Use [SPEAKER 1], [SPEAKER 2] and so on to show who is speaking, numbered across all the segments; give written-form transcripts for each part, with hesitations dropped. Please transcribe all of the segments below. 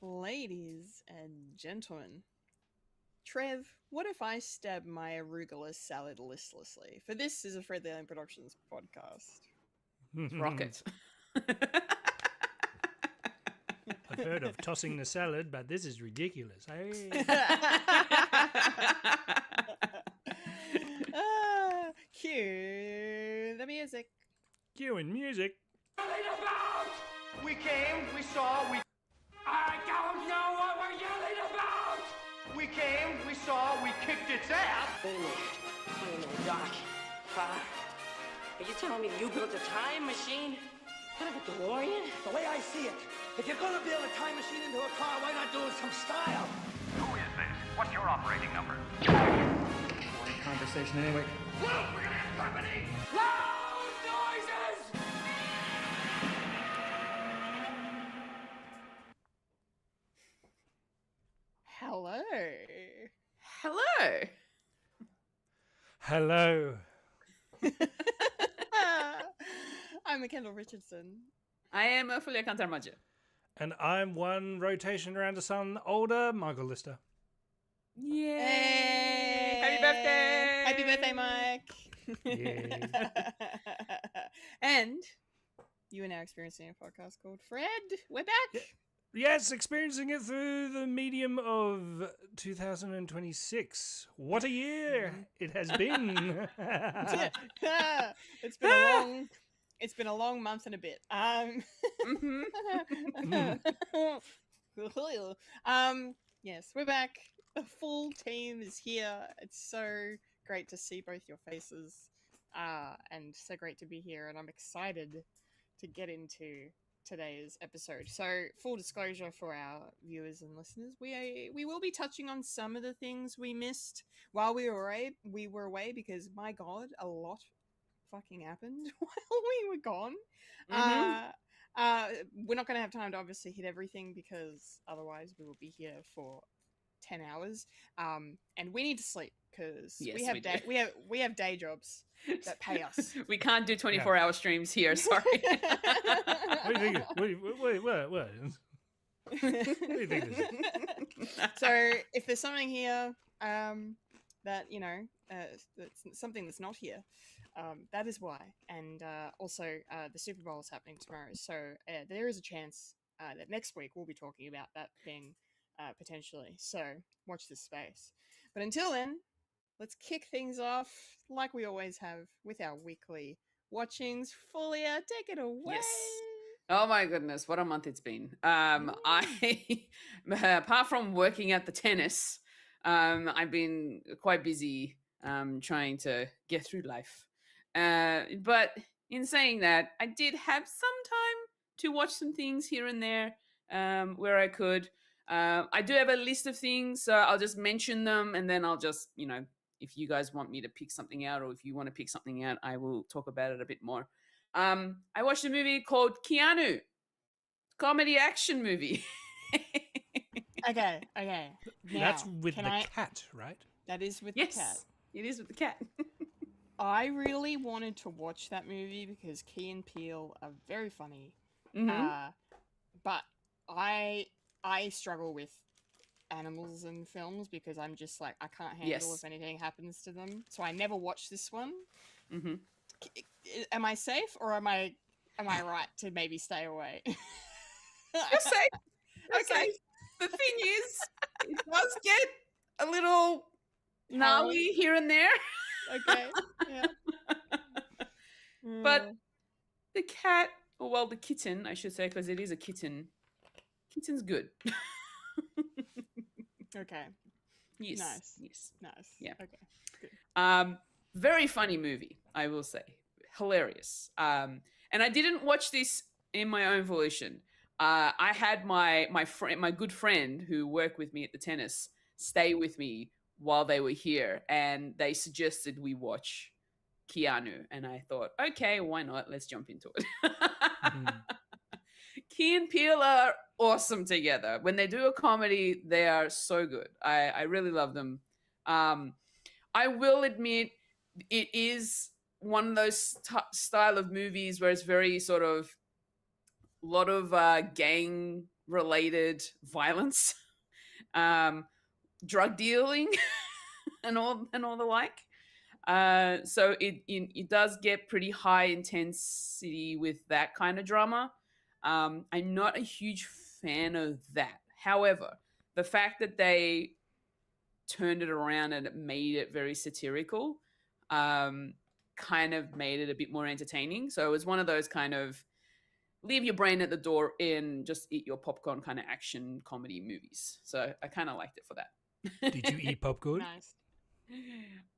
[SPEAKER 1] Ladies and gentlemen, Trev, what if I stab my arugula salad listlessly? For this is a Fred the Alien Productions podcast.
[SPEAKER 2] Rocket.
[SPEAKER 3] I've heard of tossing the salad, but this is ridiculous. Hey.
[SPEAKER 1] Cue the music.
[SPEAKER 3] Cue in music.
[SPEAKER 4] We came, we saw, we...
[SPEAKER 5] I don't know what we're yelling about!
[SPEAKER 4] We came, we saw, we kicked its ass!
[SPEAKER 5] Wait a minute, Doc. Are you telling me you built a time machine? Kind of a DeLorean?
[SPEAKER 6] The way I see it, if you're gonna build a time machine into a car, why not do it some style?
[SPEAKER 7] Who is this? What's your operating number?
[SPEAKER 6] Boring conversation anyway.
[SPEAKER 5] Look, we're gonna have company! Loud noises!
[SPEAKER 1] Hello.
[SPEAKER 2] Hello.
[SPEAKER 3] Hello.
[SPEAKER 1] I'm Kendall Richardson.
[SPEAKER 2] I am a Fulya and Michael.
[SPEAKER 3] And I'm one rotation around the sun older, Michael Lister.
[SPEAKER 2] Yay!
[SPEAKER 1] Hey!
[SPEAKER 2] Happy birthday!
[SPEAKER 1] Happy birthday, Mike!
[SPEAKER 3] Yeah.
[SPEAKER 1] And you are now experiencing a podcast called Fred. We're back.
[SPEAKER 3] Yes, experiencing it through the medium of 2026. What a year it has been.
[SPEAKER 1] It's been a long month and a bit. Yes, we're back. The full team is here. It's so great to see both your faces, and so great to be here. And I'm excited to get into today's episode. So, full disclosure for our viewers and listeners, we will be touching on some of the things we missed while we were away because my God, a lot fucking happened while we were gone. We're not going to have time to obviously hit everything because otherwise we will be here for 10 hours. And we need to sleep because we have day jobs that pay us.
[SPEAKER 2] We can't do 24-hour streams here. Sorry.
[SPEAKER 3] What do you think? What? What do you think this is?
[SPEAKER 1] So if there's something here that, you know, that's something that's not here, that is why. And also the Super Bowl is happening tomorrow. So there is a chance that next week we'll be talking about that thing potentially. So watch this space. But until then, let's kick things off like we always have with our weekly watchings. Fulya, take it away.
[SPEAKER 2] Yes. Oh my goodness, what a month it's been. I apart from working at the tennis, I've been quite busy trying to get through life. But in saying that, I did have some time to watch some things here and there where I could. I do have a list of things, so I'll just mention them and then I'll just, you know, if you guys want me to pick something out or if you want to pick something out, I will talk about it a bit more. I watched a movie called Keanu, comedy action movie.
[SPEAKER 1] Okay. Now,
[SPEAKER 3] That's with the cat, right?
[SPEAKER 1] That is with
[SPEAKER 2] Yes,
[SPEAKER 1] the cat.
[SPEAKER 2] it is with the cat.
[SPEAKER 1] I really wanted to watch that movie because Key and Peele are very funny.
[SPEAKER 2] Mm-hmm.
[SPEAKER 1] But I struggle with animals in films because I'm just like, I can't handle if anything happens to them. So I never watched this one.
[SPEAKER 2] Mm-hmm.
[SPEAKER 1] Am I safe or am I right to maybe stay away?
[SPEAKER 2] You're safe. Okay. The thing is, it does get a little gnarly here and there.
[SPEAKER 1] Okay. Yeah.
[SPEAKER 2] But the cat, or well, the kitten, I should say, because it is a kitten. Kitten's good.
[SPEAKER 1] Okay.
[SPEAKER 2] Yes.
[SPEAKER 1] Nice.
[SPEAKER 2] Yeah.
[SPEAKER 1] Okay. Good.
[SPEAKER 2] Very funny movie, I will say. Hilarious. And I didn't watch this in my own volition. I had my good friend who worked with me at the tennis stay with me while they were here, and they suggested we watch Keanu, and I thought, okay, why not? Let's jump into it. Key and Peele are awesome together. When they do a comedy, they are so good. I really love them. I will admit, it is one of those style of movies where it's very sort of lot of gang related violence, drug dealing, and all the like. So it does get pretty high intensity with that kind of drama. I'm not a huge fan of that. However, the fact that they turned it around and it made it very satirical, kind of made it a bit more entertaining. So it was one of those kind of leave your brain at the door and just eat your popcorn kind of action comedy movies. So I kind of liked it for that.
[SPEAKER 3] Did you eat popcorn?
[SPEAKER 1] Nice.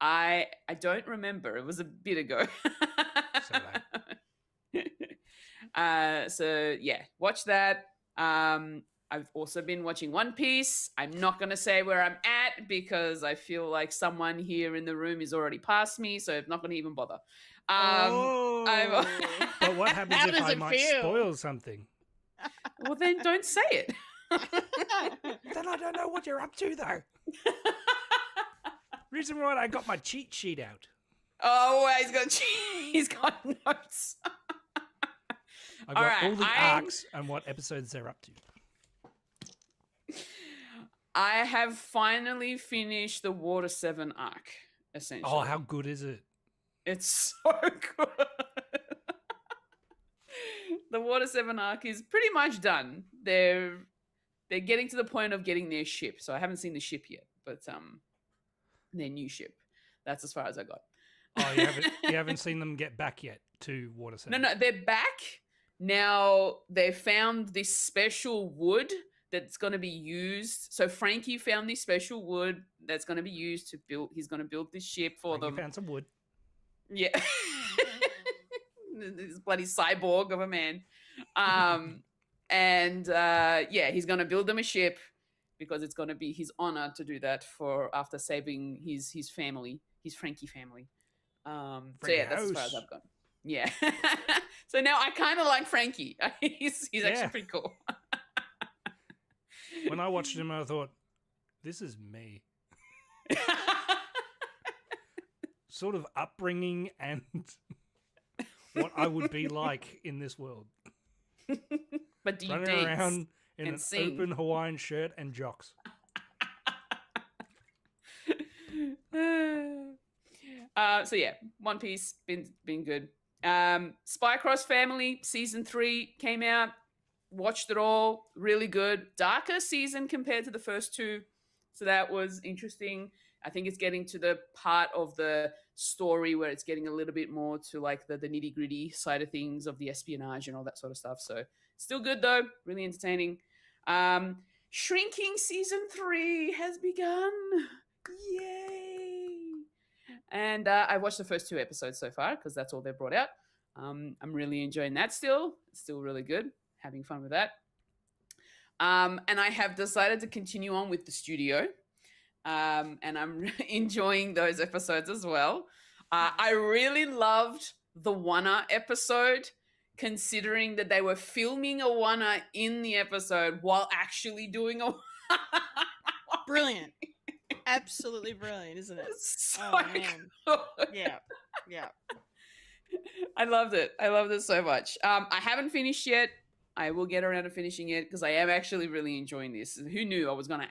[SPEAKER 2] I don't remember. It was a bit ago. So yeah, watch that. I've also been watching One Piece. I'm not going to say where I'm at because I feel like someone here in the room is already past me, so I'm not going to even bother.
[SPEAKER 3] But what happens
[SPEAKER 1] How
[SPEAKER 3] if
[SPEAKER 1] does
[SPEAKER 3] I
[SPEAKER 1] it
[SPEAKER 3] might
[SPEAKER 1] feel?
[SPEAKER 3] spoil something?
[SPEAKER 2] Well, then don't say it.
[SPEAKER 3] Then I don't know what you're up to, though. Reason why I got my cheat sheet out.
[SPEAKER 2] Oh, he's got notes.
[SPEAKER 3] I got all the
[SPEAKER 2] I-
[SPEAKER 3] arcs and what episodes they're up to.
[SPEAKER 2] I have finally finished the Water 7 arc, essentially.
[SPEAKER 3] Oh, how good is it?
[SPEAKER 2] It's so good. The Water 7 arc is pretty much done. They're getting to the point of getting their ship. So I haven't seen the ship yet, but their new ship. That's as far as I got.
[SPEAKER 3] Oh, you haven't seen them get back yet to Water 7?
[SPEAKER 2] No, they're back. Now they found this special wood that's going to be used. So Frankie found this special wood that's going to be used to build. He's going to build this ship for
[SPEAKER 3] Frankie
[SPEAKER 2] them.
[SPEAKER 3] found some wood.
[SPEAKER 2] Yeah. This bloody cyborg of a man. Yeah, he's going to build them a ship because it's going to be his honor to do that after saving his family, his Frankie family. So yeah, that's as far as I've gone. Yeah. So now I kind of like Frankie. He's actually pretty cool.
[SPEAKER 3] When I watched him, I thought, this is me. Sort of upbringing and what I would be like in this world.
[SPEAKER 2] But do you
[SPEAKER 3] Running
[SPEAKER 2] dance
[SPEAKER 3] around in
[SPEAKER 2] and
[SPEAKER 3] an
[SPEAKER 2] sing?
[SPEAKER 3] open Hawaiian shirt and jocks.
[SPEAKER 2] So yeah, One Piece been good. Spy Cross Family season 3 came out. Watched it all, really good. Darker season compared to the first two, so that was interesting. I think it's getting to the part of the story where it's getting a little bit more to like the nitty gritty side of things of the espionage and all that sort of stuff. So still good though, really entertaining. Shrinking season 3 has begun. Yay! And I watched the first 2 episodes so far because that's all they've brought out. I'm really enjoying that still. It's still really good. Having fun with that. And I have decided to continue on with the studio. And I'm enjoying those episodes as well. I really loved the Wanna episode, considering that they were filming a Wanna in the episode while actually doing a
[SPEAKER 1] Brilliant. Absolutely brilliant, isn't it?
[SPEAKER 2] So
[SPEAKER 1] Oh, man.
[SPEAKER 2] good.
[SPEAKER 1] Yeah.
[SPEAKER 2] I loved it. I loved it so much. I haven't finished yet. I will get around to finishing it because I am actually really enjoying this. Who knew I was gonna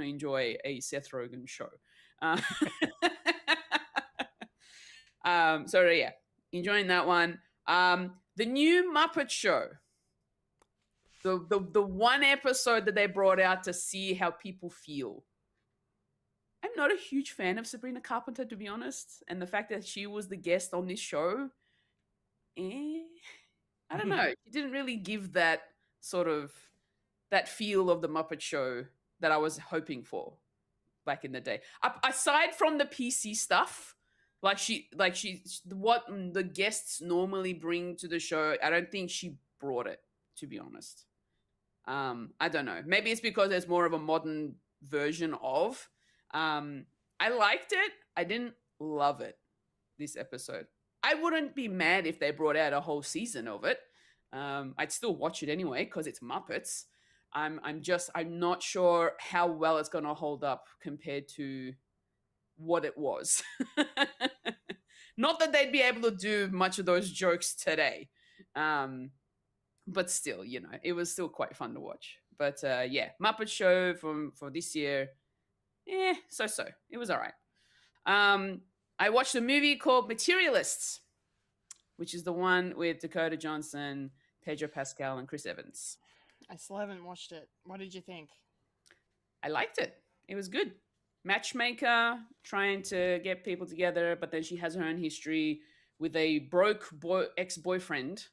[SPEAKER 2] enjoy a Seth Rogen show? So yeah, enjoying that one. The new Muppet Show. The one episode that they brought out to see how people feel. I'm not a huge fan of Sabrina Carpenter, to be honest, and the fact that she was the guest on this show, I don't know. She didn't really give that sort of that feel of the Muppet Show that I was hoping for back in the day. Aside from the PC stuff, what the guests normally bring to the show, I don't think she brought it, to be honest. I don't know. Maybe it's because there's more of a modern version of. I liked it. I didn't love it this episode. I wouldn't be mad if they brought out a whole season of it. I'd still watch it anyway because it's Muppets. I'm not sure how well it's going to hold up compared to what it was. Not that they'd be able to do much of those jokes today. but still, it was still quite fun to watch. But yeah, Muppet Show for this year, so. It was all right. I watched a movie called Materialists, which is the one with Dakota Johnson, Pedro Pascal, and Chris Evans.
[SPEAKER 1] I still haven't watched it. What did you think?
[SPEAKER 2] I liked it. It was good. Matchmaker trying to get people together, but then she has her own history with a broke ex-boyfriend,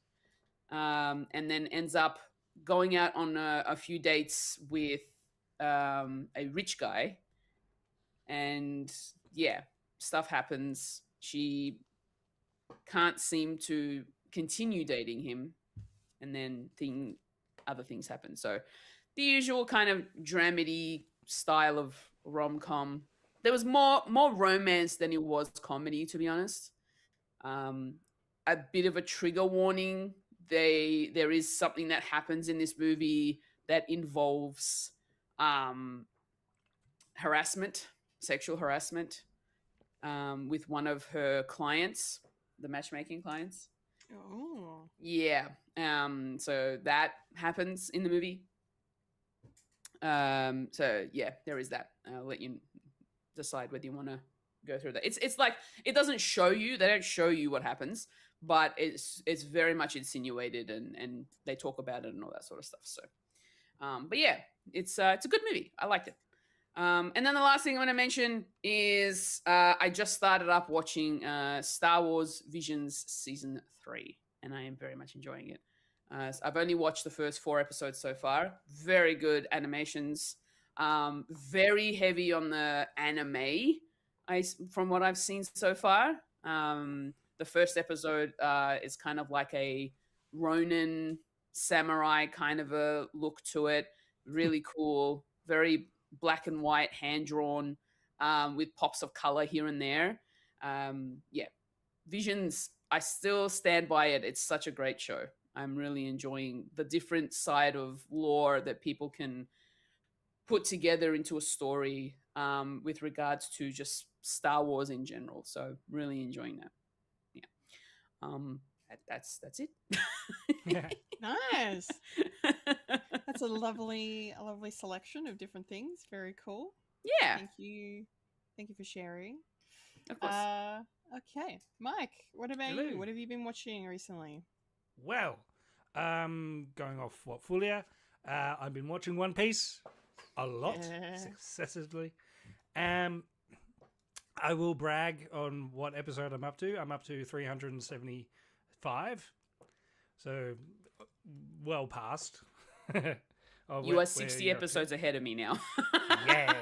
[SPEAKER 2] and then ends up going out on a few dates with a rich guy. And yeah, stuff happens. She can't seem to continue dating him, and then other things happen. So the usual kind of dramedy style of rom-com. There was more romance than it was comedy, to be honest. A bit of a trigger warning. There is something that happens in this movie that involves harassment, sexual harassment, with one of her clients, the matchmaking clients.
[SPEAKER 1] Oh.
[SPEAKER 2] Yeah. So that happens in the movie. So yeah, there is that. I'll let you decide whether you want to go through that. It's like, it doesn't show you, they don't show you what happens, but it's very much insinuated, and they talk about it and all that sort of stuff. So, but yeah, it's a good movie. I liked it. And then the last thing I want to mention is I just started up watching Star Wars Visions Season 3, and I am very much enjoying it. I've only watched the first 4 episodes so far. Very good animations. Very heavy on the anime, from what I've seen so far. The first episode is kind of like a Ronin samurai kind of a look to it. Really cool. Very black and white, hand-drawn, with pops of color here and there. Yeah, Visions, I still stand by it. It's such a great show. I'm really enjoying the different side of lore that people can put together into a story, with regards to just Star Wars in general. So really enjoying that. Yeah. That's it.
[SPEAKER 1] Nice. That's a lovely selection of different things. Very cool.
[SPEAKER 2] Yeah.
[SPEAKER 1] Thank you for sharing.
[SPEAKER 2] Of course.
[SPEAKER 1] Okay, Mike, what about
[SPEAKER 3] Hello.
[SPEAKER 1] you? What have you been watching recently?
[SPEAKER 3] Well, going off what Fulya, I've been watching One Piece a lot, successively. I will brag on what episode I'm up to. I'm up to 375, so well past.
[SPEAKER 2] You are 60 episodes ahead of me now.
[SPEAKER 3] Yeah,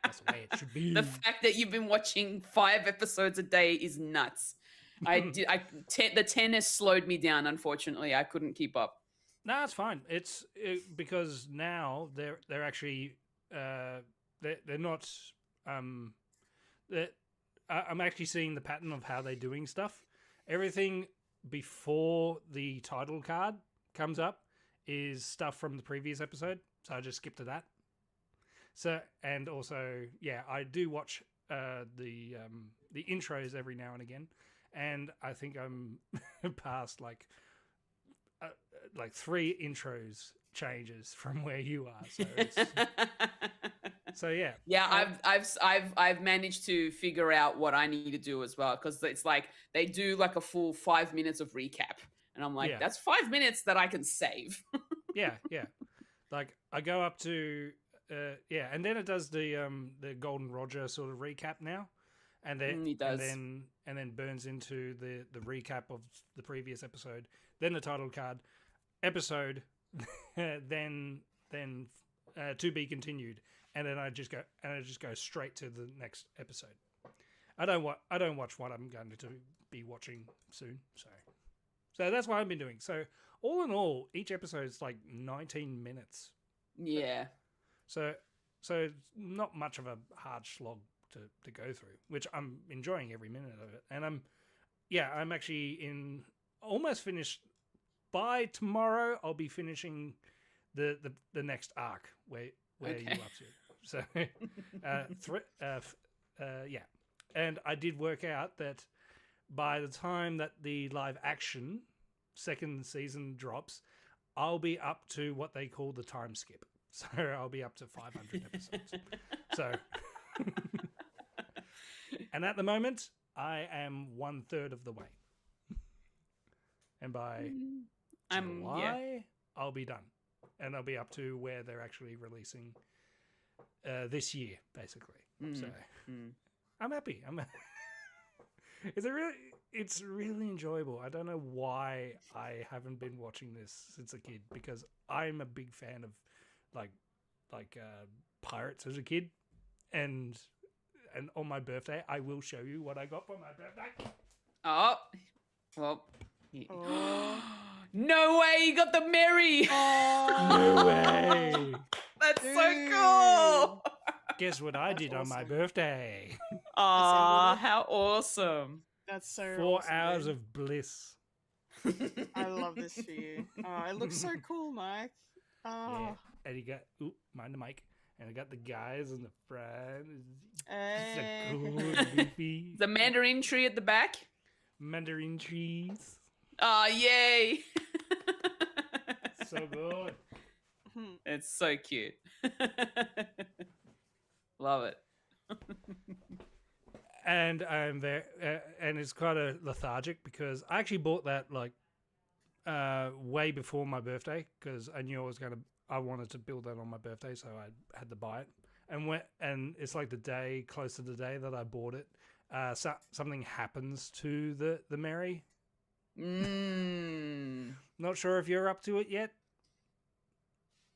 [SPEAKER 3] that's the way it should be.
[SPEAKER 2] The fact that you've been watching 5 episodes a day is nuts. The 10 has slowed me down. Unfortunately, I couldn't keep up.
[SPEAKER 3] No, it's fine. It's because now they're actually they're not. I'm actually seeing the pattern of how they're doing stuff. Everything before the title card comes up is stuff from the previous episode, so I just skip to that. So, and also, yeah, I do watch the intros every now and again, and I think I'm past like 3 intros changes from where you are. So, so yeah,
[SPEAKER 2] yeah. I've managed to figure out what I need to do as well, because it's like they do like a full 5 minutes of recap, and I'm like, that's 5 minutes that I can save.
[SPEAKER 3] yeah. Like I go up to and then it does the Golden Roger sort of recap now, and then
[SPEAKER 2] he does,
[SPEAKER 3] and then burns into the recap of the previous episode, then the title card episode, then to be continued, and then I just go straight to the next episode. I don't watch what I'm going to be watching soon, so that's what I've been doing. So all in all, each episode is like 19 minutes.
[SPEAKER 2] Yeah.
[SPEAKER 3] So not much of a hard slog to go through, which I'm enjoying every minute of it. And I'm actually almost finished. By tomorrow, I'll be finishing the next arc where you up to. So, yeah. And I did work out that by the time that the live action second season drops, I'll be up to what they call the time skip. So I'll be up to 500 episodes. So, and at the moment, I am 1/3 of the way. And by July, I'll be done. And I'll be up to where they're actually releasing this year, basically. So I'm happy. It's really enjoyable. I don't know why I haven't been watching this since a kid, because I'm a big fan of like pirates as a kid, and on my birthday I will show you what I got for my birthday.
[SPEAKER 2] Oh, well. No way, you got the Mary.
[SPEAKER 3] No way.
[SPEAKER 2] That's so cool.
[SPEAKER 3] Guess what I did on my birthday?
[SPEAKER 2] Aw, how awesome.
[SPEAKER 1] That's so
[SPEAKER 3] 4
[SPEAKER 1] awesome,
[SPEAKER 3] hours
[SPEAKER 1] dude.
[SPEAKER 3] of bliss.
[SPEAKER 1] I love this for you. Oh, it looks so cool, Mike. Oh.
[SPEAKER 3] Yeah. And you got, mind the mic. And I got the guys in the front. It's
[SPEAKER 1] Hey.
[SPEAKER 3] a good beefy.
[SPEAKER 2] The mandarin tree at the back.
[SPEAKER 3] Mandarin trees.
[SPEAKER 2] Oh, yay.
[SPEAKER 3] So good.
[SPEAKER 2] It's so cute. Love it.
[SPEAKER 3] And I'm there, and it's kind of lethargic because I actually bought that like way before my birthday, because I knew I wanted to build that on my birthday, so I had to buy it. And it's like the day close to the day that I bought it, something happens to the Mary. Not sure if you're up to it yet,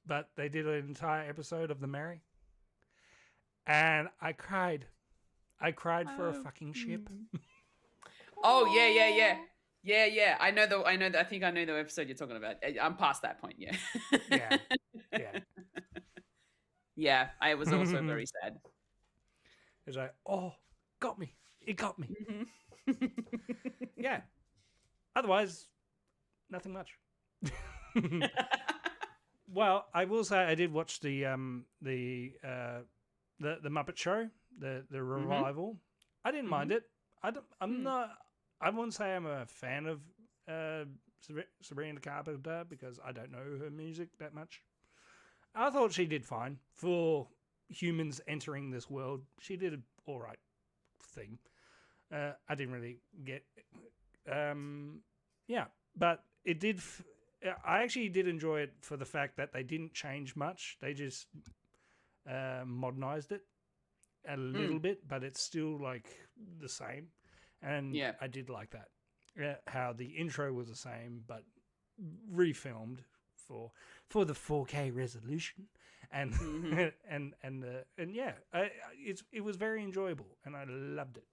[SPEAKER 3] but they did an entire episode of the Mary, and I cried. I cried for a fucking ship.
[SPEAKER 2] Oh, yeah. I think I know the episode you're talking about. I'm past that point, yeah.
[SPEAKER 3] Yeah.
[SPEAKER 2] Yeah, I was also very sad.
[SPEAKER 3] It's like, oh, got me. It got me. Yeah. Otherwise, nothing much. Well, I will say I did watch the Muppet Show, the revival. I didn't mind it. I wouldn't say I'm a fan of Sabrina Carpenter, because I don't know her music that much. I thought she did fine for humans entering this world. She did an all right thing. I didn't really get, yeah, but it did. I actually did enjoy it for the fact that they didn't change much. They just modernized it a little bit, but it's still like the same. And
[SPEAKER 2] yeah,
[SPEAKER 3] I did like that. How the intro was the same, but refilmed for the 4K resolution, and and yeah, it was very enjoyable, and I loved it.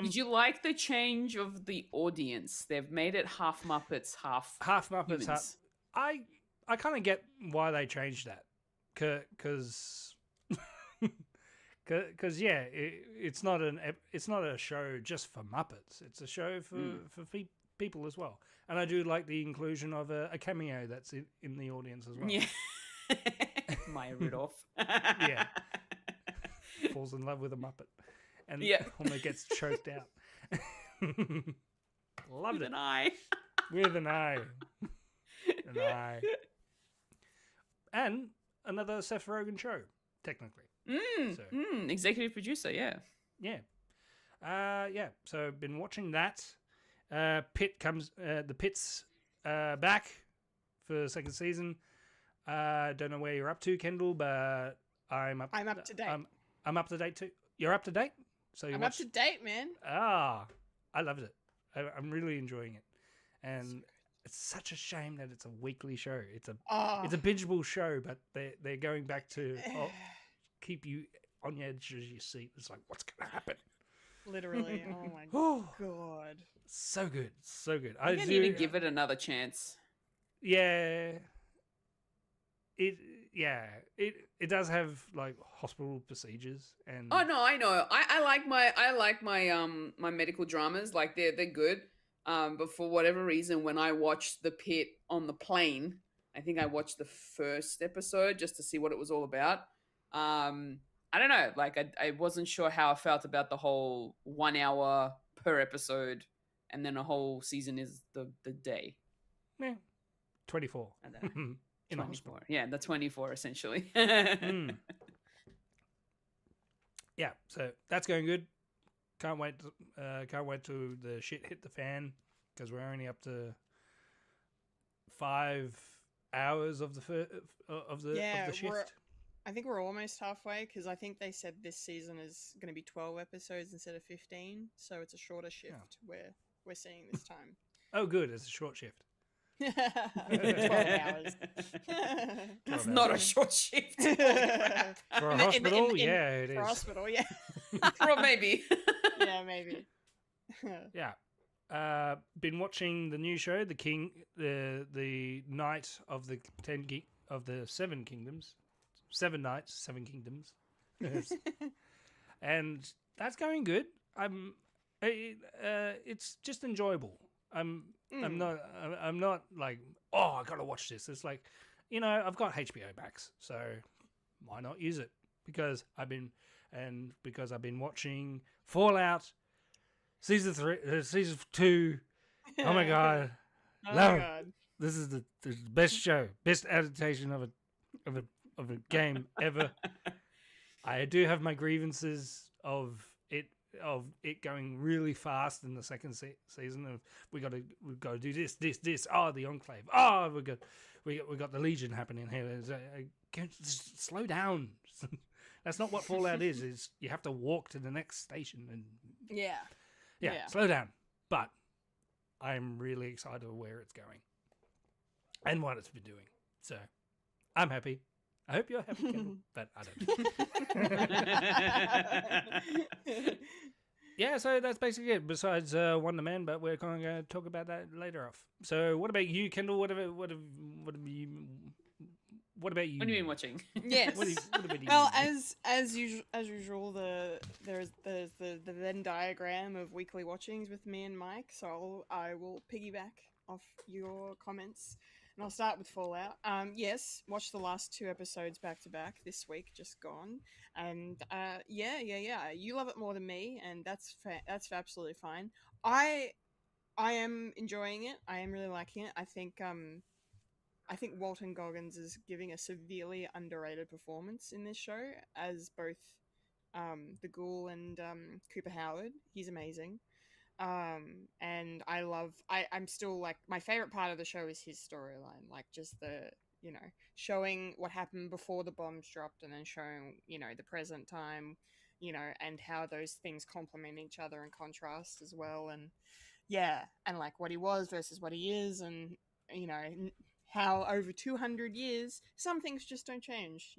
[SPEAKER 2] Did you like the change of the audience? They've made it half Muppets, half
[SPEAKER 3] Muppets.
[SPEAKER 2] humans.
[SPEAKER 3] I kind of get why they changed that, because yeah, it's not a show just for Muppets. It's a show for people as well. And I do like the inclusion of a cameo that's in the audience as well.
[SPEAKER 2] Yeah, Maya Rudolph.
[SPEAKER 3] Yeah, falls in love with a Muppet, and almost gets choked out. Loved it.
[SPEAKER 2] An eye.
[SPEAKER 3] With an eye. An eye. And another Seth Rogen show, technically.
[SPEAKER 2] Executive producer, yeah.
[SPEAKER 3] Yeah. Yeah. So been watching that. The Pit's back for the second season. Don't know where you're up to, Kendall, but I'm up to date. I'm up to date too. You're up to date? So
[SPEAKER 1] I'm up to date, man.
[SPEAKER 3] I loved it. I'm really enjoying it. And it's such a shame that it's a weekly show. It's a bingeable show, but they're going back to keep you on the edge of your seat. It's like, what's going to happen?
[SPEAKER 1] Literally. Oh my god.
[SPEAKER 3] So good. So good.
[SPEAKER 2] I need to give it another chance.
[SPEAKER 3] Yeah. It does have like hospital procedures and
[SPEAKER 2] oh no, I know. I like my medical dramas. Like they're good. But for whatever reason, when I watched The Pit on the plane, I think I watched the first episode just to see what it was all about. I don't know. Like I wasn't sure how I felt about the whole 1 hour per episode, and then a whole season is the day.
[SPEAKER 3] Yeah. 24.
[SPEAKER 2] I don't know.
[SPEAKER 3] In
[SPEAKER 2] 24. Yeah, the 24 essentially.
[SPEAKER 3] Mm. Yeah, so that's going good. Can't wait till the shit hit the fan, because we're only up to 5 hours of the shift.
[SPEAKER 1] I think we're almost halfway, because I think they said this season is going to be 12 episodes instead of 15, so it's a shorter shift we're seeing this time.
[SPEAKER 3] Oh, good. It's a short shift.
[SPEAKER 1] 12 hours.
[SPEAKER 2] That's not a short shift.
[SPEAKER 3] For a hospital, yeah, it is.
[SPEAKER 1] For a hospital, yeah.
[SPEAKER 2] Well, maybe.
[SPEAKER 1] Yeah, maybe.
[SPEAKER 3] Yeah. Been watching the new show, the Night of the of the Seven Kingdoms, 7 nights, 7 kingdoms, and that's going good. It's just enjoyable. I'm not like, oh, I gotta watch this. It's like, I've got HBO Max, so why not use it? Because I've been watching Fallout season 2. Oh my god, love it. This is the best show, best adaptation of a game ever. I do have my grievances of it going really fast in the second season. Of we got to do this. Oh, the Enclave. Oh, we got the Legion happening here. Just slow down. That's not what Fallout is. Is you have to walk to the next station and yeah, slow down. But I'm really excited of where it's going and what it's been doing. So I'm happy. I hope you're happy, Kendall, but I don't. Yeah, so that's basically it. Besides Wonder Man, but we're going to talk about that later off. So, what about you, Kendall? What about you?
[SPEAKER 2] What have you been watching?
[SPEAKER 1] Yes.
[SPEAKER 3] What about you?
[SPEAKER 1] Well, as usual, there's the Venn diagram of weekly watchings with me and Mike. So I will piggyback off your comments. And I'll start with Fallout. Yes, watched the last 2 episodes back to back this week, just gone. And yeah. You love it more than me, and that's absolutely fine. I am enjoying it. I am really liking it. I think Walton Goggins is giving a severely underrated performance in this show as both the Ghoul and Cooper Howard. He's amazing. And I'm still like, my favorite part of the show is his storyline, like just the showing what happened before the bombs dropped, and then showing the present time, and how those things complement each other and contrast as well. And and like what he was versus what he is, and how over 200 years some things just don't change.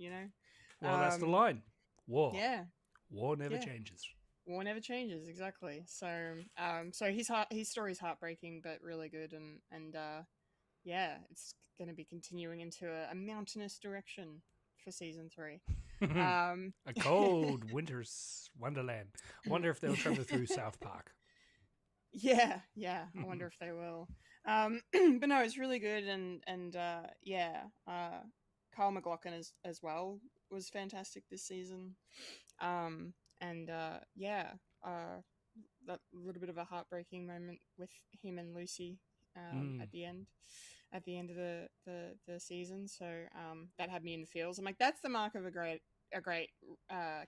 [SPEAKER 3] Well, that's the line. War never
[SPEAKER 1] Yeah.
[SPEAKER 3] changes.
[SPEAKER 1] War never changes, exactly. So, so his story's heartbreaking, but really good, and it's going to be continuing into a mountainous direction for season 3.
[SPEAKER 3] A cold winter's wonderland. I wonder if they'll travel through South Park.
[SPEAKER 1] Yeah. I wonder if they will. But no, it's really good, and Kyle MacLachlan as well was fantastic this season. That little bit of a heartbreaking moment with him and Lucy at the end of the season. So that had me in the feels. I'm like, that's the mark of a great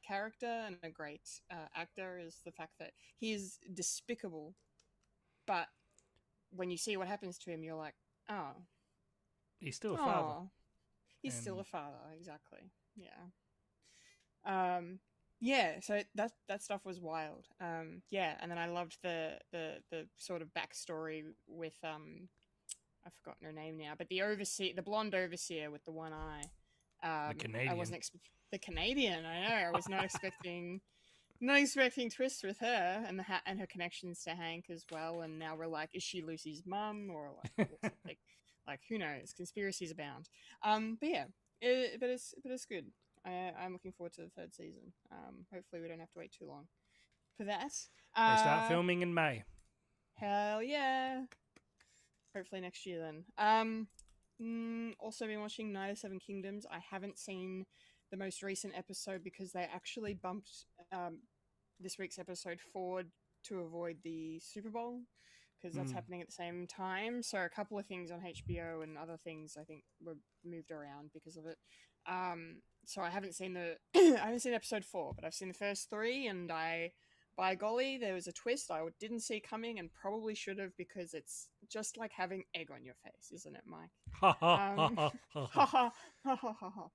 [SPEAKER 1] character and a great actor, is the fact that he is despicable, but when you see what happens to him, you're like, oh,
[SPEAKER 3] he's still a father.
[SPEAKER 1] He's still a father, exactly. Yeah. So that stuff was wild. And then I loved the sort of backstory with I've forgotten her name now, but the blonde overseer with the one eye.
[SPEAKER 3] The Canadian.
[SPEAKER 1] I wasn't the Canadian. I know. I was not expecting twists with her and her connections to Hank as well. And now we're like, is she Lucy's mum, or like who knows? Conspiracies abound. But it's good. I'm looking forward to the 3rd season. Hopefully we don't have to wait too long for that.
[SPEAKER 3] They start filming in May.
[SPEAKER 1] Hell yeah! Hopefully next year then. Also been watching Night of 7 Kingdoms. I haven't seen the most recent episode because they actually bumped this week's episode forward to avoid the Super Bowl, because that's happening at the same time. So a couple of things on HBO and other things I think were moved around because of it. So I haven't seen I haven't seen episode 4, but I've seen the first 3, and by golly, there was a twist I didn't see coming and probably should have, because it's just like having egg on your face, isn't it, Mike?
[SPEAKER 3] Ha ha ha ha
[SPEAKER 1] Ha
[SPEAKER 3] ha.
[SPEAKER 1] ha ha ha ha ha.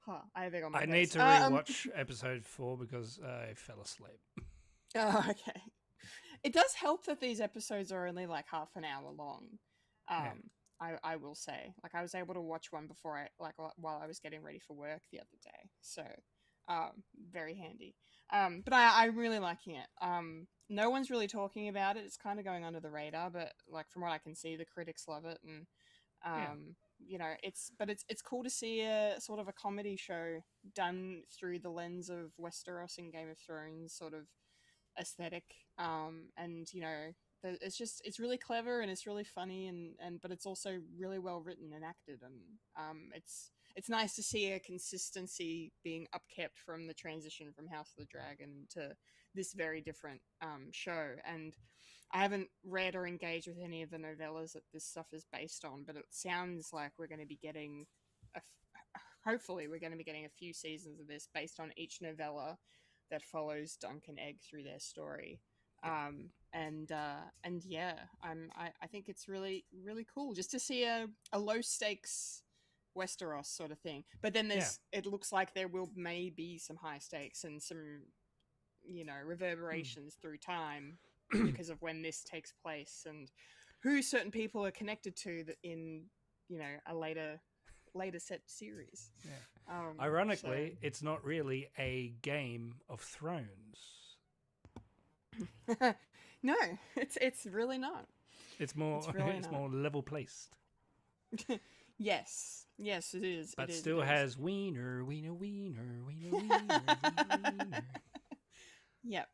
[SPEAKER 1] Ha, I have egg on my
[SPEAKER 3] I
[SPEAKER 1] face.
[SPEAKER 3] need to rewatch episode 4 because I fell asleep.
[SPEAKER 1] Oh, okay. It does help that these episodes are only like half an hour long. I will say, like, I was able to watch one before while I was getting ready for work the other day. So, very handy. But I'm really liking it. No one's really talking about it. It's kind of going under the radar, but like from what I can see, the critics love it, and you know, it's cool to see a sort of a comedy show done through the lens of Westeros and Game of Thrones sort of aesthetic. And you know, it's really clever and it's really funny, and but it's also really well written and acted, and it's nice to see a consistency being upkept from the transition from House of the Dragon to this very different show. And I haven't read or engaged with any of the novellas that this stuff is based on, but it sounds like we're going to be getting hopefully we're going to be getting a few seasons of this based on each novella that follows Dunk and Egg through their story. And yeah, I think it's really, really cool just to see a low stakes Westeros sort of thing. But then it looks like there will maybe some high stakes and some, you know, reverberations through time because of when this takes place and who certain people are connected to in, you know, a later set series.
[SPEAKER 3] Ironically, it's not really a Game of Thrones.
[SPEAKER 1] No, it's really not.
[SPEAKER 3] It's more
[SPEAKER 1] really
[SPEAKER 3] more level placed.
[SPEAKER 1] Yes, it is.
[SPEAKER 3] But
[SPEAKER 1] it is,
[SPEAKER 3] still
[SPEAKER 1] it
[SPEAKER 3] has
[SPEAKER 1] is.
[SPEAKER 3] wiener.
[SPEAKER 1] Yep.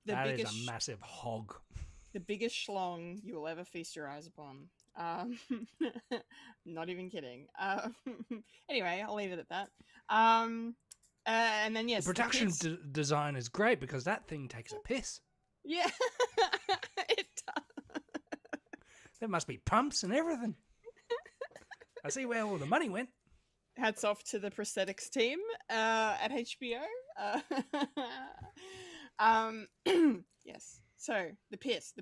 [SPEAKER 3] That is a massive hog.
[SPEAKER 1] The biggest schlong you will ever feast your eyes upon. Not even kidding. Anyway, I'll leave it at that. And then yes,
[SPEAKER 3] the production design is great because that thing takes a piss.
[SPEAKER 1] Yeah, it does.
[SPEAKER 3] There must be pumps and everything. I see where all the money went.
[SPEAKER 1] Hats off to the prosthetics team at HBO. Yes. So the pit.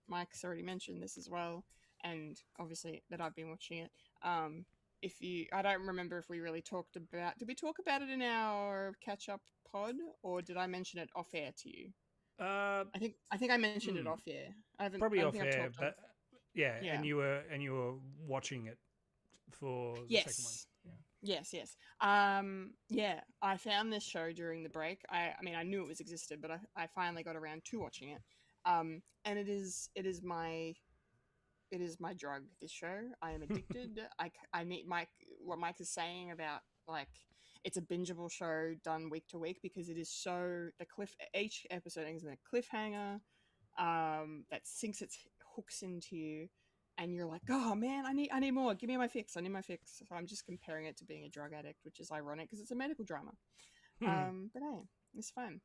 [SPEAKER 1] Mike's already mentioned this as well, and obviously that I've been watching it. I don't remember if we really talked about. Did we talk about it in our catch-up pod, or did I mention it off air to you? I think I mentioned it off air. I haven't
[SPEAKER 3] probably
[SPEAKER 1] I
[SPEAKER 3] off
[SPEAKER 1] don't think I've
[SPEAKER 3] air,
[SPEAKER 1] talked on-
[SPEAKER 3] but yeah, and you were watching it for the second one.
[SPEAKER 1] Yes. Yeah, I found this show during the break. I mean, I knew it existed, but I finally got around to watching it. And it is my drug. This show, I am addicted. I need what Mike is saying about, like, it's a bingeable show done week to week because it is so each episode ends in a cliffhanger that sinks its hooks into you. And you're like, oh man, I need more. Give me my fix. I need my fix. So I'm just comparing it to being a drug addict, which is ironic because it's a medical drama. But hey, it's fun.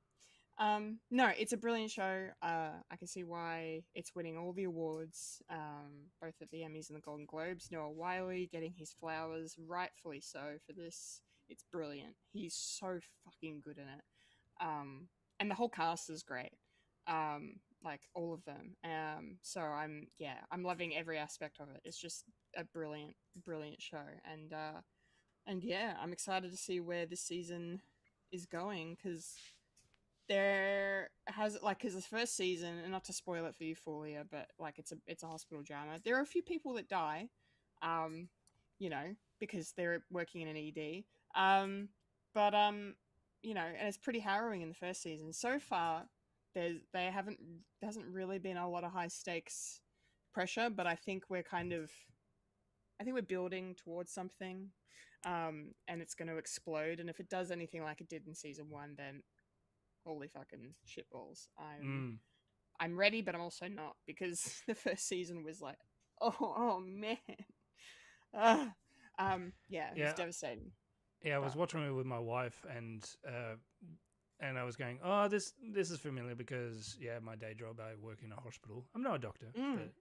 [SPEAKER 1] No, it's a brilliant show. I can see why it's winning all the awards, both at the Emmys and the Golden Globes. Noah Wyle getting his flowers, rightfully so, for this. It's brilliant. He's so fucking good in it. And the whole cast is great. Like all of them. So I'm loving every aspect of it. It's just a brilliant show. And yeah, I'm excited to see where this season is going, because because the first season, and not to spoil it for you, Fulya, but like it's a hospital drama. There are a few people that die, you know, because they're working in an ED. But you know, and it's pretty harrowing in the first season. So far, there hasn't really been a lot of high stakes pressure, but I think we're building towards something, and it's going to explode. And if it does anything like it did in season 1, then holy fucking shitballs. I'm ready, but I'm also not, because the first season was like, oh man, yeah, it was devastating.
[SPEAKER 3] Yeah, I was watching it with my wife, and I was going, oh, this is familiar because, yeah, my day job, I work in a hospital. I'm not a doctor, but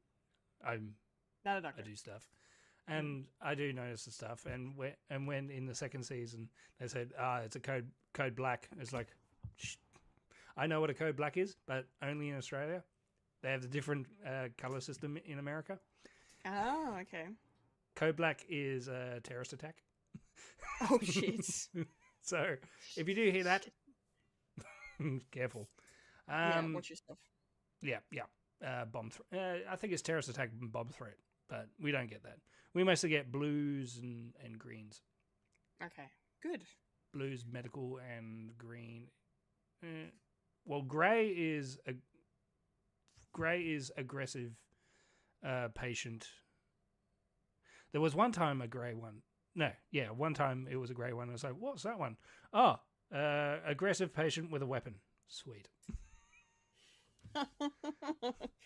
[SPEAKER 3] I'm
[SPEAKER 1] Not a
[SPEAKER 3] I
[SPEAKER 1] doctor.
[SPEAKER 3] do stuff, and I do notice the stuff. And when in the second season they said, it's a code black. It's like, shh. I know what a code black is, but only in Australia. They have the different color system in America.
[SPEAKER 1] Oh, okay.
[SPEAKER 3] Code black is a terrorist attack.
[SPEAKER 1] Oh shit.
[SPEAKER 3] So if you do hear that, careful.
[SPEAKER 1] Yeah, watch yourself.
[SPEAKER 3] Yeah. Bomb. I think it's terrorist attack and bomb threat, but we don't get that. We mostly get blues and greens.
[SPEAKER 1] Okay, good.
[SPEAKER 3] Blues, medical, and green. Well, grey is aggressive patient. There was one time a grey one. No, yeah, one time it was a grey one. I was like, what's that one? Oh, aggressive patient with a weapon. Sweet.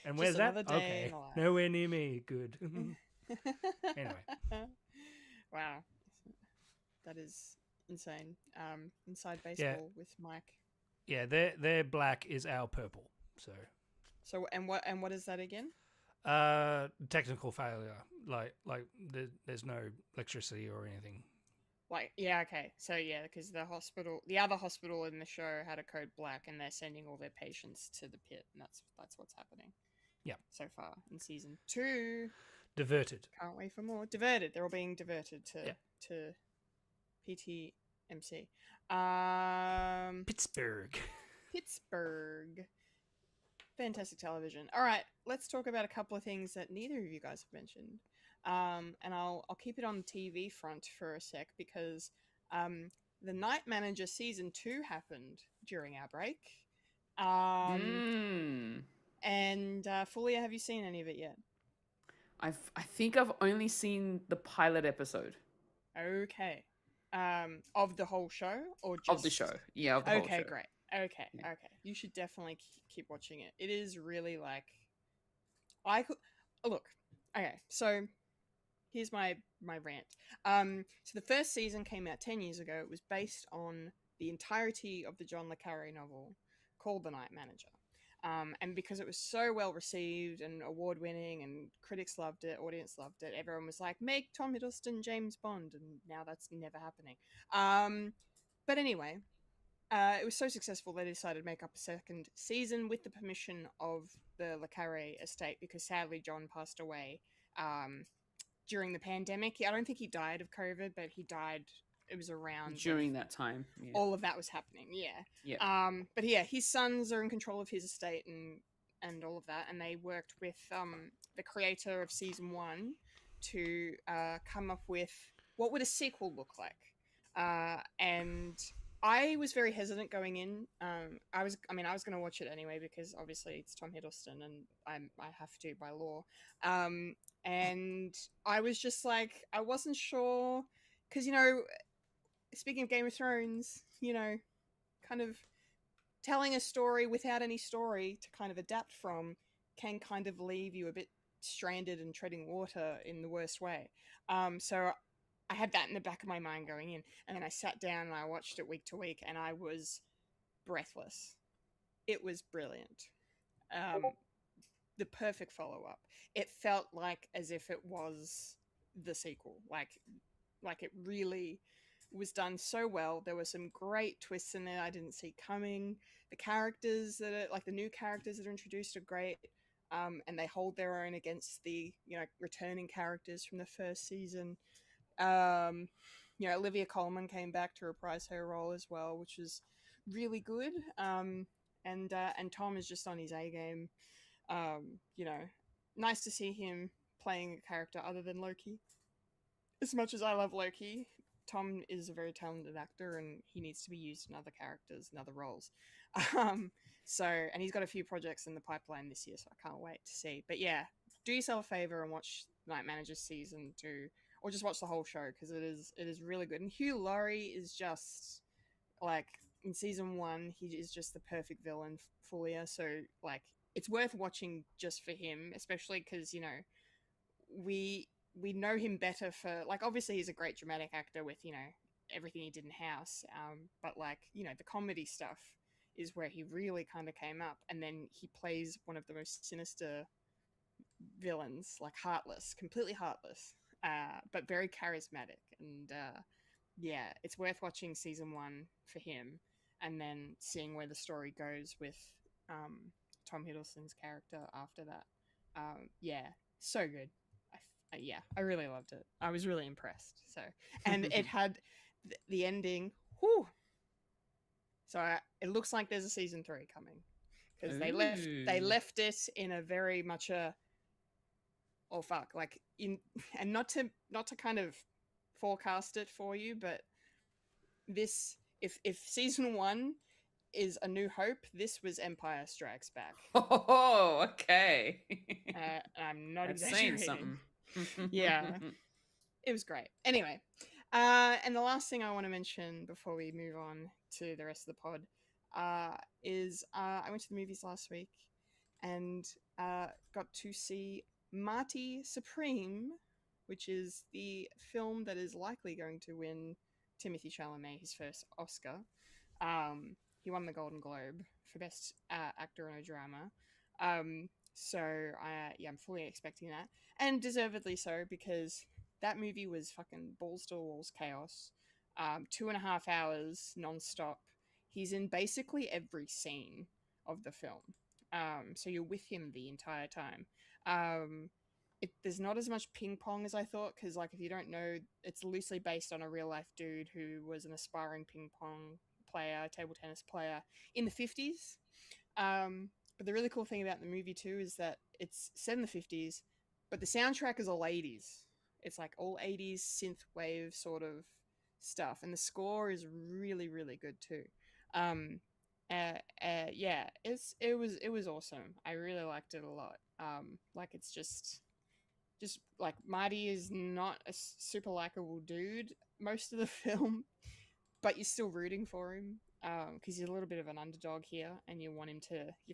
[SPEAKER 3] And where's that? Okay, nowhere near me. Good. Anyway.
[SPEAKER 1] Wow, that is insane. Inside baseball with Mike.
[SPEAKER 3] Yeah, their black is our purple. So
[SPEAKER 1] and what is that again?
[SPEAKER 3] Technical failure. Like there's no electricity or anything.
[SPEAKER 1] Okay. So because the other hospital in the show had a code black, and they're sending all their patients to the pit, and that's what's happening.
[SPEAKER 3] Yeah.
[SPEAKER 1] So far in season 2.
[SPEAKER 3] Diverted.
[SPEAKER 1] Can't wait for more. Diverted. They're all being diverted to PTMC. Pittsburgh. Fantastic television. All right, let's talk about a couple of things that neither of you guys have mentioned. And I'll keep it on the TV front for a sec because the Night Manager season 2 happened during our break. And Fulya, have you seen any of it yet?
[SPEAKER 2] I think I've only seen the pilot episode.
[SPEAKER 1] Okay. Of the whole show or just
[SPEAKER 2] of the show? Yeah, of the whole show.
[SPEAKER 1] Okay, great. Okay. You should definitely keep watching it. It is really like look. Okay, so here's my rant. So the first season came out 10 years ago. It was based on the entirety of the John le Carré novel called The Night Manager. And because it was so well received and award winning, and critics loved it, audience loved it, everyone was like, make Tom Hiddleston James Bond, and now that's never happening. But anyway, it was so successful they decided to make up a second season with the permission of the le Carré estate, because sadly John passed away during the pandemic. I don't think he died of COVID, but he died. It was around
[SPEAKER 2] during that time. Yeah.
[SPEAKER 1] All of that was happening. Yeah. But yeah, his sons are in control of his estate and all of that, and they worked with the creator of season 1 to come up with what would a sequel look like. And I was very hesitant going in. I was going to watch it anyway because obviously it's Tom Hiddleston and I have to by law. And I was just like, I wasn't sure because, speaking of Game of Thrones, kind of telling a story without any story to kind of adapt from can kind of leave you a bit stranded and treading water in the worst way. So I had that in the back of my mind going in, and then I sat down and I watched it week to week, and I was breathless. It was brilliant. The perfect follow-up. It felt like as if it was the sequel. Like it really was done so well. There were some great twists in there I didn't see coming. The characters the new characters that are introduced are great. And they hold their own against the, returning characters from the first season. Olivia Colman came back to reprise her role as well, which was really good. And Tom is just on his A game. Nice to see him playing a character other than Loki. As much as I love Loki, Tom is a very talented actor, and he needs to be used in other characters and other roles. And he's got a few projects in the pipeline this year, so I can't wait to see. But yeah, do yourself a favor and watch Night Manager season 2, or just watch the whole show because it is really good. And Hugh Laurie is just like in season 1, he is just the perfect villain for you. So like, it's worth watching just for him, especially because we know him better for, like, obviously he's a great dramatic actor with, everything he did in House. But like, the comedy stuff is where he really kind of came up. And then he plays one of the most sinister villains, like heartless, completely heartless, but very charismatic. And yeah, it's worth watching season 1 for him, and then seeing where the story goes with Tom Hiddleston's character after that. Yeah, so good. Yeah, I really loved it. I was really impressed. So, and it had the ending. Whew. So it looks like there's a season 3 coming, because they left it in a very much a, oh fuck, like in, and not to kind of forecast it for you, but this, if season 1 is A New Hope, this was Empire Strikes Back.
[SPEAKER 2] Oh, okay.
[SPEAKER 1] I'm not
[SPEAKER 2] That's
[SPEAKER 1] exaggerating.
[SPEAKER 2] saying something.
[SPEAKER 1] Yeah, it was great. Anyway, and the last thing I want to mention before we move on to the rest of the pod is I went to the movies last week and got to see Marty Supreme, which is the film that is likely going to win Timothée Chalamet his first Oscar. He won the Golden Globe for Best Actor in a Drama. So I'm fully expecting that, and deservedly so, because that movie was fucking balls to the walls chaos. 2.5 hours non-stop. He's in basically every scene of the film. So you're with him the entire time. There's not as much ping pong as I thought, because, like, if you don't know, it's loosely based on a real life dude who was an aspiring ping pong player, table tennis player in the 50s. But the really cool thing about the movie too is that it's set in the 50s, but the soundtrack is all 80s. It's like all 80s synth wave sort of stuff, and the score is really, really good too. Yeah, it was awesome. I really liked it a lot. Like, it's just like, Marty is not a super likable dude most of the film, but you're still rooting for him, because he's a little bit of an underdog here, and you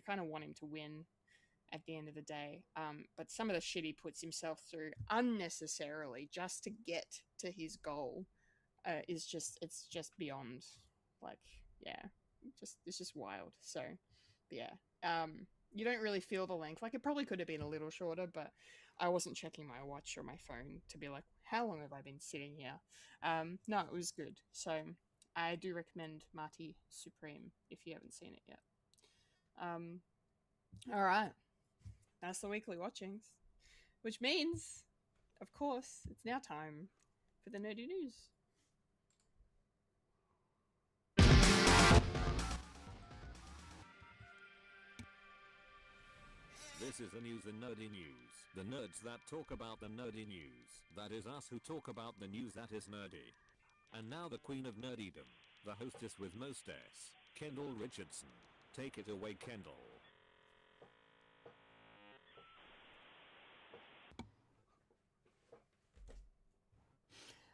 [SPEAKER 1] kind of want him to win at the end of the day. But some of the shit he puts himself through unnecessarily just to get to his goal it's just beyond, like, yeah, it's just wild. So, yeah, you don't really feel the length. Like, it probably could have been a little shorter, but I wasn't checking my watch or my phone to be like, how long have I been sitting here? No, it was good. So I do recommend Marty Supreme if you haven't seen it yet. All right, that's the weekly watchings, which means, of course, it's now time for the nerdy news.
[SPEAKER 8] This is the news, the nerdy news. The nerds that talk about the nerdy news. That is us who talk about the news that is nerdy. And now the queen of nerdydom, the hostess with mostess, Kendall Richardson. Take it away, Kendall.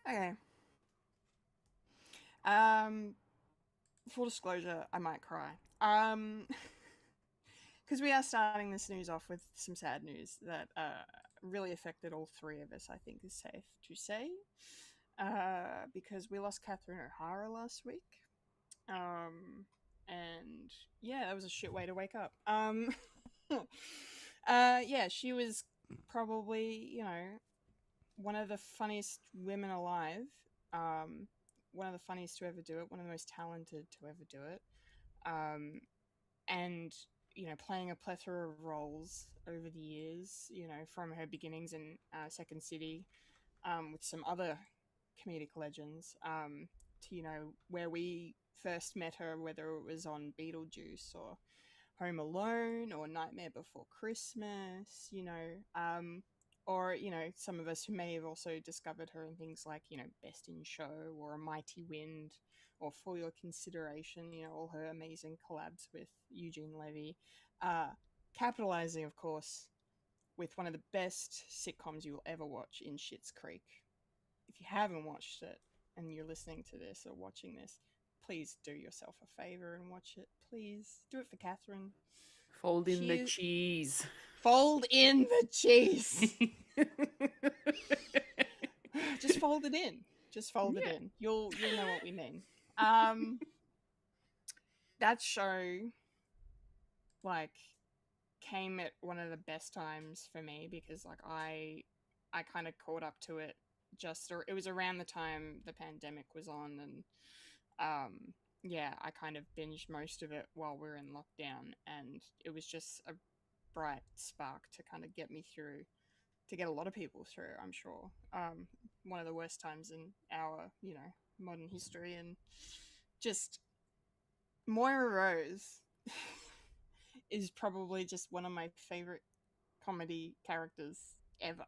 [SPEAKER 1] Okay. Full disclosure, I might cry. Because we are starting this news off with some sad news that really affected all three of us, I think is safe to say. Because we lost Catherine O'Hara last week. And yeah, that was a shit way to wake up. Yeah, she was probably, one of the funniest women alive. One of the funniest to ever do it. One of the most talented to ever do it. And, playing a plethora of roles over the years, from her beginnings in Second City, with some other comedic legends, to, where we first met her, whether it was on Beetlejuice or Home Alone or Nightmare Before Christmas, or, some of us who may have also discovered her in things like, Best in Show or A Mighty Wind or For Your Consideration, all her amazing collabs with Eugene Levy. Capitalizing, of course, with one of the best sitcoms you will ever watch in Schitt's Creek. If you haven't watched it and you're listening to this or watching this, please do yourself a favor and watch it. Please do it for Catherine.
[SPEAKER 2] Fold in the cheese.
[SPEAKER 1] Fold in the cheese. Just fold it in. Just fold it in. You'll know what we mean. That show, like, came at one of the best times for me because like I kind of caught up to it just or it was around the time the pandemic was on, and yeah, I kind of binged most of it while we were in lockdown, and it was just a bright spark to kind of get me through, to get a lot of people through, I'm sure. One of the worst times in our, modern history, and just Moira Rose is probably just one of my favorite comedy characters ever.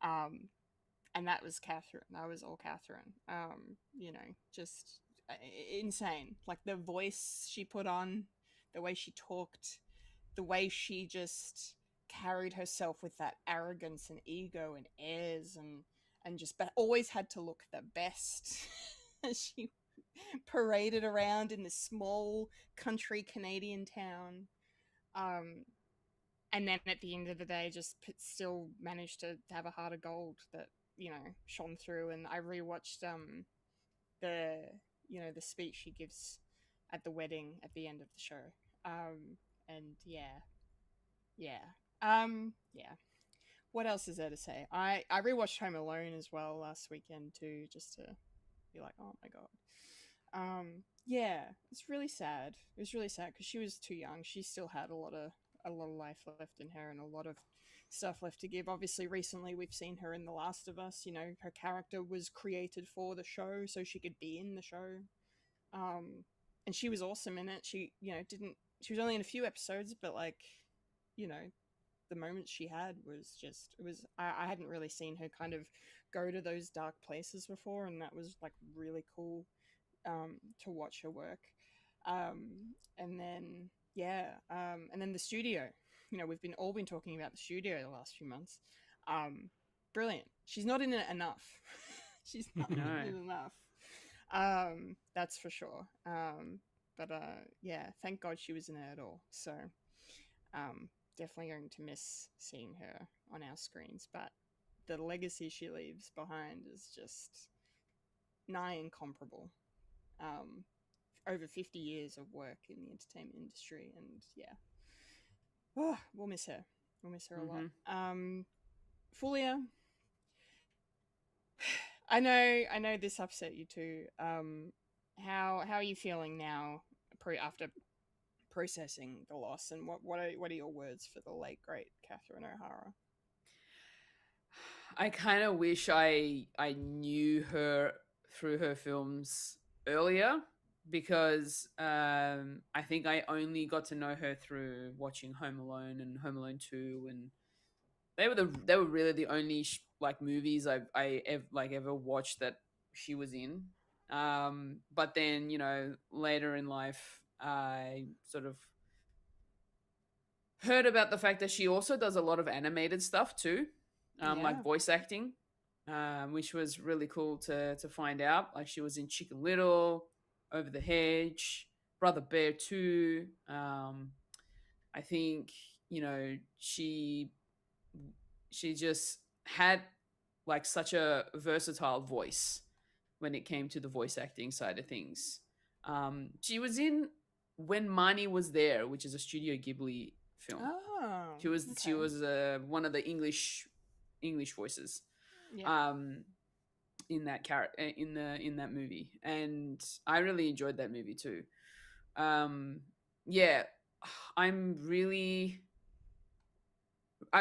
[SPEAKER 1] And that was Catherine. That was all Catherine. Just insane. Like the voice she put on, the way she talked, the way she just carried herself with that arrogance and ego and airs and just but always had to look the best. She paraded around in this small country Canadian town. And then at the end of the day, just still managed to have a heart of gold that, shone through. And I rewatched the the speech she gives at the wedding at the end of the show. And yeah. What else is there to say? I rewatched Home Alone as well last weekend too, just to be like, oh my god. Yeah, it's really sad. It was really sad because she was too young. She still had a lot of life left in her and a lot of stuff left to give. Obviously, recently we've seen her in The Last of Us. Her character was created for the show so she could be in the show. And she was awesome in it. She, she was only in a few episodes, but like, the moments she had was just, I hadn't really seen her kind of go to those dark places before. And that was like really cool to watch her work. And then the studio, we've all been talking about the studio the last few months. Brilliant. She's not in it enough. She's not in it enough. That's for sure. But thank God she was in it at all. So, definitely going to miss seeing her on our screens, but the legacy she leaves behind is just nigh incomparable. Over 50 years of work in the entertainment industry, and we'll miss her. We'll miss her a lot. Fulia, I know this upset you too. How are you feeling now after processing the loss, and what are your words for the late great Catherine O'Hara?
[SPEAKER 2] I kind of wish I knew her through her films earlier, because I think I only got to know her through watching Home Alone and Home Alone 2, and they were really the only movies I ever watched that she was in. But then later in life I sort of heard about the fact that she also does a lot of animated stuff too, like voice acting, which was really cool to find out. Like she was in Chicken Little, Over the Hedge, Brother Bear 2. I think she just had like such a versatile voice when it came to the voice acting side of things. She was in When Marnie Was There, which is a Studio Ghibli film.
[SPEAKER 1] Oh,
[SPEAKER 2] she was one of the English voices.
[SPEAKER 1] Yeah.
[SPEAKER 2] In that in that movie, and I really enjoyed that movie too. I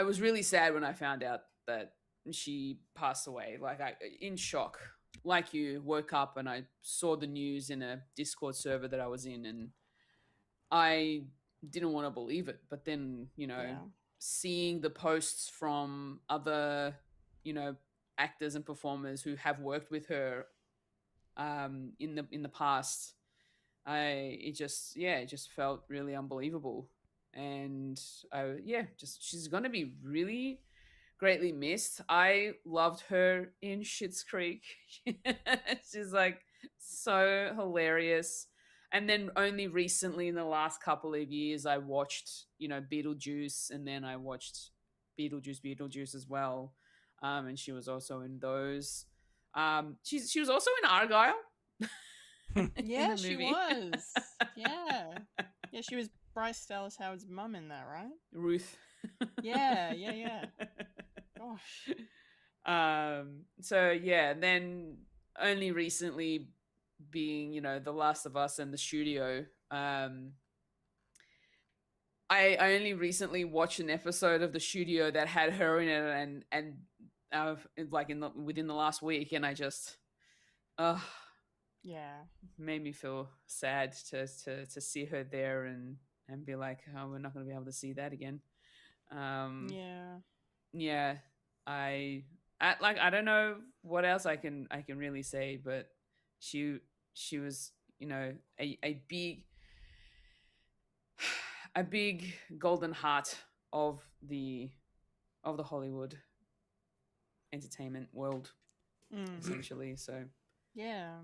[SPEAKER 2] was really sad when I found out that she passed away. Like in shock. Like you, woke up and I saw the news in a Discord server that I was in, and I didn't want to believe it. But then, seeing the posts from other, actors and performers who have worked with her in the past, it just felt really unbelievable. And she's gonna be really greatly missed. I loved her in Schitt's Creek. She's like so hilarious. And then only recently in the last couple of years I watched Beetlejuice, and then I watched Beetlejuice as well. And she was also in those. She was also in Argyle.
[SPEAKER 1] Yeah, she was. Yeah, she was Bryce Dallas Howard's mum in that, right?
[SPEAKER 2] Ruth.
[SPEAKER 1] Yeah. Gosh.
[SPEAKER 2] So yeah, then only recently being, The Last of Us and the studio, I only recently watched an episode of the studio that had her in it, and like within the last week, and I just
[SPEAKER 1] Yeah.
[SPEAKER 2] made me feel sad to see her there and be like, oh, we're not going to be able to see that again. Yeah, I don't know what else I can really say, but she was, a big golden heart of the Hollywood entertainment world, essentially. So
[SPEAKER 1] Yeah.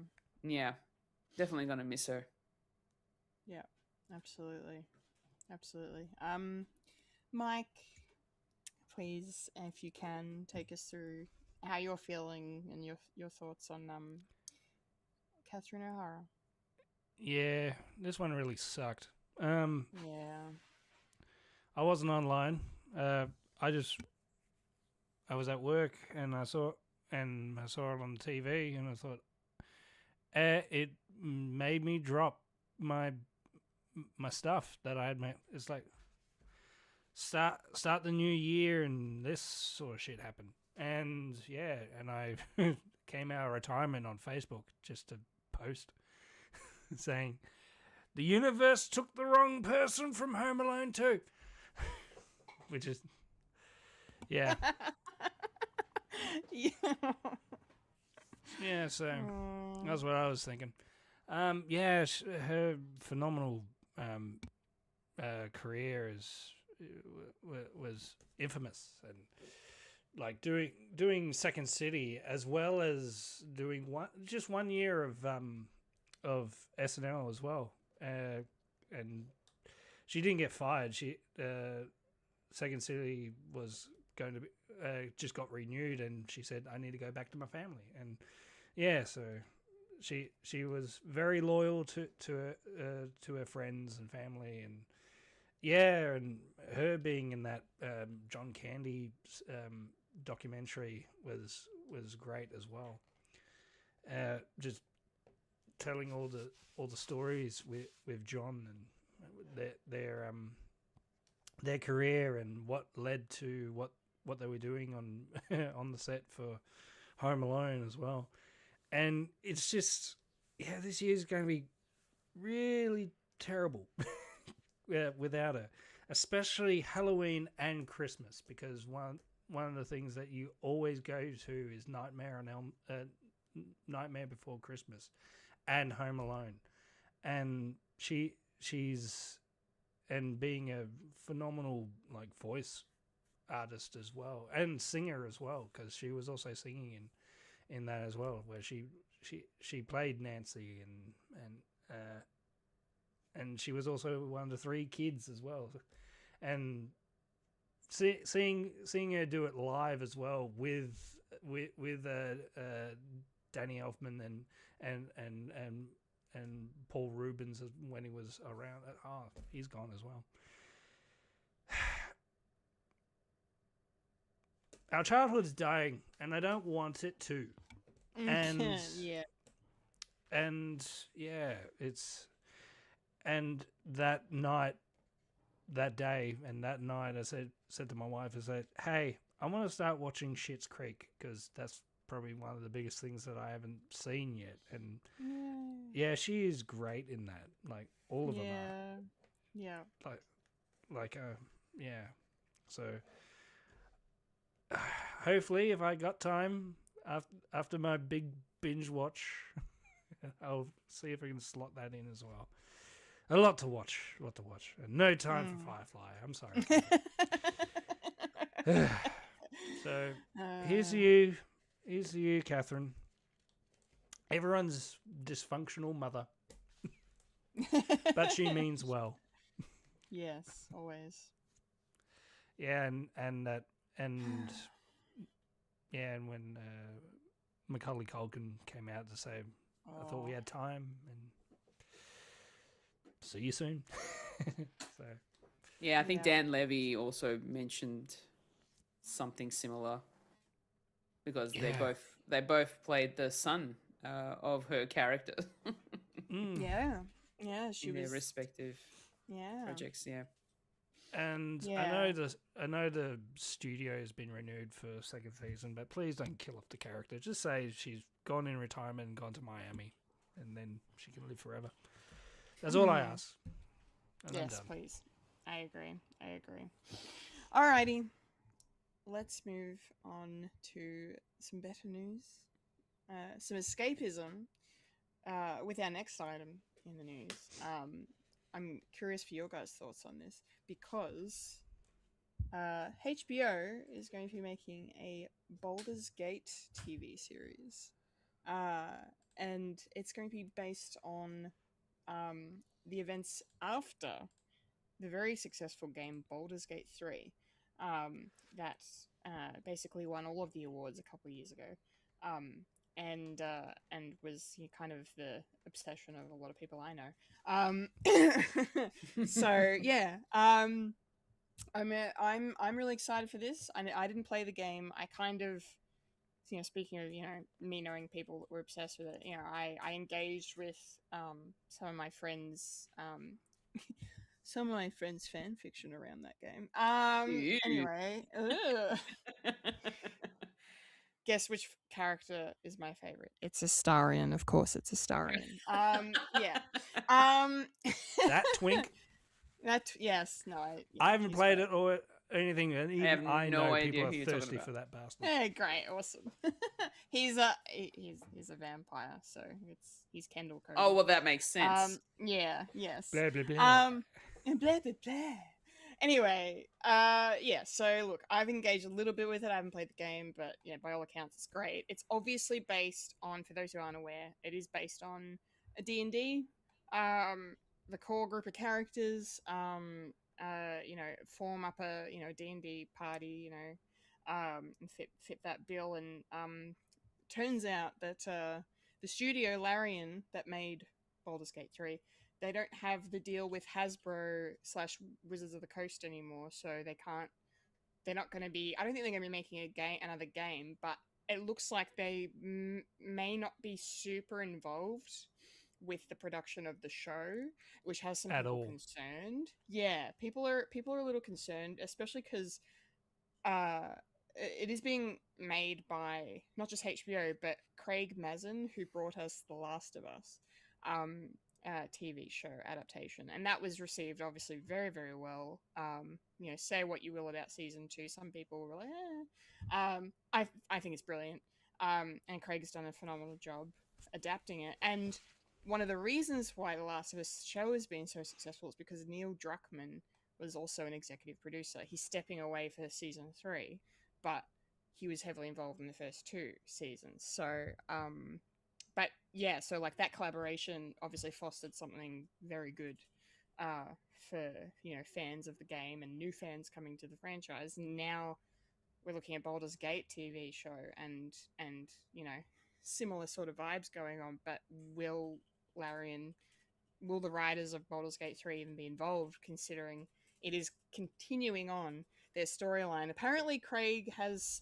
[SPEAKER 2] definitely gonna miss her.
[SPEAKER 1] Yeah. Absolutely. Mike, please, if you can, take us through how you're feeling and your thoughts on Catherine O'Hara.
[SPEAKER 3] Yeah, this one really sucked.
[SPEAKER 1] Yeah.
[SPEAKER 3] I wasn't online. I was at work and I saw it on TV, and I thought it made me drop my stuff that I had made. It's like start the new year and this sort of shit happened. And yeah, and I came out of retirement on Facebook just to post saying the universe took the wrong person from Home Alone 2. Which is, yeah. Yeah, so that's what I was thinking. Yeah, her phenomenal career was infamous, and like doing Second City as well as doing one year of SNL as well, and she didn't get fired. She Second City was going to be just got renewed, and she said, "I need to go back to my family." And yeah, so she was very loyal to her friends and family, and yeah, and her being in that John Candy documentary was great as well. Just telling all the stories with John and their career and what led to what they were doing on the set for Home Alone as well. And it's just, yeah, this year's going to be really terrible without her, especially Halloween and Christmas, because one of the things that you always go to is Nightmare Before Christmas and Home Alone. And she's and being a phenomenal like voice artist as well, and singer as well, because she was also singing in that as well, where she played Nancy, and she was also one of the three kids as well, and seeing her do it live as well with Danny Elfman and Paul Rubens when he was around. Oh, he's gone as well. Our childhood's dying, and I don't want it to. And
[SPEAKER 1] yeah.
[SPEAKER 3] And yeah, and that night, that day, and that night, I said to my wife, I said, "Hey, I want to start watching Schitt's Creek, because that's probably one of the biggest things that I haven't seen yet." And yeah, she is great in that. Like all of them are.
[SPEAKER 1] Yeah.
[SPEAKER 3] Yeah. So hopefully, if I got time after my big binge watch, I'll see if I can slot that in as well. A lot to watch. And no time for Firefly. I'm sorry. So here's to you, Catherine. Everyone's dysfunctional mother, but she means well.
[SPEAKER 1] Yes, always.
[SPEAKER 3] Yeah, and when Macaulay Culkin came out to say, "I thought we had time," and see you soon. So
[SPEAKER 2] Yeah, I think
[SPEAKER 1] Yeah.
[SPEAKER 2] Dan Levy also mentioned something similar because
[SPEAKER 3] Yeah.
[SPEAKER 2] they both played the son of her character
[SPEAKER 1] Yeah. Yeah. She
[SPEAKER 2] in their
[SPEAKER 1] was.
[SPEAKER 2] respective
[SPEAKER 1] Yeah.
[SPEAKER 2] projects. Yeah.
[SPEAKER 3] And
[SPEAKER 1] Yeah.
[SPEAKER 3] I know the studio has been renewed for a second season, but please don't kill off the character. Just say she's gone in retirement and gone to Miami, and then she can live forever. That's all I ask. And I'm
[SPEAKER 1] Yes,
[SPEAKER 3] done.
[SPEAKER 1] please. I agree. I agree. Alrighty. Let's move on to some better news. Some escapism with our next item in the news. I'm curious for your guys' thoughts on this because HBO is going to be making a Baldur's Gate TV series. And it's going to be based on the events after the very successful game Baldur's Gate 3 that basically won all of the awards a couple of years ago. And was kind of the obsession of a lot of people I know. So yeah, I'm really excited for this. I didn't play the game. I kind of, speaking of me knowing people that were obsessed with it, I engaged with some of my friends some of my friends' fan fiction around that game.
[SPEAKER 2] Ew.
[SPEAKER 1] Anyway, guess which character is my favorite? It's Astarion, of course. It's Astarion. Yeah.
[SPEAKER 3] That twink.
[SPEAKER 1] That yes, no.
[SPEAKER 3] I haven't
[SPEAKER 1] he's
[SPEAKER 3] played
[SPEAKER 1] great.
[SPEAKER 3] it or anything, and even
[SPEAKER 2] have
[SPEAKER 3] I
[SPEAKER 2] no
[SPEAKER 3] know
[SPEAKER 2] idea
[SPEAKER 3] people
[SPEAKER 2] who
[SPEAKER 3] are
[SPEAKER 2] you're talking
[SPEAKER 3] thirsty
[SPEAKER 2] about.
[SPEAKER 3] for that bastard.
[SPEAKER 1] Yeah, great, awesome. he's a vampire, so he's Kendall Cody.
[SPEAKER 2] Oh well, that makes sense.
[SPEAKER 1] Yeah, yes.
[SPEAKER 3] Blah blah blah.
[SPEAKER 1] And blah blah blah. Anyway, yeah. So look, I've engaged a little bit with it. I haven't played the game, but by all accounts, it's great. It's obviously based on, for those who aren't aware, it is based on a D&D. The core group of characters, form up a D&D party, and fit that bill. And turns out that the studio Larian that made Baldur's Gate 3, they don't have the deal with Hasbro / Wizards of the Coast anymore, so they can't. They're not going to be. I don't think they're going to be making another game, but it looks like they may not be super involved with the production of the show, which has some
[SPEAKER 3] At
[SPEAKER 1] people
[SPEAKER 3] all.
[SPEAKER 1] concerned. Yeah, people are a little concerned, especially because it is being made by not just HBO but Craig Mazin, who brought us The Last of Us. TV show adaptation, and that was received obviously very, very well. Say what you will about season 2, some people were like, I think it's brilliant, and Craig's done a phenomenal job adapting it. And one of the reasons why The Last of Us show has been so successful is because Neil Druckmann was also an executive producer. He's stepping away for season 3, but he was heavily involved in the first 2 seasons. So but yeah, so like that collaboration obviously fostered something very good for fans of the game and new fans coming to the franchise. And now we're looking at Baldur's Gate TV show and similar sort of vibes going on. But will the writers of Baldur's Gate 3 even be involved, considering it is continuing on their storyline? Apparently Craig has,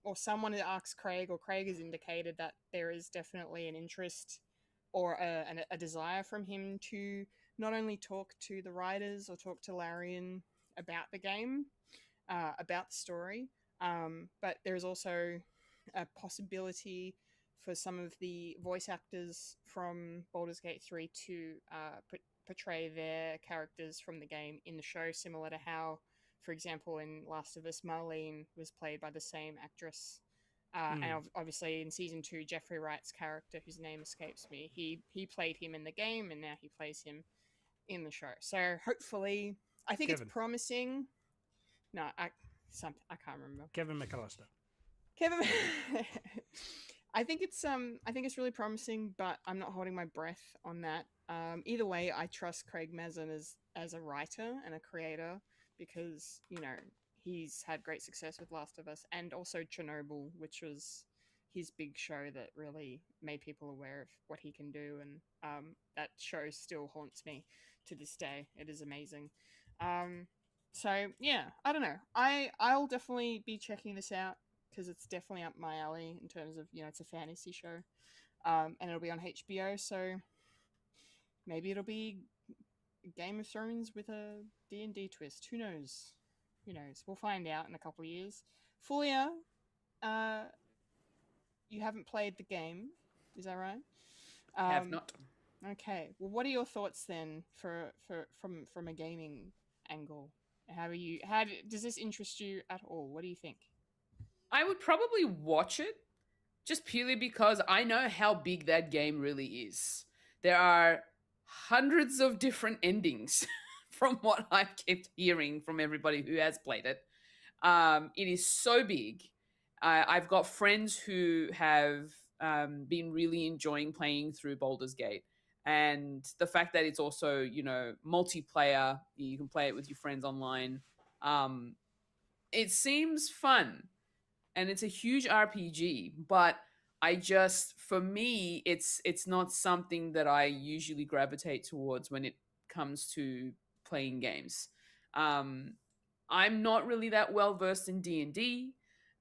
[SPEAKER 1] or someone asked Craig, or Craig has indicated that there is definitely an interest or a desire from him to not only talk to the writers or talk to Larian about the game, about the story, but there's also a possibility for some of the voice actors from Baldur's Gate 3 to portray their characters from the game in the show, similar to how, for example, in Last of Us, Marlene was played by the same actress. And obviously in season 2, Jeffrey Wright's character, whose name escapes me, he played him in the game, and now he plays him in the show. So hopefully, I think
[SPEAKER 3] Kevin.
[SPEAKER 1] it's promising. No, I can't remember.
[SPEAKER 3] Kevin McAllister.
[SPEAKER 1] Kevin, I think it's really promising, but I'm not holding my breath on that. Either way, I trust Craig Mazin as a writer and a creator, because he's had great success with Last of Us and also Chernobyl, which was his big show that really made people aware of what he can do, and that show still haunts me to this day. It is amazing. So yeah, I don't know. I'll definitely be checking this out because it's definitely up my alley in terms of, it's a fantasy show, and it'll be on HBO. So maybe it'll be Game of Thrones with a D&D twist. Who knows? Who knows? We'll find out in a couple of years. Fulya, you haven't played the game, is that right?
[SPEAKER 2] Have not.
[SPEAKER 1] Okay. Well, what are your thoughts then from a gaming angle? Does this interest you at all? What do you think?
[SPEAKER 2] I would probably watch it just purely because I know how big that game really is. There are hundreds of different endings from what I've kept hearing from everybody who has played it. It is so big. I've got friends who have been really enjoying playing through Baldur's Gate. And the fact that it's also, multiplayer, you can play it with your friends online. It seems fun. And it's a huge RPG, but for me, it's not something that I usually gravitate towards when it comes to playing games. I'm not really that well versed in D&D,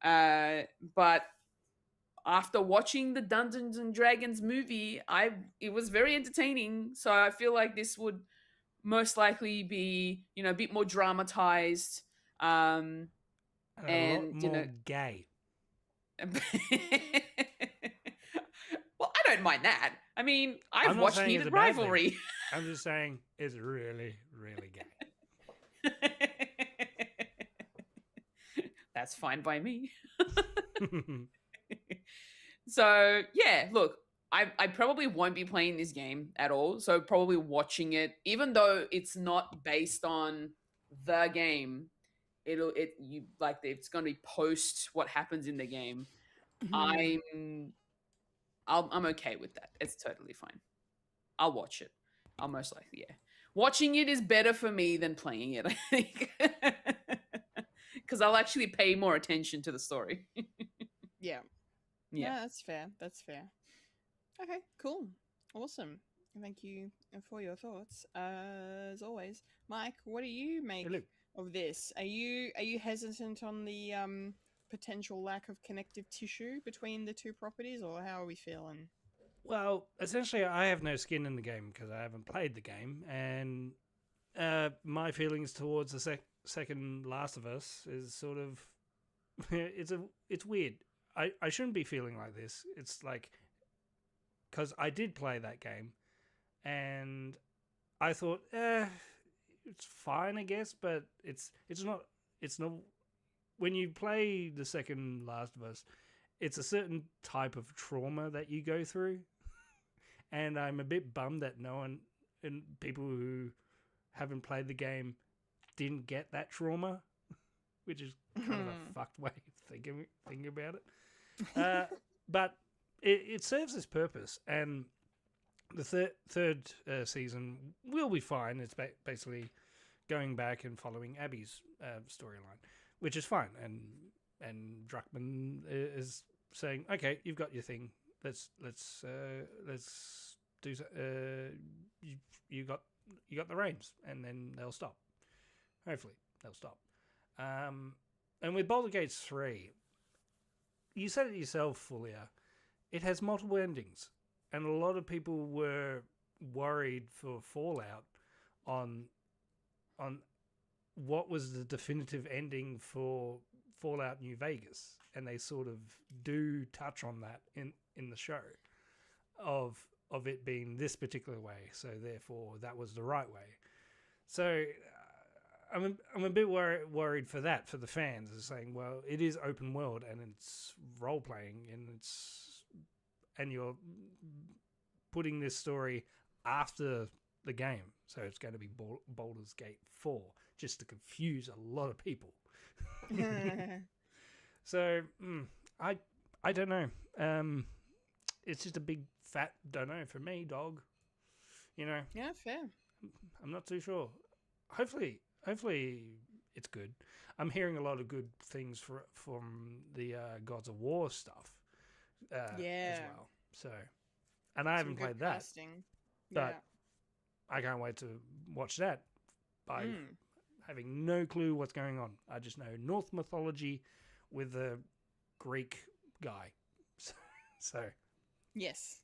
[SPEAKER 2] but after watching the Dungeons and Dragons movie, it was very entertaining. So I feel like this would most likely be, a bit more dramatized,
[SPEAKER 3] and a lot more gay.
[SPEAKER 2] Well, I don't mind that. I mean, I've watched Heated
[SPEAKER 3] Rivalry.
[SPEAKER 2] Rivalry.
[SPEAKER 3] I'm just saying it's really, really gay.
[SPEAKER 2] That's fine by me. So, yeah, look, I probably won't be playing this game at all. So probably watching it, even though it's not based on the game, it's going to be post what happens in the game. I'm okay with that. It's totally fine. I'll watch it. I'll most likely, yeah. Watching it is better for me than playing it, I think. Because I'll actually pay more attention to the story.
[SPEAKER 1] Yeah. Yeah, that's fair. That's fair. Okay, cool. Awesome. Thank you for your thoughts. As always. Mike, what do you make of this? Are you hesitant on the potential lack of connective tissue between the two properties, or how are we feeling?
[SPEAKER 3] Well, essentially, I have no skin in the game because I haven't played the game, and my feelings towards the second Last of Us is sort of it's weird. I shouldn't be feeling like this. It's like because I did play that game, and I thought, it's fine, I guess, but it's not. When you play the second Last of Us, it's a certain type of trauma that you go through, and I'm a bit bummed that no one and people who haven't played the game didn't get that trauma, which is kind of a fucked way of thinking about it. But it serves its purpose, and the third season will be fine. It's basically going back and following Abby's storyline, which is fine. And Druckmann is saying, "Okay, you've got your thing. Let's do. You got the reins, and then they'll stop. Hopefully, they'll stop." And with Baldur's Gate 3, you said it yourself, Fulya. It has multiple endings, and a lot of people were worried for Fallout on what was the definitive ending for Fallout New Vegas, and they sort of do touch on that in the show of it being this particular way, so therefore that was the right way. So I'm a bit worried for that, for the fans, is saying, well, it is open world and it's role playing, and you're putting this story after the game, so it's going to be Baldur's Gate 4, just to confuse a lot of people. So I don't know. It's just a big fat don't know for me, dog.
[SPEAKER 1] Yeah, fair.
[SPEAKER 3] I'm not too sure. Hopefully it's good. I'm hearing a lot of good things from the Gods of War stuff, as
[SPEAKER 1] Yeah.
[SPEAKER 3] well. So, and I
[SPEAKER 1] Some
[SPEAKER 3] haven't
[SPEAKER 1] good
[SPEAKER 3] played that,
[SPEAKER 1] casting.
[SPEAKER 3] but I can't wait to watch that by
[SPEAKER 1] Mm.
[SPEAKER 3] having no clue what's going on. I just know Norse mythology with a Greek guy. So,
[SPEAKER 1] Yes.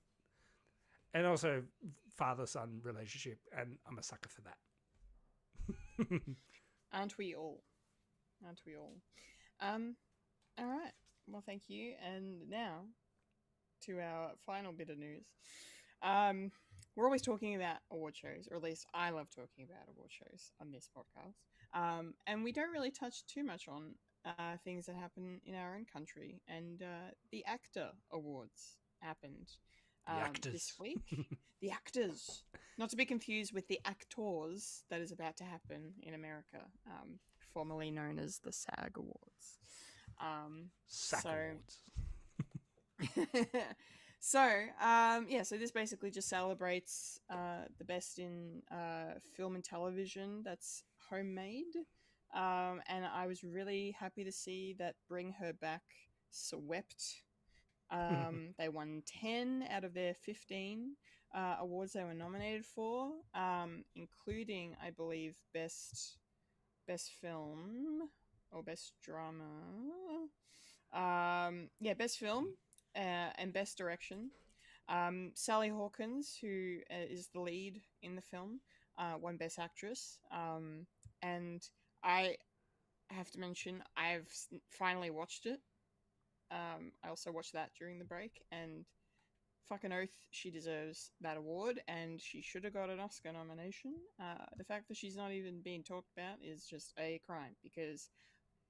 [SPEAKER 3] and also father-son relationship, and I'm a sucker for that.
[SPEAKER 1] Aren't we all? Aren't we all? All right. Well, thank you. And now to our final bit of news. We're always talking about award shows, or at least I love talking about award shows on this podcast. And we don't really touch too much on things that happen in our own country. And the ACTA Awards happened
[SPEAKER 3] The actors.
[SPEAKER 1] this week. The actors. Not to be confused with the actors that is about to happen in America, formerly known as the SAG Awards.
[SPEAKER 3] SAG Awards.
[SPEAKER 1] So this basically just celebrates the best in film and television that's homemade. And I was really happy to see that Bring Her Back swept. They won 10 out of their 15 awards they were nominated for, including, I believe, best film or best drama. Best film and best direction. Sally Hawkins, who is the lead in the film, won best actress. And I have to mention, I've finally watched it. I also watched that during the break, and fucking oath, she deserves that award, and she should have got an Oscar nomination. The fact that she's not even being talked about is just a crime, because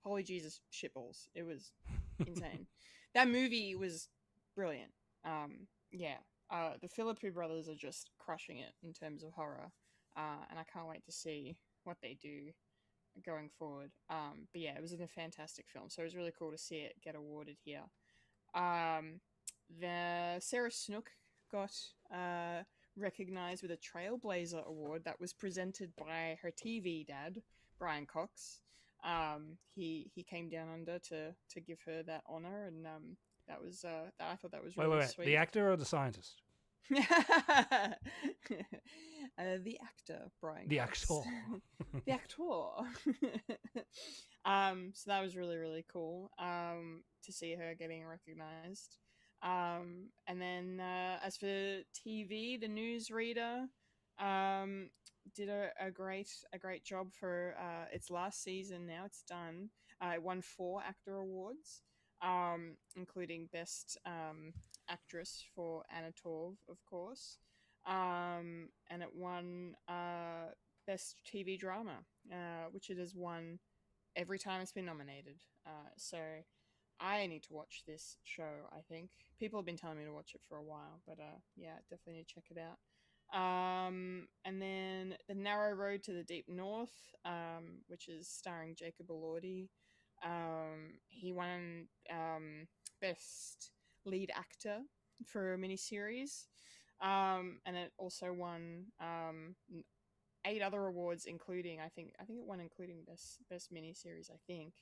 [SPEAKER 1] holy Jesus shitballs, it was insane. That movie was brilliant. The Philippe brothers are just crushing it in terms of horror, and I can't wait to see what they do going forward. But yeah, it was a fantastic film, so it was really cool to see it get awarded here. The Sarah Snook got recognized with a Trailblazer Award that was presented by her TV dad, Brian Cox. He came down under to give her that honor, and that was I thought that was really
[SPEAKER 3] Wait.
[SPEAKER 1] sweet.
[SPEAKER 3] The actor or the scientist?
[SPEAKER 1] The actor, Brian.
[SPEAKER 3] The
[SPEAKER 1] Cox.
[SPEAKER 3] actor.
[SPEAKER 1] The actor. So that was really, really cool to see her getting recognized. And then as for TV, the newsreader did a great job for its last season. Now it's done. It won 4 actor awards, including best actress for Anna Torv, of course, and it won best TV drama, which it has won every time it's been nominated. So I need to watch this show. I think people have been telling me to watch it for a while, but yeah, definitely need to check it out. And then The Narrow Road to the Deep North, which is starring Jacob Elordi. He won best lead actor for a miniseries, and it also won 8 other awards, including I think it won including best miniseries, I think.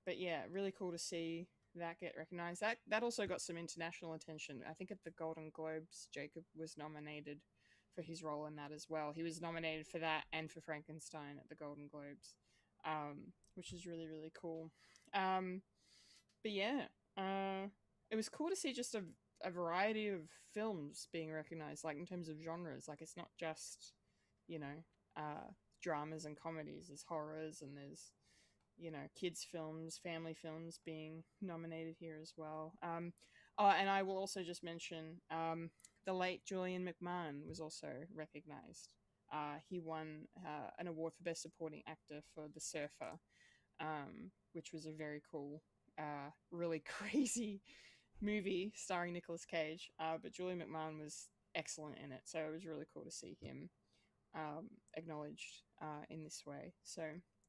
[SPEAKER 1] But yeah, really cool to see that get recognized. That also got some international attention. I think at the Golden Globes, Jacob was nominated for his role in that as well. He was nominated for that and for Frankenstein at the Golden Globes, which is really, really cool. But yeah, it was cool to see just a variety of films being recognized, like in terms of genres. Like it's not just, dramas and comedies. There's horrors and there's, kids films, family films being nominated here as well. And I will also just mention the late Julian McMahon was also recognized. He won an award for Best Supporting Actor for The Surfer, which was a very cool, really crazy movie starring Nicolas Cage. But Julian McMahon was excellent in it, so it was really cool to see him acknowledged in this way. So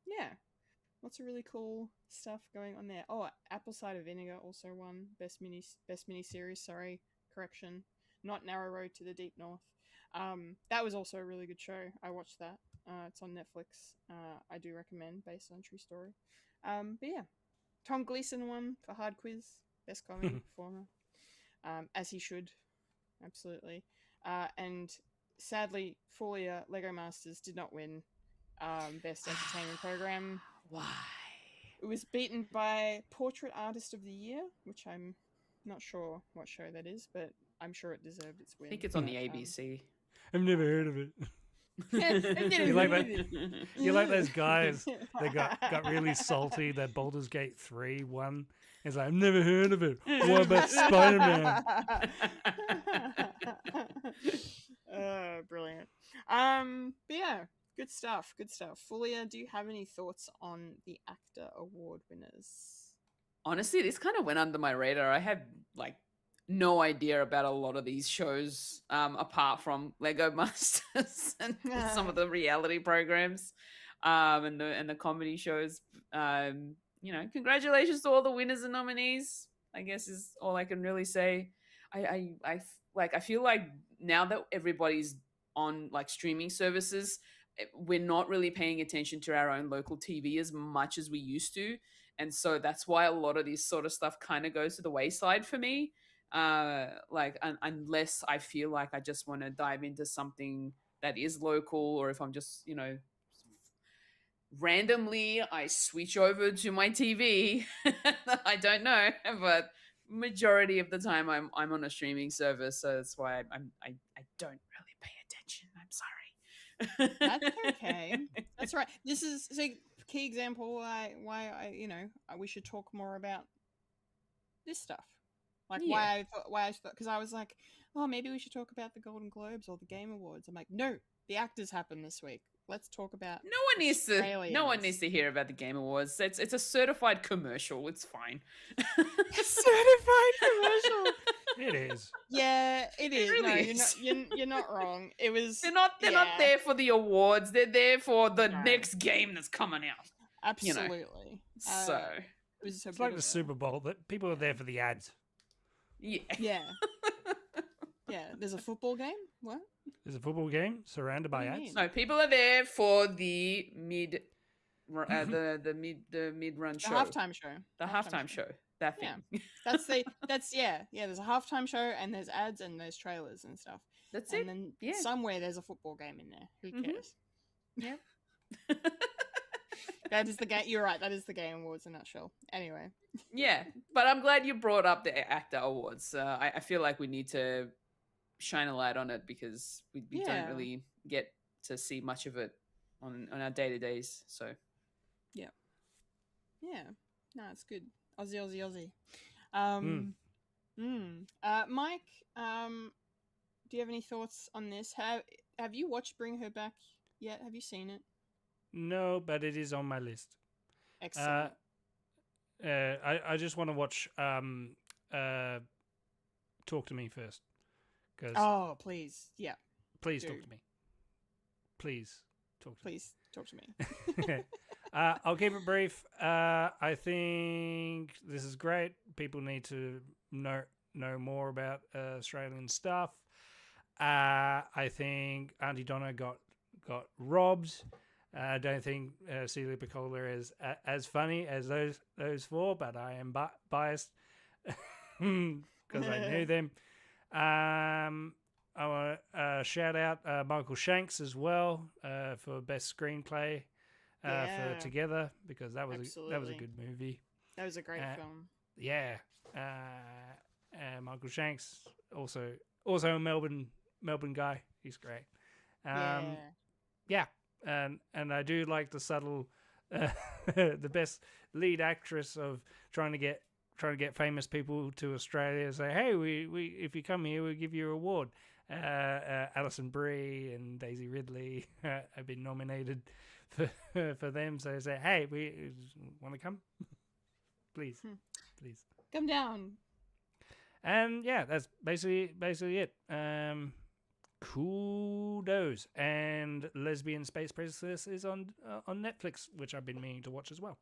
[SPEAKER 1] yeah, lots of really cool stuff going on there. Oh, Apple Cider Vinegar also won best mini series. Sorry, correction, not Narrow Road to the Deep North. That was also a really good show. I watched that. It's on Netflix. I do recommend, based on true story. But yeah, Tom Gleeson won for Hard Quiz Best Comedy Performer, as he should, absolutely. And sadly, Fulya Lego Masters did not win Best Entertainment Program.
[SPEAKER 2] Why?
[SPEAKER 1] It was beaten by Portrait Artist of the Year, which I'm not sure what show that is, but I'm sure it deserved its win.
[SPEAKER 2] I think it's on the ABC.
[SPEAKER 3] I've never heard of it.
[SPEAKER 1] You
[SPEAKER 3] like that? You like those guys that got really salty that Baldur's Gate 3 won? It's like, I've never heard of it. What about Spider-Man?
[SPEAKER 1] Brilliant. But yeah, good stuff. Fulya, do you have any thoughts on the ACTA award winners?
[SPEAKER 2] Honestly, this kind of went under my radar. I had like no idea about a lot of these shows, apart from Lego Masters and some of the reality programs, and the comedy shows. Congratulations to all the winners and nominees, I guess is all I can really say. I feel like now that everybody's on like streaming services, we're not really paying attention to our own local TV as much as we used to. And so that's why a lot of this sort of stuff kind of goes to the wayside for me. Unless I feel like I just want to dive into something that is local, or if I'm just, randomly I switch over to my TV. I don't know, but majority of the time I'm on a streaming service, so that's why I don't really pay attention. I'm sorry.
[SPEAKER 1] That's okay. That's right. This is a key example why we should talk more about this stuff. Like why I thought, because I was like, oh, maybe we should talk about the Golden Globes or the Game Awards. I'm like, no, the actors happen this week. Let's talk about
[SPEAKER 2] No one needs to hear about the Game Awards. It's a certified commercial. It's fine.
[SPEAKER 1] Certified commercial.
[SPEAKER 3] It is.
[SPEAKER 1] Yeah, it is.
[SPEAKER 2] really
[SPEAKER 1] No,
[SPEAKER 2] is.
[SPEAKER 1] you're not wrong. It was.
[SPEAKER 2] They're not there for the awards. They're there for the next game that's coming out.
[SPEAKER 1] Absolutely.
[SPEAKER 2] So
[SPEAKER 1] It was so
[SPEAKER 3] It's like the
[SPEAKER 1] beautiful.
[SPEAKER 3] Super Bowl. That people are there for the ads.
[SPEAKER 2] yeah.
[SPEAKER 1] Yeah. Yeah. There's a football game. What?
[SPEAKER 3] There's a football game surrounded by
[SPEAKER 1] What do you
[SPEAKER 3] ads.
[SPEAKER 1] mean?
[SPEAKER 2] No, people are there for the mid run
[SPEAKER 1] The
[SPEAKER 2] show.
[SPEAKER 1] halftime show.
[SPEAKER 2] The halftime show. That thing.
[SPEAKER 1] Yeah. There's a halftime show and there's ads and there's trailers and stuff.
[SPEAKER 2] That's
[SPEAKER 1] And
[SPEAKER 2] it.
[SPEAKER 1] then
[SPEAKER 2] Yeah.
[SPEAKER 1] somewhere there's a football game in there. Who
[SPEAKER 2] Mhm.
[SPEAKER 1] cares? Yeah. That is the game. You're right. That is the Game Awards in a nutshell. Anyway.
[SPEAKER 2] Yeah, but I'm glad you brought up the ACTA Awards. I feel like we need to shine a light on it because we
[SPEAKER 1] Yeah.
[SPEAKER 2] don't really get to see much of it on our day-to-days. So
[SPEAKER 1] Yeah. No, it's good. Aussie. Mike, do you have any thoughts on this? Have you watched Bring Her Back yet? Have you seen it?
[SPEAKER 3] No, but it is on my list.
[SPEAKER 1] Excellent.
[SPEAKER 3] I just want to watch Talk to Me first. Cause
[SPEAKER 1] Oh, please. Yeah.
[SPEAKER 3] please
[SPEAKER 1] do.
[SPEAKER 3] talk to me. Please talk to
[SPEAKER 1] Please talk to me.
[SPEAKER 3] me. I'll keep it brief. I think this is great. People need to know more about Australian stuff. I think Auntie Donna got robbed. I don't think Celia Piccola is as funny as those four, but I am biased because I knew them. I want to shout out Michael Shanks as well for best screenplay for Together, because that was a
[SPEAKER 1] Absolutely.
[SPEAKER 3] good movie.
[SPEAKER 1] That was a great film.
[SPEAKER 3] Yeah, Michael Shanks also a Melbourne guy. He's great. Yeah, and I do like the subtle, the best lead actress of trying to get famous people to Australia. Say, hey, we if you come here, we'll give you an award. Alison Brie and Daisy Ridley have been nominated for them. So say, hey, we want to come, please.
[SPEAKER 1] Come down.
[SPEAKER 3] And yeah, that's basically it. Kudos. And Lesbian Space Princess is on Netflix, which I've been meaning to watch as well.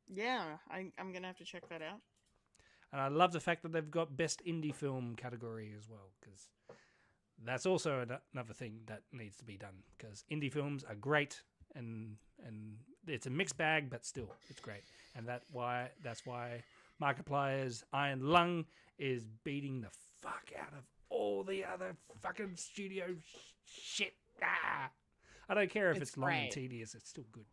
[SPEAKER 1] Yeah, I'm gonna have to check that out.
[SPEAKER 3] And I love the fact that they've got best indie film category as well, because that's also another thing that needs to be done, because indie films are great and it's a mixed bag, but still it's great. And that's why Markiplier's Iron Lung is beating the fuck out of all the other fucking studio shit. Ah! I don't care if it's long and
[SPEAKER 1] great.
[SPEAKER 3] tedious, it's still good.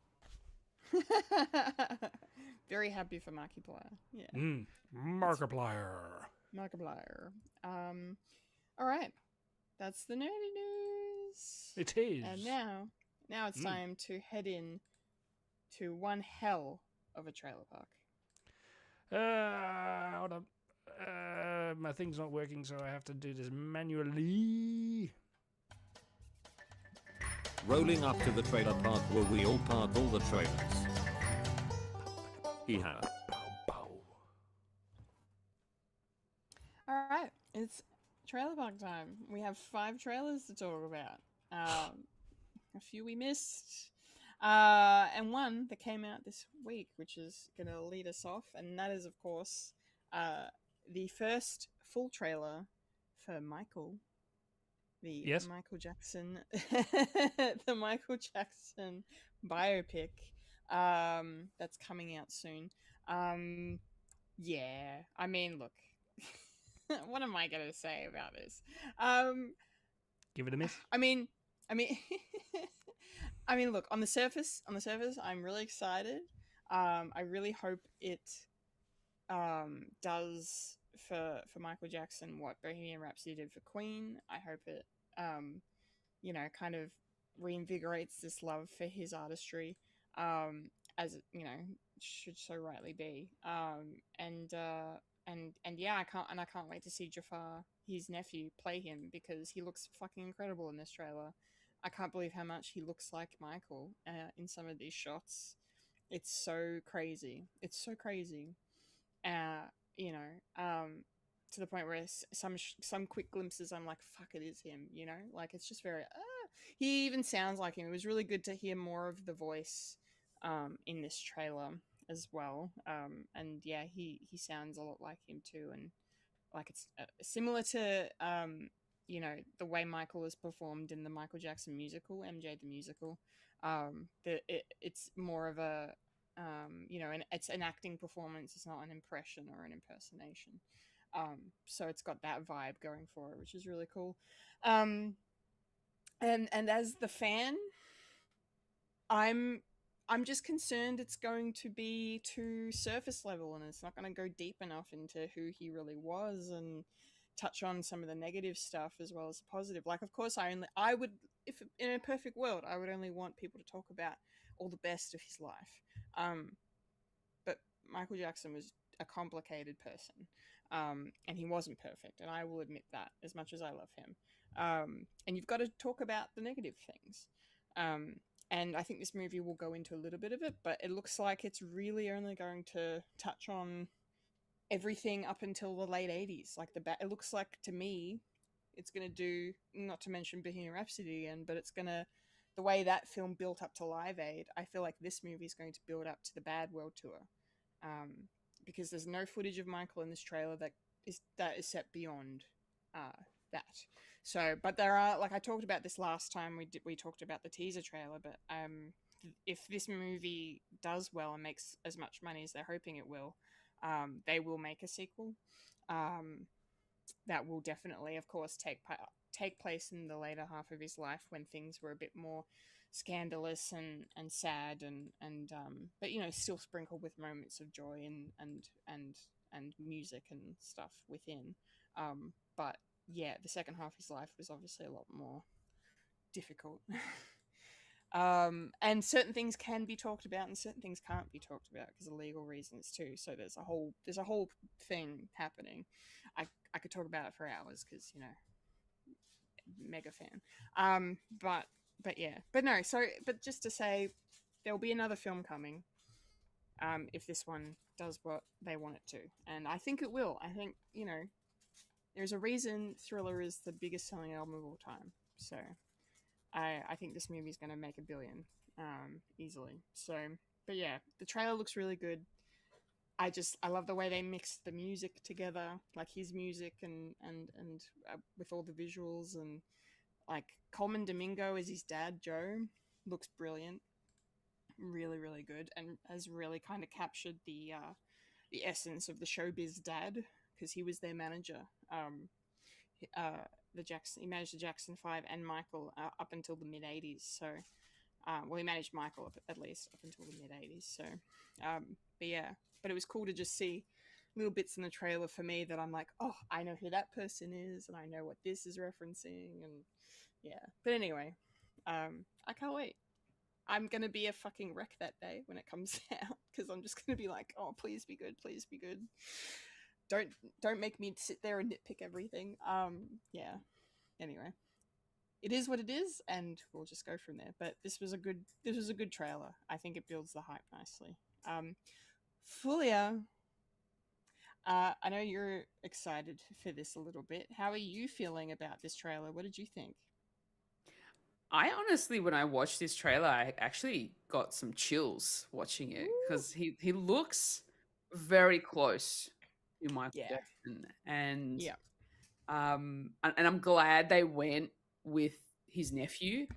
[SPEAKER 1] Very happy for Markiplier. Yeah.
[SPEAKER 3] Markiplier.
[SPEAKER 1] Markiplier. All right. That's the nerdy news.
[SPEAKER 3] It is.
[SPEAKER 1] And now it's time to head in to one hell of a trailer park.
[SPEAKER 3] Hold on. My thing's not working, so I have to do this manually.
[SPEAKER 8] Rolling up to the trailer park where we all park all the trailers. Hee-ha.
[SPEAKER 1] All right. It's trailer park time. We have 5 trailers to talk about. A few we missed. And one that came out this week, which is going to lead us off. And that is, of course, the first full trailer for Michael. Michael Jackson, the Michael Jackson biopic that's coming out soon. Yeah, I mean, look, what am I gonna say about this?
[SPEAKER 3] Give it a miss.
[SPEAKER 1] I mean, look, on the surface, I'm really excited. I really hope it does for Michael Jackson what Bohemian Rhapsody did for Queen. I hope it kind of reinvigorates this love for his artistry, as should so rightly be. And yeah, I can't wait to see Jafar, his nephew, play him, because he looks fucking incredible in this trailer. I can't believe how much he looks like Michael in some of these shots. It's so crazy. To the point where some quick glimpses I'm like, fuck, it is him, like it's just very he even sounds like him. It was really good to hear more of the voice in this trailer as well, and yeah, he sounds a lot like him too, and like it's similar to the way Michael is performed in the Michael Jackson musical, MJ the Musical. It's more of a it's an acting performance. It's not an impression or an impersonation. So it's got that vibe going for it, which is really cool. And as the fan, I'm just concerned it's going to be too surface level, and it's not going to go deep enough into who he really was and touch on some of the negative stuff as well as the positive. Like, of course, I would, if in a perfect world, I would only want people to talk about all the best of his life. But Michael Jackson was a complicated person. And he wasn't perfect, and I will admit that, as much as I love him. And you've got to talk about the negative things. And I think this movie will go into a little bit of it, but it looks like it's really only going to touch on everything up until the late 80s. Like it looks like, to me, it's going to do, not to mention Bohemian Rhapsody again, but it's going to, the way that film built up to Live Aid, I feel like this movie is going to build up to the Bad World Tour. Because there's no footage of Michael in this trailer that is set beyond that. So, but there are, like I talked about this last time we talked about the teaser trailer, but if this movie does well and makes as much money as they're hoping it will, they will make a sequel. That will definitely, of course, take place in the later half of his life, when things were a bit more scandalous and sad and but still sprinkled with moments of joy and music and stuff within. But yeah, the second half of his life was obviously a lot more difficult. And certain things can be talked about and certain things can't be talked about because of legal reasons too. So there's a whole thing happening. I could talk about it for hours because mega fan. But yeah, but just to say, there'll be another film coming if this one does what they want it to, and I think it will. I think there's a reason Thriller is the biggest selling album of all time, so I think this movie is going to make $1 billion easily. So, but yeah, the trailer looks really good. I love the way they mixed the music together, like his music and with all the visuals, and like Coleman Domingo as his dad, Joe, looks brilliant. Really, really good, and has really kind of captured the the essence of the showbiz dad, because he was their manager. He managed the Jackson 5 and Michael up until the mid 80s. So, well, he managed Michael at least up until the mid 80s. So, but yeah, but it was cool to just see little bits in the trailer for me that I'm like, oh, I know who that person is, and I know what this is referencing, and yeah. But anyway, I can't wait. I'm gonna be a fucking wreck that day when it comes out, because I'm just gonna be like, oh, please be good, please be good. Don't make me sit there and nitpick everything. Yeah. Anyway, it is what it is, and we'll just go from there. But this was a good trailer. I think it builds the hype nicely. Fulia, I know you're excited for this a little bit. How are you feeling about this trailer? What did you think?
[SPEAKER 2] I honestly, when I watched this trailer, I actually got some chills watching it because he looks very close to Michael Jackson, and and I'm glad they went with his nephew,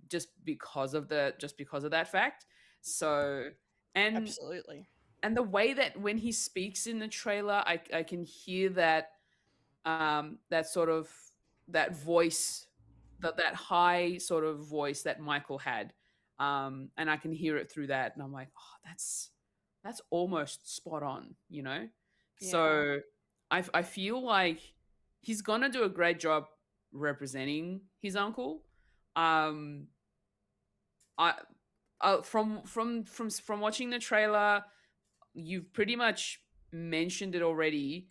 [SPEAKER 2] just because of that fact. So, and
[SPEAKER 1] absolutely.
[SPEAKER 2] And the way that when he speaks in the trailer, I can hear that that sort of that voice, that high sort of voice that Michael had, and I can hear it through that, and I'm like, oh, that's almost spot on, you know.
[SPEAKER 1] Yeah.
[SPEAKER 2] So I feel like he's gonna do a great job representing his uncle. I from watching the trailer, you've pretty much mentioned it already.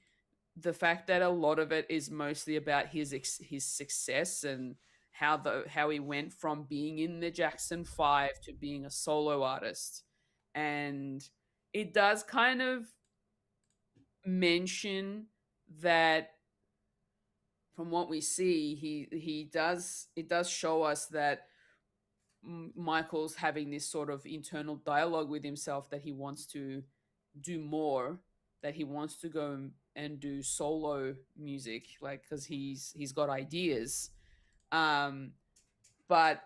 [SPEAKER 2] The fact that a lot of it is mostly about his success and how he went from being in the Jackson 5 to being a solo artist. And it does kind of mention that, from what we see, it does show us that Michael's having this sort of internal dialogue with himself, that he wants to do more, that he wants to go and do solo music, like, because he's got ideas. But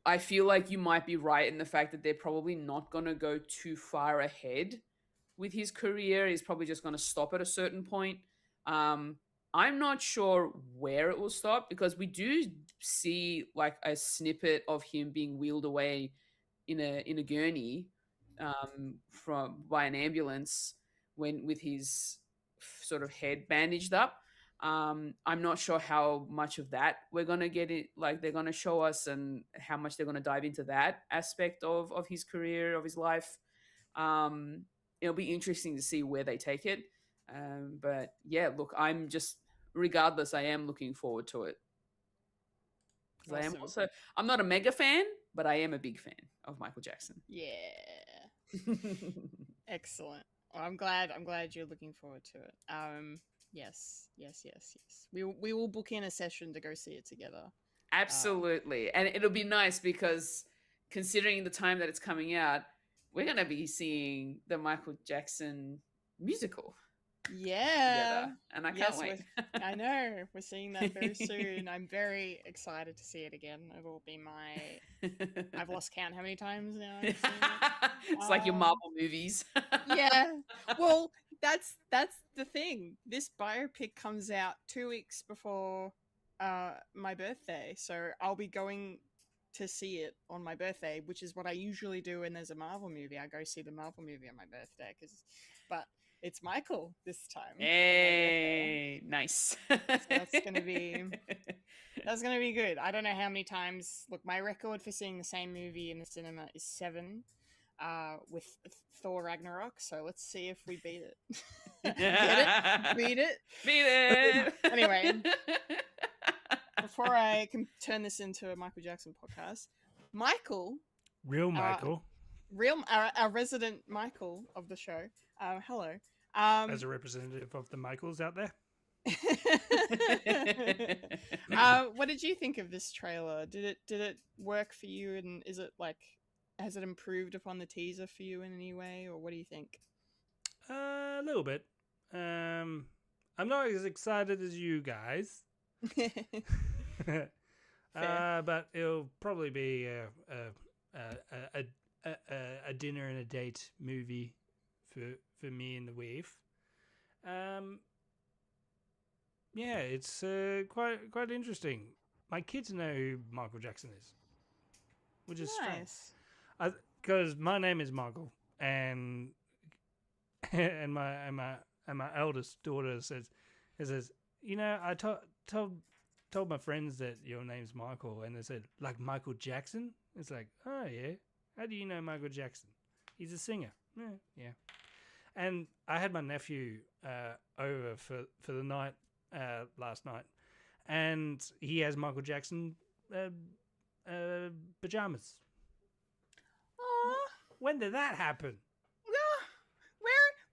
[SPEAKER 2] I feel like you might be right in the fact that they're probably not going to go too far ahead with his career. He's probably just going to stop at a certain point. I'm not sure where it will stop, because we do see like a snippet of him being wheeled away in a gurney by an ambulance, with his sort of head bandaged up. I'm not sure how much of that we're gonna get it, like they're gonna show us, and how much they're gonna dive into that aspect of his career, of his life. It'll be interesting to see where they take it. But yeah, look, regardless, I am looking forward to it. Because
[SPEAKER 1] Awesome.
[SPEAKER 2] I'm not a mega fan, but I am a big fan of Michael Jackson.
[SPEAKER 1] Yeah. Excellent. Well, I'm glad you're looking forward to it. Yes. We will book in a session to go see it together.
[SPEAKER 2] Absolutely. And it'll be nice, because considering the time that it's coming out, we're going to be seeing the Michael Jackson musical.
[SPEAKER 1] Yeah.
[SPEAKER 2] Together. And I can't wait.
[SPEAKER 1] I know. We're seeing that very soon. I'm very excited to see it again. It'll be I've lost count how many times now I've seen it.
[SPEAKER 2] It's like your Marvel movies.
[SPEAKER 1] Yeah. Well, that's the thing. This biopic comes out 2 weeks before my birthday. So I'll be going to see it on my birthday, which is what I usually do when there's a Marvel movie. I go see the Marvel movie on my birthday, but it's Michael this time.
[SPEAKER 2] Hey, nice.
[SPEAKER 1] So that's gonna be good. I don't know how many times. Look, my record for seeing the same movie in the cinema is 7, with Thor Ragnarok. So let's see if we beat it. Get it? Beat it. Anyway, before I can turn this into a Michael Jackson podcast, Michael,
[SPEAKER 3] Real Michael,
[SPEAKER 1] our resident Michael of the show. Hello.
[SPEAKER 3] As a representative of the Michaels out there.
[SPEAKER 1] What did you think of this trailer? Did it work for you, and is it like, has it improved upon the teaser for you in any way, or what do you think?
[SPEAKER 3] A little bit. I'm not as excited as you guys. But it'll probably be a dinner and a date movie for me and the wife. Yeah, it's quite interesting. My kids know who Michael Jackson is, which is strange. Because my name is Michael, and and my eldest daughter says, I told my friends that your name's Michael, and they said, like Michael Jackson. It's like, oh yeah, how do you know Michael Jackson? He's a singer. Yeah. And I had my nephew over for the night last night, and he has Michael Jackson pajamas.
[SPEAKER 1] Aww.
[SPEAKER 3] When did that happen?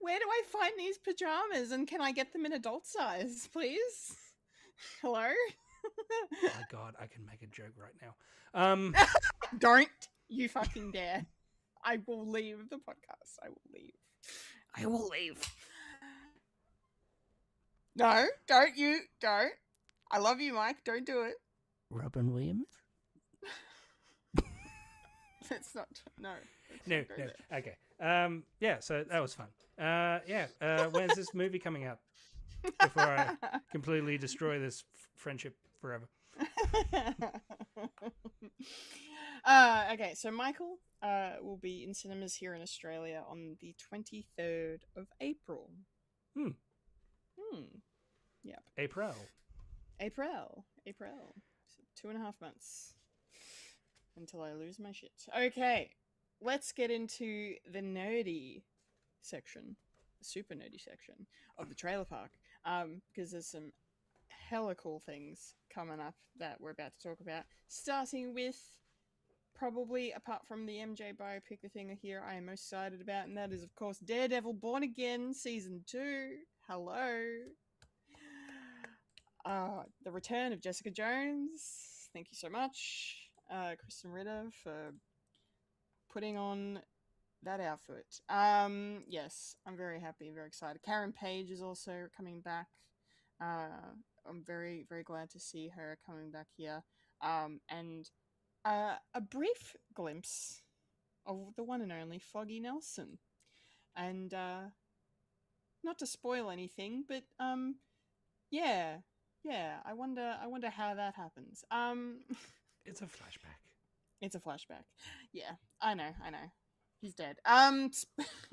[SPEAKER 1] Where do I find these pajamas, and can I get them in adult size, please? Hello?
[SPEAKER 3] My God, I can make a joke right now.
[SPEAKER 1] Don't you fucking dare. I will leave the podcast. I will leave. No, don't. I love you, Mike. Don't do it.
[SPEAKER 3] Robin Williams?
[SPEAKER 1] Let's not. No.
[SPEAKER 3] No. Okay. Yeah, so that was fun. When's this movie coming out? Before I completely destroy this friendship forever.
[SPEAKER 1] Okay, so Michael will be in cinemas here in Australia on the 23rd of April. Yep.
[SPEAKER 3] April.
[SPEAKER 1] So 2.5 months until I lose my shit. Okay, let's get into the nerdy section, the super nerdy section of the trailer park, because there's some hella cool things coming up that we're about to talk about, starting with probably, apart from the MJ biopic, the thing here I am most excited about, and that is, of course, Daredevil Born Again Season 2. Hello. The return of Jessica Jones. Thank you so much, Kristen Ritter, for putting on that outfit. Yes, I'm very happy, very excited. Karen Page is also coming back. I'm very, very glad to see her coming back here. And a brief glimpse of the one and only Foggy Nelson. And not to spoil anything, but yeah. I wonder how that happens.
[SPEAKER 3] It's a flashback.
[SPEAKER 1] It's a flashback. Yeah, I know. He's dead.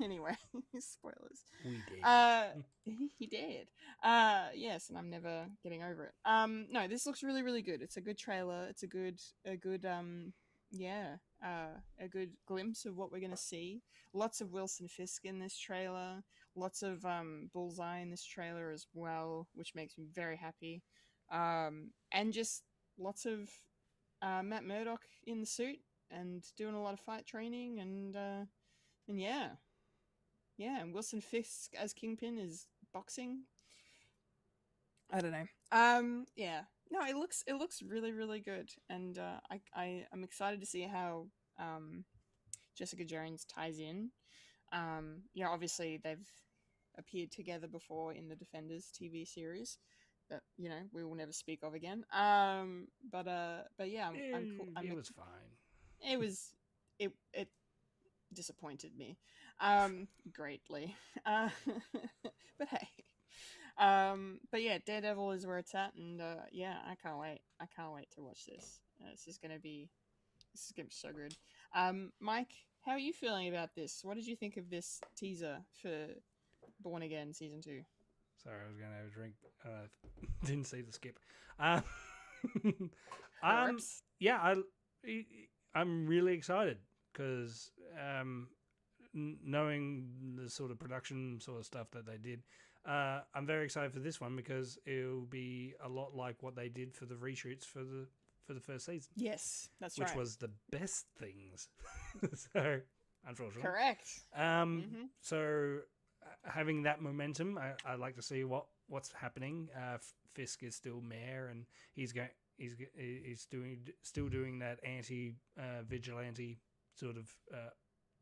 [SPEAKER 1] Anyway, spoilers. He did. Yes, and I'm never getting over it. No, this looks really, really good. It's a good trailer. It's a good glimpse of what we're gonna see. Lots of Wilson Fisk in this trailer. Lots of Bullseye in this trailer as well, which makes me very happy. And just lots of Matt Murdock in the suit and doing a lot of fight training, and yeah, and Wilson Fisk as Kingpin is boxing. I don't know. Yeah, no, it looks really, really good, and I'm excited to see how Jessica Jones ties in. Yeah, obviously they've appeared together before in the Defenders TV series that we will never speak of again. But yeah, I'm cool.
[SPEAKER 3] It was fine.
[SPEAKER 1] It disappointed me greatly. But hey. But yeah, Daredevil is where it's at, and yeah, I can't wait to watch this. This is gonna be so good. Mike, how are you feeling about this? What did you think of this teaser for Born Again Season 2?
[SPEAKER 3] Sorry, I was gonna have a drink. Didn't see the skip. Yeah, I'm really excited because knowing the sort of production sort of stuff that they did, I'm very excited for this one because it'll be a lot like what they did for the reshoots for the first season.
[SPEAKER 1] Yes, that's
[SPEAKER 3] which
[SPEAKER 1] right.
[SPEAKER 3] was the best things. So, unfortunately,
[SPEAKER 1] correct.
[SPEAKER 3] So having that momentum, I like to see what's happening. Fisk is still mayor, and he's still doing that vigilante sort of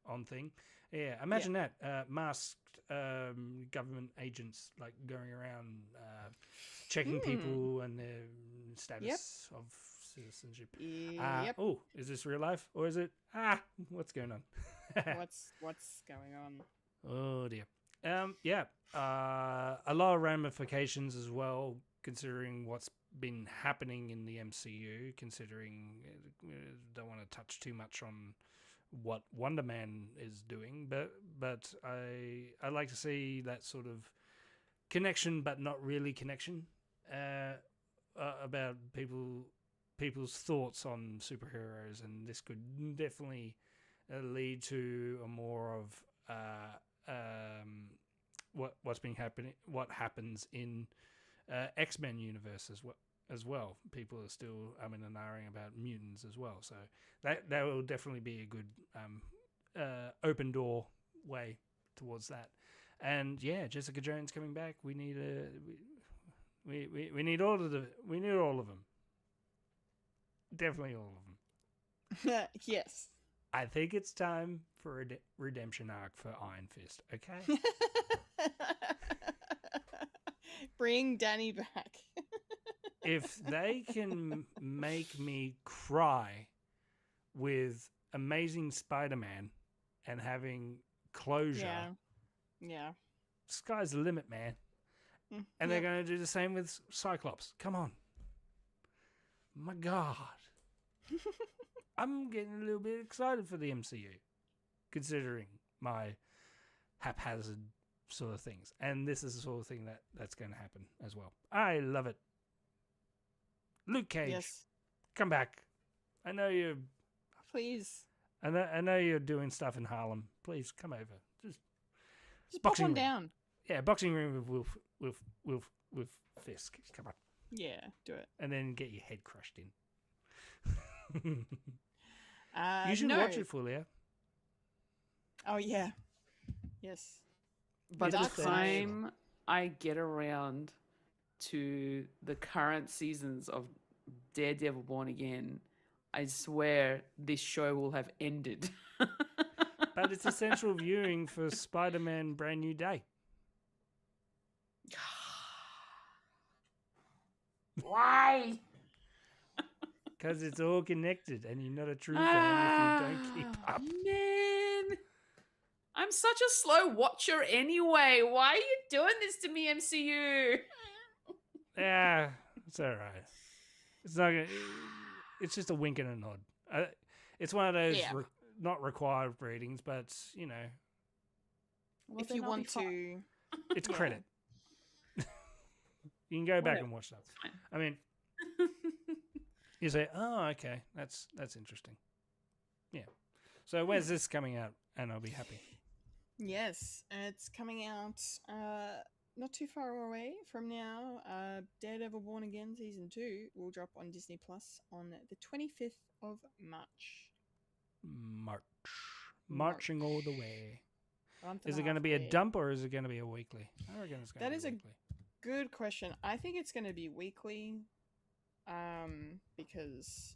[SPEAKER 3] on thing. Yeah, imagine that masked government agents like going around checking people and their status of citizenship. Is this real life or is it what's going on?
[SPEAKER 1] what's going on?
[SPEAKER 3] Oh dear. Yeah. A lot of ramifications as well, considering what's been happening in the MCU. Considering don't want to touch too much on what Wonder Man is doing, but I like to see that sort of connection, but not really connection, about people's thoughts on superheroes, and this could definitely lead to a more of what happens in X-Men universe as well. People are still and ahhing about mutants as well, so that will definitely be a good open door way towards that. And yeah, Jessica Jones coming back. We need we need all of them. Definitely all of them.
[SPEAKER 1] Yes.
[SPEAKER 3] I think it's time for a redemption arc for Iron Fist. Okay.
[SPEAKER 1] Bring Danny back.
[SPEAKER 3] If they can make me cry with Amazing Spider-Man and having closure,
[SPEAKER 1] yeah,
[SPEAKER 3] sky's the limit, man. And they're going to do the same with Cyclops. Come on. My God. I'm getting a little bit excited for the MCU, considering my haphazard sort of things. And this is the sort of thing that's going to happen as well. I love it. Luke Cage,
[SPEAKER 1] yes,
[SPEAKER 3] come back. I know you're...
[SPEAKER 1] Please.
[SPEAKER 3] I know you're doing stuff in Harlem. Please, come over.
[SPEAKER 1] Just pop one down.
[SPEAKER 3] Yeah, boxing room with Fisk. Come on.
[SPEAKER 1] Yeah, do it.
[SPEAKER 3] And then get your head crushed in. You should watch it, Fulya.
[SPEAKER 1] Oh, yeah. Yes.
[SPEAKER 2] By the
[SPEAKER 1] Dark Side.
[SPEAKER 2] time I get around to the current seasons of Daredevil Born Again, I swear this show will have ended.
[SPEAKER 3] But it's essential viewing for Spider-Man Brand New Day.
[SPEAKER 2] Why?
[SPEAKER 3] Because it's all connected, and you're not a true fan if you don't keep up.
[SPEAKER 2] Man, I'm such a slow watcher anyway. Why are you doing this to me, MCU?
[SPEAKER 3] Yeah, it's all right. It's not gonna. It's just a wink and a nod. It's one of those not required ratings, but you know,
[SPEAKER 1] well, if you want to,
[SPEAKER 3] it's credit. You can go back and watch stuff. I mean, you say, "Oh, okay, that's interesting." Yeah. So where's this coming out? And I'll be happy.
[SPEAKER 1] Yes, it's coming out not too far away from now. Daredevil Born Again Season 2 will drop on Disney Plus on the 25th of March.
[SPEAKER 3] Marching all the way. Is it going to be a dump or is it going to be a weekly? I reckon it's going to be weekly.
[SPEAKER 1] Good question. I think it's going to be weekly because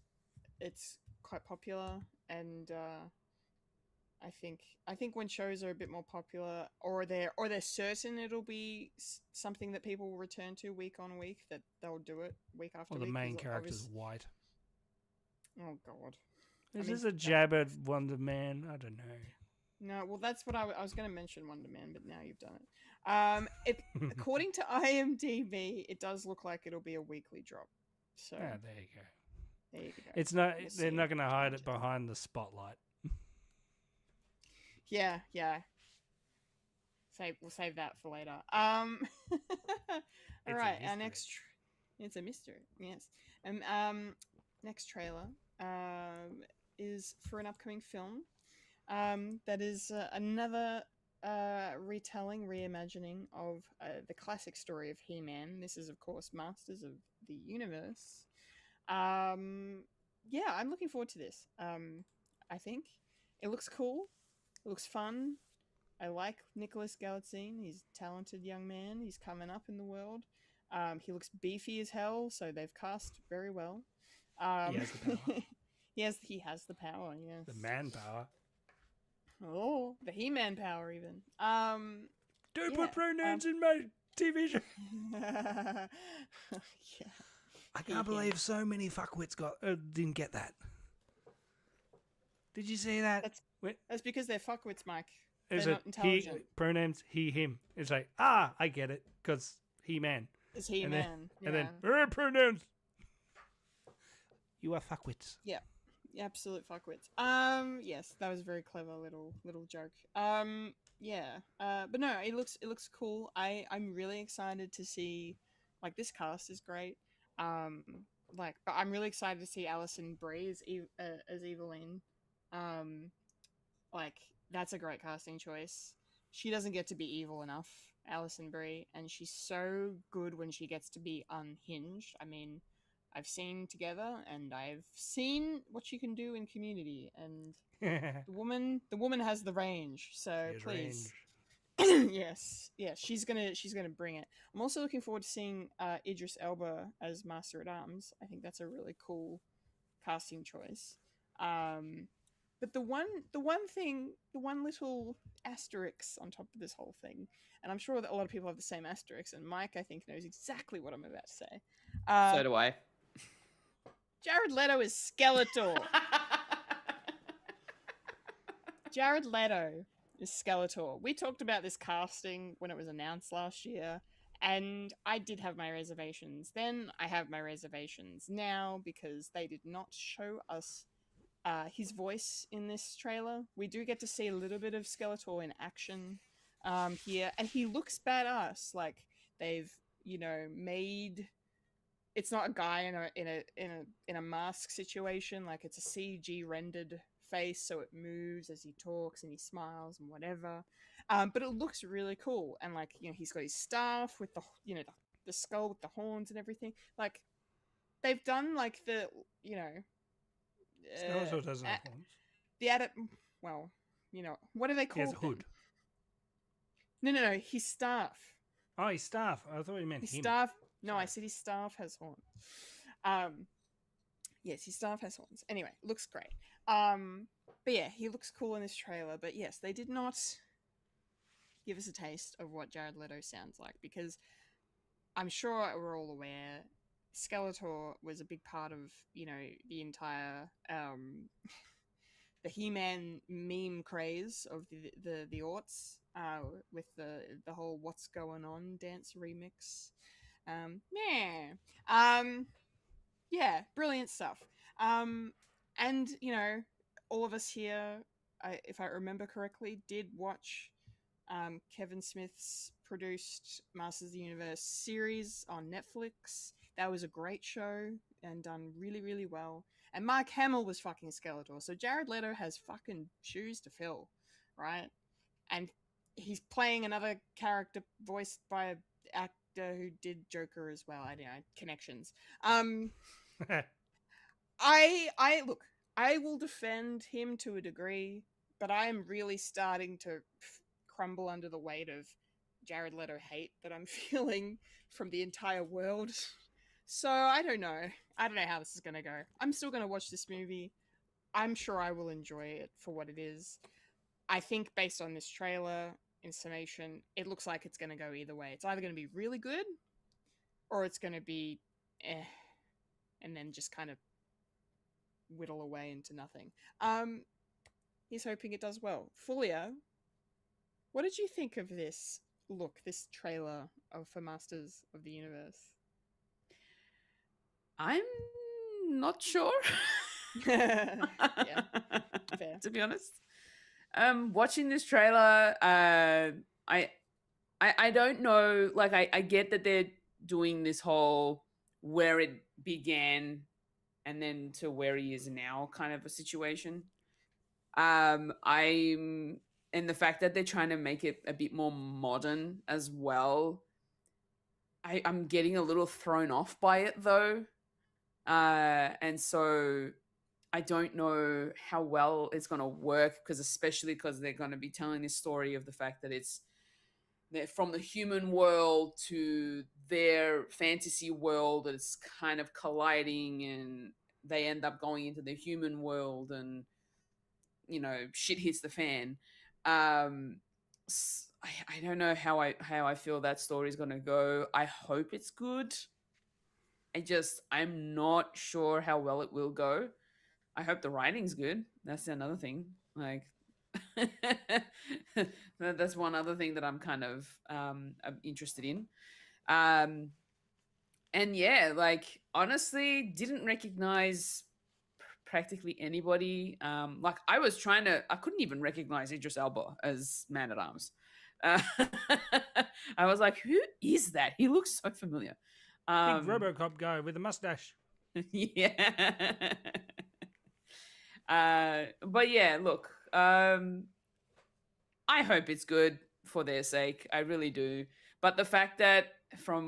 [SPEAKER 1] it's quite popular, and I think when shows are a bit more popular, or they're certain it'll be something that people will return to week on week, that they'll do it week after week.
[SPEAKER 3] Well, the main character's white.
[SPEAKER 1] Oh God.
[SPEAKER 3] Is this a jab at Wonder Man? I don't know.
[SPEAKER 1] No, well, that's what I was going to mention, Wonder Man, but now you've done it. According to IMDb, it does look like it'll be a weekly drop. So
[SPEAKER 3] there you go.
[SPEAKER 1] There you go.
[SPEAKER 3] It's not. They're not going to hide it behind the spotlight.
[SPEAKER 1] Yeah. We'll save that for later. All right, our next. It's a mystery. Yes. Next trailer is for an upcoming film. That is another reimagining of the classic story of He-Man. This is, of course, Masters of the Universe. Yeah, I'm looking forward to this. I think it looks cool. It looks fun. I like Nicholas Galitzine. He's a talented young man. He's coming up in the world. He looks beefy as hell, so they've cast very well.
[SPEAKER 3] He has the power.
[SPEAKER 1] He has the power, yes.
[SPEAKER 3] The man power.
[SPEAKER 1] Oh, the He-Man power, even.
[SPEAKER 3] Don't put pronouns in my TV show.
[SPEAKER 1] Yeah.
[SPEAKER 3] I can't believe so many fuckwits didn't get that. Did you see that?
[SPEAKER 1] That's because they're fuckwits, Mike.
[SPEAKER 3] Is
[SPEAKER 1] They're
[SPEAKER 3] it
[SPEAKER 1] not intelligent.
[SPEAKER 3] pronouns he, him? It's like, I get it, because he, man.
[SPEAKER 1] Is he
[SPEAKER 3] And
[SPEAKER 1] man?
[SPEAKER 3] And then, pronouns. You are fuckwits.
[SPEAKER 1] Yeah, absolute fuckwits. Yes, that was a very clever little joke. Yeah. But no, it looks cool. I'm really excited to see, like, this cast is great. Um, but I'm really excited to see Alison Brie as Eveline. Um, like, that's a great casting choice. She doesn't get to be evil enough, Alison Brie, and she's so good when she gets to be unhinged. I mean, I've seen Together, and I've seen what she can do in Community, and the woman has the range. So please, yes, she's gonna bring it. I'm also looking forward to seeing Idris Elba as Master at Arms. I think that's a really cool casting choice. But the one little asterisk on top of this whole thing, and I'm sure that a lot of people have the same asterisk, and Mike, I think, knows exactly what I'm about to say.
[SPEAKER 2] So do I.
[SPEAKER 1] Jared Leto is Skeletor. Jared Leto is Skeletor. We talked about this casting when it was announced last year, and I did have my reservations then. I have my reservations now because they did not show us his voice in this trailer. We do get to see a little bit of Skeletor in action here, and he looks badass. Like, they've, made, it's not a guy in a mask situation. Like, it's a CG rendered face, so it moves as he talks and he smiles and whatever. But it looks really cool, and, like, he's got his staff with the skull with the horns and everything. Like, they've done, like, the
[SPEAKER 3] Skeletor doesn't have horns.
[SPEAKER 1] Well, what do they call
[SPEAKER 3] He has a hood.
[SPEAKER 1] No, his staff.
[SPEAKER 3] Oh, his staff. I thought you meant
[SPEAKER 1] His
[SPEAKER 3] him.
[SPEAKER 1] staff. No,
[SPEAKER 3] Sorry.
[SPEAKER 1] I said his staff has horns. Yes, his staff has horns. Anyway, looks great. But yeah, he looks cool in this trailer. But yes, they did not give us a taste of what Jared Leto sounds like, because I'm sure we're all aware Skeletor was a big part of, the entire the He-Man meme craze of the aughts, with the whole "What's Going On" dance remix. Yeah, brilliant stuff. And all of us here, if I remember correctly, did watch Kevin Smith's produced Masters of the Universe series on Netflix. That was a great show and done really, really well. And Mark Hamill was fucking Skeletor. So Jared Leto has fucking shoes to fill, right? And he's playing another character voiced by an actor who did Joker as well. I don't know, connections. I look, I will defend him to a degree, but I am really starting to crumble under the weight of Jared Leto hate that I'm feeling from the entire world. So I don't know how this is going to go. I'm still going to watch this movie. I'm sure I will enjoy it for what it is. I think based on this trailer, in summation, it looks like it's going to go either way. It's either going to be really good, or it's going to be and then just kind of whittle away into nothing. He's hoping it does well. Fulya, what did you think of this trailer for Masters of the Universe?
[SPEAKER 2] I'm not sure.
[SPEAKER 1] Yeah, fair.
[SPEAKER 2] To be honest, watching this trailer, I don't know. Like, I get that they're doing this whole where it began and then to where he is now kind of a situation. And the fact that they're trying to make it a bit more modern as well. I'm getting a little thrown off by it though. And so I don't know how well it's going to work, especially because they're going to be telling this story of the fact that they're from the human world to their fantasy world. It's kind of colliding, and they end up going into the human world, and shit hits the fan. I don't know how I feel that story is going to go. I hope it's good. I'm not sure how well it will go. I hope the writing's good. That's another thing. Like, That's one other thing that I'm kind of I'm interested in. And yeah, like honestly, didn't recognize practically anybody. Like I couldn't even recognize Idris Elba as Man at Arms. I was like, who is that? He looks so familiar.
[SPEAKER 3] Big RoboCop guy with a mustache.
[SPEAKER 2] Yeah. But yeah, look, I hope it's good for their sake. I really do. But the fact that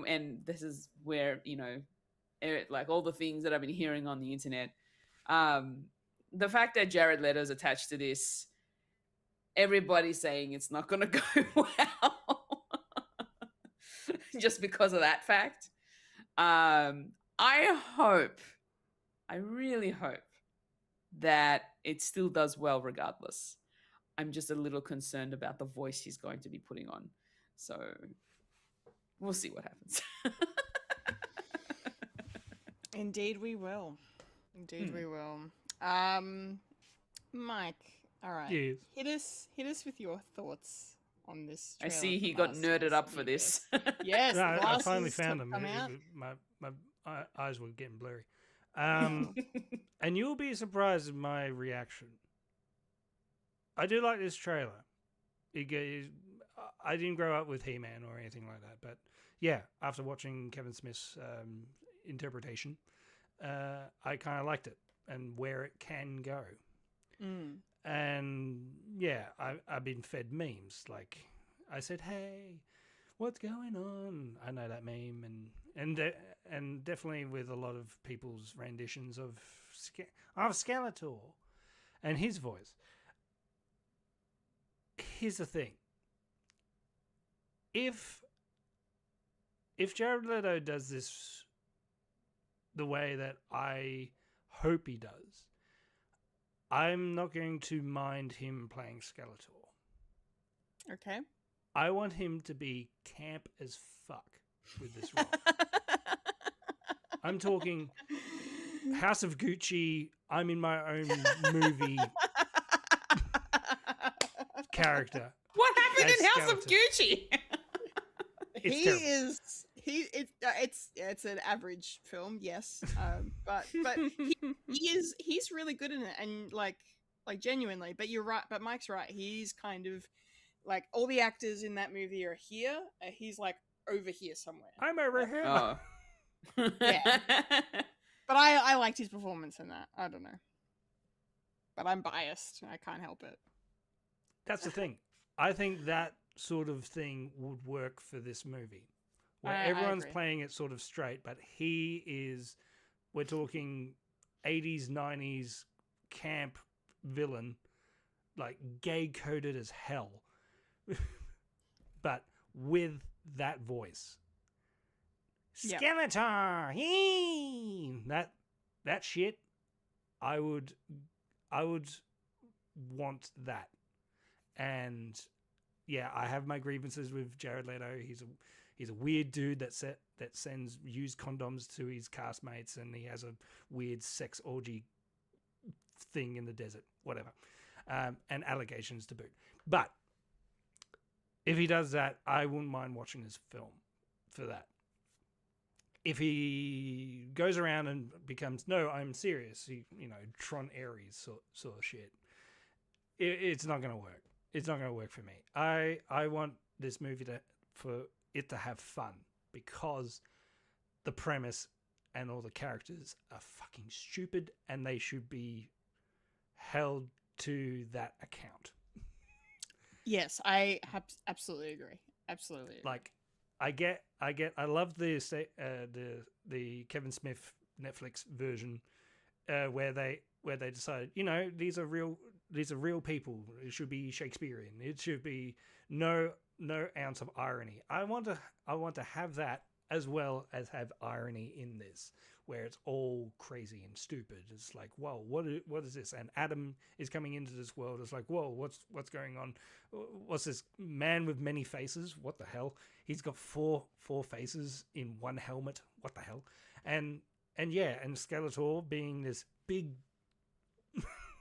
[SPEAKER 2] and this is where, like all the things that I've been hearing on the internet, the fact that Jared Leto's attached to this, everybody's saying it's not going to go well just because of that fact. I really hope that it still does well regardless. I'm just a little concerned about the voice he's going to be putting on. So we'll see what happens.
[SPEAKER 1] Indeed we will. We will. Mike, all right.
[SPEAKER 3] Yes.
[SPEAKER 1] Hit us with your thoughts on this
[SPEAKER 2] I
[SPEAKER 1] trailer
[SPEAKER 2] see he
[SPEAKER 1] for
[SPEAKER 2] got
[SPEAKER 1] Masters
[SPEAKER 2] nerded up
[SPEAKER 1] of
[SPEAKER 2] for
[SPEAKER 1] the
[SPEAKER 2] this.
[SPEAKER 1] Universe. Yes,
[SPEAKER 3] No, I
[SPEAKER 1] glasses
[SPEAKER 3] finally found
[SPEAKER 1] have
[SPEAKER 3] them.
[SPEAKER 1] come out.
[SPEAKER 3] My eyes were getting blurry. And you'll be surprised at my reaction. I do like this trailer. I didn't grow up with He-Man or anything like that, but yeah, after watching Kevin Smith's interpretation, I kind of liked it and where it can go. And yeah, I've been fed memes. Like I said, "Hey, what's going on?" I know that meme, and definitely with a lot of people's renditions of Skeletor and his voice. Here's the thing: if Jared Leto does this the way that I hope he does, I'm not going to mind him playing Skeletor.
[SPEAKER 1] Okay.
[SPEAKER 3] I want him to be camp as fuck with this role. I'm talking House of Gucci, I'm in my own movie character.
[SPEAKER 2] What happened in House of
[SPEAKER 3] Skeletor.
[SPEAKER 2] Gucci?
[SPEAKER 1] It's an average film, yes, but he's really good in it, and like genuinely. But you're right. But Mike's right. He's kind of like all the actors in that movie are here. He's like over here somewhere.
[SPEAKER 3] I'm over here.
[SPEAKER 2] Oh.
[SPEAKER 1] Yeah. But I liked his performance in that. I don't know. But I'm biased. I can't help it.
[SPEAKER 3] That's the thing. I think that sort of thing would work for this movie. Where everyone's
[SPEAKER 1] agree.
[SPEAKER 3] playing it sort of straight, but we're talking 80s, 90s camp villain, like gay-coded as hell. But with that voice.
[SPEAKER 1] Yep.
[SPEAKER 3] Skeletor! Hee! That shit, I would want that. And yeah, I have my grievances with Jared Leto. He's a weird dude that sends used condoms to his castmates, and he has a weird sex orgy thing in the desert, whatever, and allegations to boot. But if he does that, I wouldn't mind watching this film for that. If he goes around and becomes, no, I'm serious, Tron Ares sort of shit, it's not going to work. It's not going to work for me. I want this movie for it to have fun, because the premise and all the characters are fucking stupid, and they should be held to that account.
[SPEAKER 1] Yes, I absolutely agree. Absolutely agree.
[SPEAKER 3] Like, I love the Kevin Smith Netflix version where they decided, these are real people. It should be Shakespearean. It should be no ounce of irony. I want to have that as well as have irony in this, where it's all crazy and stupid. It's like, whoa, what is this? And Adam is coming into this world. It's like, whoa, what's going on? What's this man with many faces? What the hell? He's got four faces in one helmet. What the hell? And Skeletor being this big,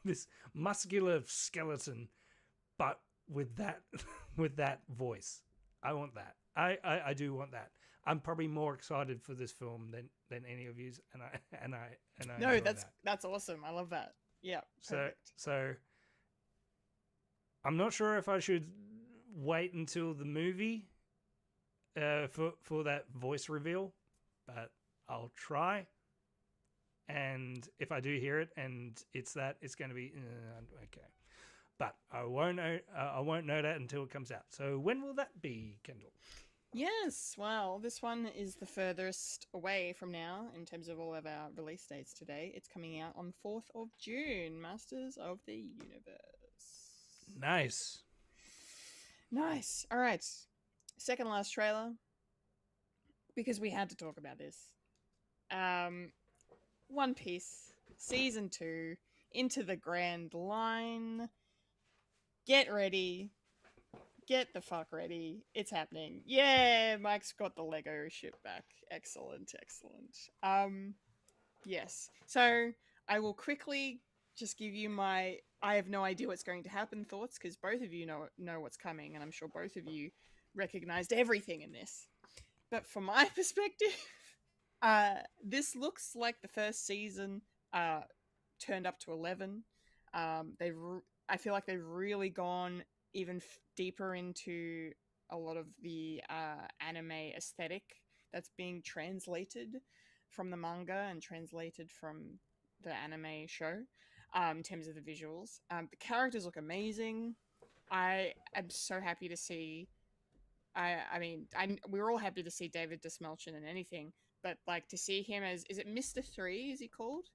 [SPEAKER 3] this muscular skeleton, but with that with that voice. I want that. I do want that. I'm probably more excited for this film than any of yous, and I
[SPEAKER 1] No,
[SPEAKER 3] enjoy that.
[SPEAKER 1] that's awesome. I love that. Yeah. Perfect.
[SPEAKER 3] So I'm not sure if I should wait until the movie for that voice reveal, but I'll try. And if I do hear it and it's that, it's going to be okay. But I won't know that until it comes out. So when will that be, Kendall?
[SPEAKER 1] Yes, well, this one is the furthest away from now in terms of all of our release dates today. It's coming out on 4th of June, Masters of the Universe.
[SPEAKER 3] Nice.
[SPEAKER 1] Nice. All right. Second last trailer, because we had to talk about this. One Piece, Season 2, Into the Grand Line. Get ready. Get the fuck ready. It's happening. Yeah, Mike's got the Lego ship back. Excellent, excellent. Yes. So I will quickly just give you my I have no idea what's going to happen thoughts, because both of you know what's coming, and I'm sure both of you recognized everything in this. But from my perspective, this looks like the first season turned up to 11. I feel like they've really gone even deeper into a lot of the anime aesthetic that's being translated from the manga and translated from the anime show in terms of the visuals. The characters look amazing. I am so happy to see. We were all happy to see David Dismelchen in anything, but like to see him as, is it Mr. 3? Is he called?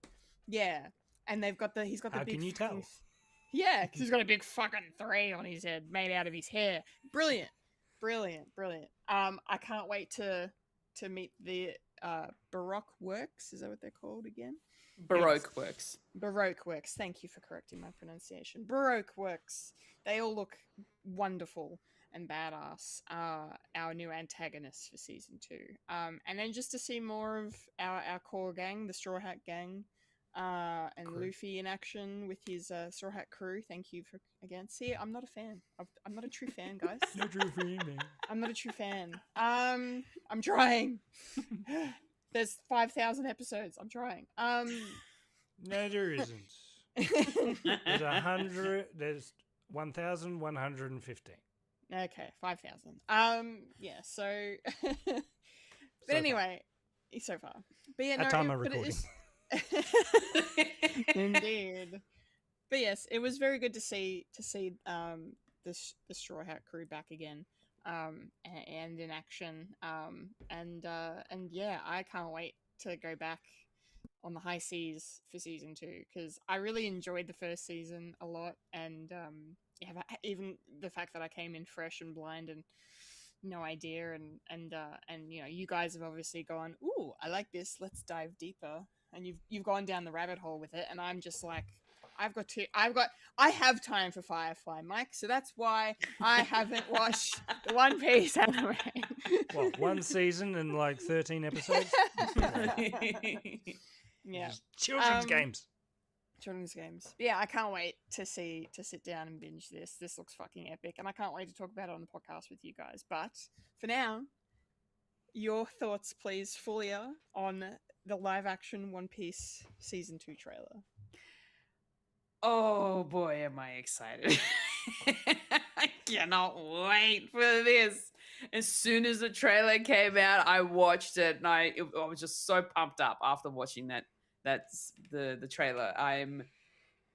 [SPEAKER 1] Yeah, and he's got the
[SPEAKER 3] How
[SPEAKER 1] big.
[SPEAKER 3] can you tell?
[SPEAKER 1] Yeah, because he's got a big fucking 3 on his head made out of his hair. Brilliant. I can't wait to meet the Baroque Works. Is that what they're called again?
[SPEAKER 2] Baroque Works.
[SPEAKER 1] Baroque Works. Thank you for correcting my pronunciation. Baroque Works. They all look wonderful and badass. Our new antagonists for season 2. And then just to see more of our core gang, the Straw Hat Gang. And
[SPEAKER 3] Crew.
[SPEAKER 1] Luffy in action with his Straw Hat crew. Thank you for again. See, I'm not a fan. I'm not a true fan, guys.
[SPEAKER 3] No true fan, man.
[SPEAKER 1] I'm not a true fan. I'm trying. There's 5,000 episodes. I'm trying.
[SPEAKER 3] No, there isn't. There's 1,115.
[SPEAKER 1] Okay, 5,000. Yeah. So, but anyway, so far. But yeah,
[SPEAKER 3] At time of recording.
[SPEAKER 1] Indeed. But yes, it was very good to see the Straw Hat crew back again, and in action, and yeah, I can't wait to go back on the high seas for season 2, because I really enjoyed the first season a lot, and yeah, even the fact that I came in fresh and blind and no idea, and you know, you guys have obviously gone, ooh, I like this, let's dive deeper. And you've gone down the rabbit hole with it, and I'm just like, I have time for Firefly, Mike, so that's why I haven't watched the One Piece anime.
[SPEAKER 3] What, one season and like 13 episodes?
[SPEAKER 1] Yeah.
[SPEAKER 3] Just children's games.
[SPEAKER 1] Children's games. Yeah, I can't wait to sit down and binge this. This looks fucking epic, and I can't wait to talk about it on the podcast with you guys. But for now, your thoughts, please, Fulya, on the live-action One Piece Season 2 trailer.
[SPEAKER 2] Oh boy, am I excited. I cannot wait for this. As soon as the trailer came out, I watched it, and I was just so pumped up after watching that. That's the trailer.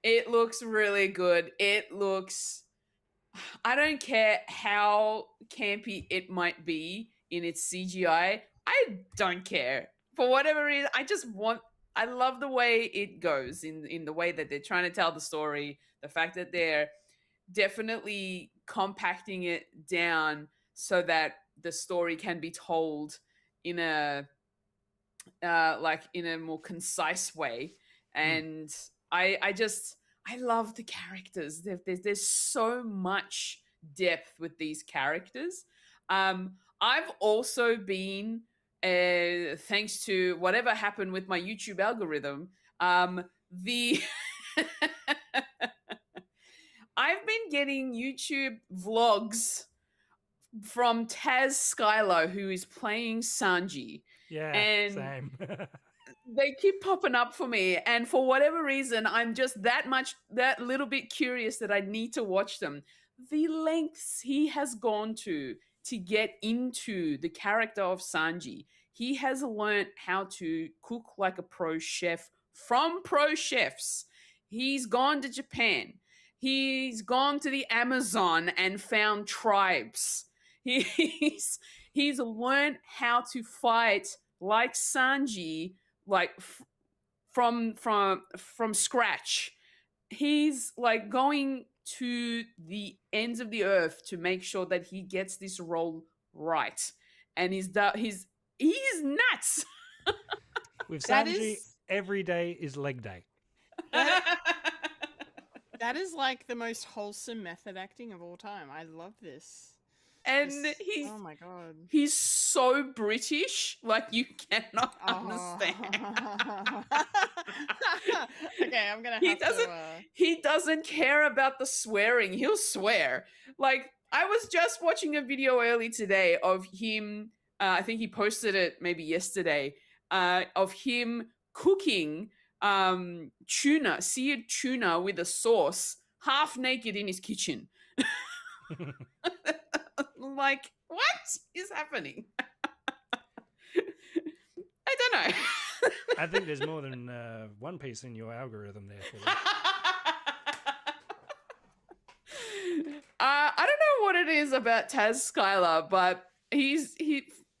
[SPEAKER 2] It looks really good. I don't care how campy it might be in its CGI. I don't care. For whatever reason, I love the way it goes in the way that they're trying to tell the story. The fact that they're definitely compacting it down so that the story can be told in a more concise way. And I love the characters. There's so much depth with these characters. I've also been, thanks to whatever happened with my YouTube algorithm, I've been getting YouTube vlogs from Taz Skylar, who is playing Sanji.
[SPEAKER 3] Yeah,
[SPEAKER 2] And
[SPEAKER 3] same.
[SPEAKER 2] they keep popping up for me, and for whatever reason I'm just that little bit curious that I need to watch them. The lengths he has gone to get into the character of Sanji. He has learned how to cook like a pro chef from pro chefs. He's gone to Japan. He's gone to the Amazon and found tribes. He's learned how to fight like Sanji, like from scratch. He's like going to the ends of the earth to make sure that he gets this role right, and he's nuts.
[SPEAKER 3] With
[SPEAKER 1] That
[SPEAKER 3] Sanji,
[SPEAKER 1] is-
[SPEAKER 3] every day is leg day.
[SPEAKER 1] That is like the most wholesome method acting of all time. I love this.
[SPEAKER 2] And
[SPEAKER 1] This-
[SPEAKER 2] he's
[SPEAKER 1] oh my god.
[SPEAKER 2] he's so British, like you cannot understand.
[SPEAKER 1] Okay, I'm gonna have
[SPEAKER 2] He doesn't.
[SPEAKER 1] to.
[SPEAKER 2] He doesn't care about the swearing. He'll swear. Like I was just watching a video early today of him. I think he posted it maybe yesterday. Of him cooking tuna, seared tuna with a sauce, half naked in his kitchen. Like, what is happening? I don't know.
[SPEAKER 3] I think there's more than one piece in your algorithm there. For
[SPEAKER 2] I don't know what it is about Taz Skylar, but he.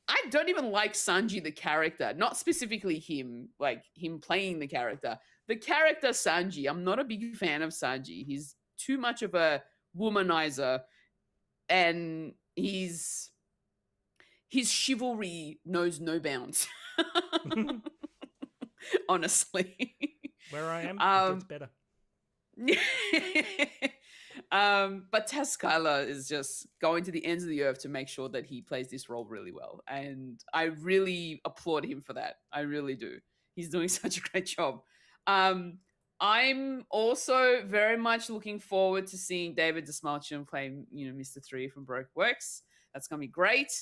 [SPEAKER 2] I don't even like Sanji the character, not specifically him, like him playing the character. The character Sanji, I'm not a big fan of Sanji. He's too much of a womanizer, and his chivalry knows no bounds. Honestly.
[SPEAKER 3] Where I am, it gets better.
[SPEAKER 2] But Taz Skylar is just going to the ends of the earth to make sure that he plays this role really well. And I really applaud him for that. I really do. He's doing such a great job. I'm also very much looking forward to seeing David Dastmalchian play, Mr. 3 from Broke Works. That's going to be great.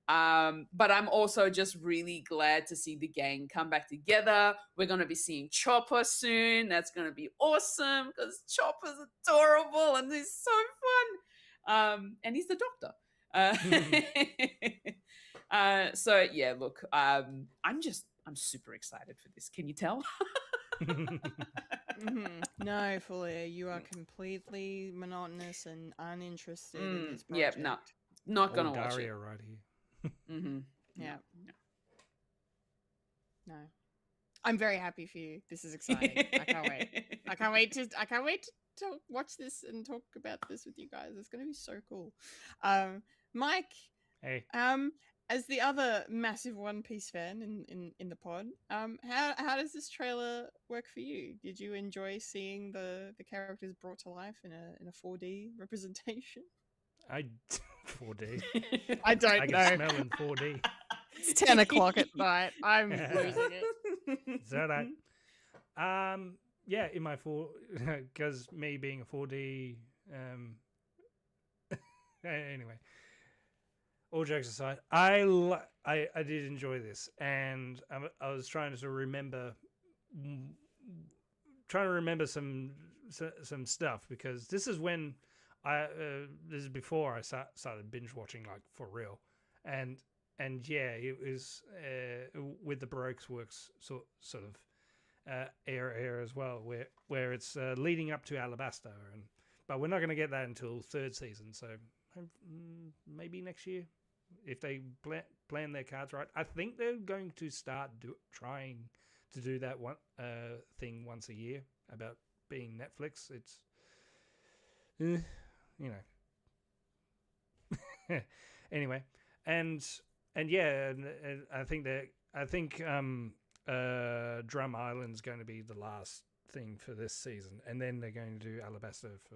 [SPEAKER 2] But I'm also just really glad to see the gang come back together. We're going to be seeing Chopper soon. That's going to be awesome because Chopper's adorable and he's so fun. And he's the doctor. So yeah, look, I'm super excited for this. Can you tell?
[SPEAKER 1] No, Fulya, you are completely monotonous and uninterested in this
[SPEAKER 2] Yeah,
[SPEAKER 1] project.
[SPEAKER 2] no, not gonna
[SPEAKER 3] Old
[SPEAKER 2] watch
[SPEAKER 3] Daria
[SPEAKER 2] it.
[SPEAKER 3] right here.
[SPEAKER 1] Yeah. No. I'm very happy for you. This is exciting. I can't wait. I can't wait to watch this and talk about this with you guys. It's going to be so cool. Mike,
[SPEAKER 3] Hey,
[SPEAKER 1] as the other massive One Piece fan in the pod, how does this trailer work for you? Did you enjoy seeing the characters brought to life in a 4D representation?
[SPEAKER 3] 4D.
[SPEAKER 1] I don't
[SPEAKER 3] I
[SPEAKER 1] know.
[SPEAKER 3] can smell in 4D.
[SPEAKER 1] It's 10 o'clock at night. I'm losing it.
[SPEAKER 3] Is that right? Yeah, in my because me being a 4D. Anyway, all jokes aside, I did enjoy this, and I was trying to remember some stuff because this is when this is before I started binge watching like for real, and yeah, it was with the Baroque works sort of era as well, where it's leading up to Alabasta, but we're not going to get that until third season, so maybe next year if they plan their cards right. I think they're going to start trying to do that one thing once a year about being Netflix. It's anyway, and yeah, and I think Drum Island's going to be the last thing for this season, and then they're going to do Alabasta for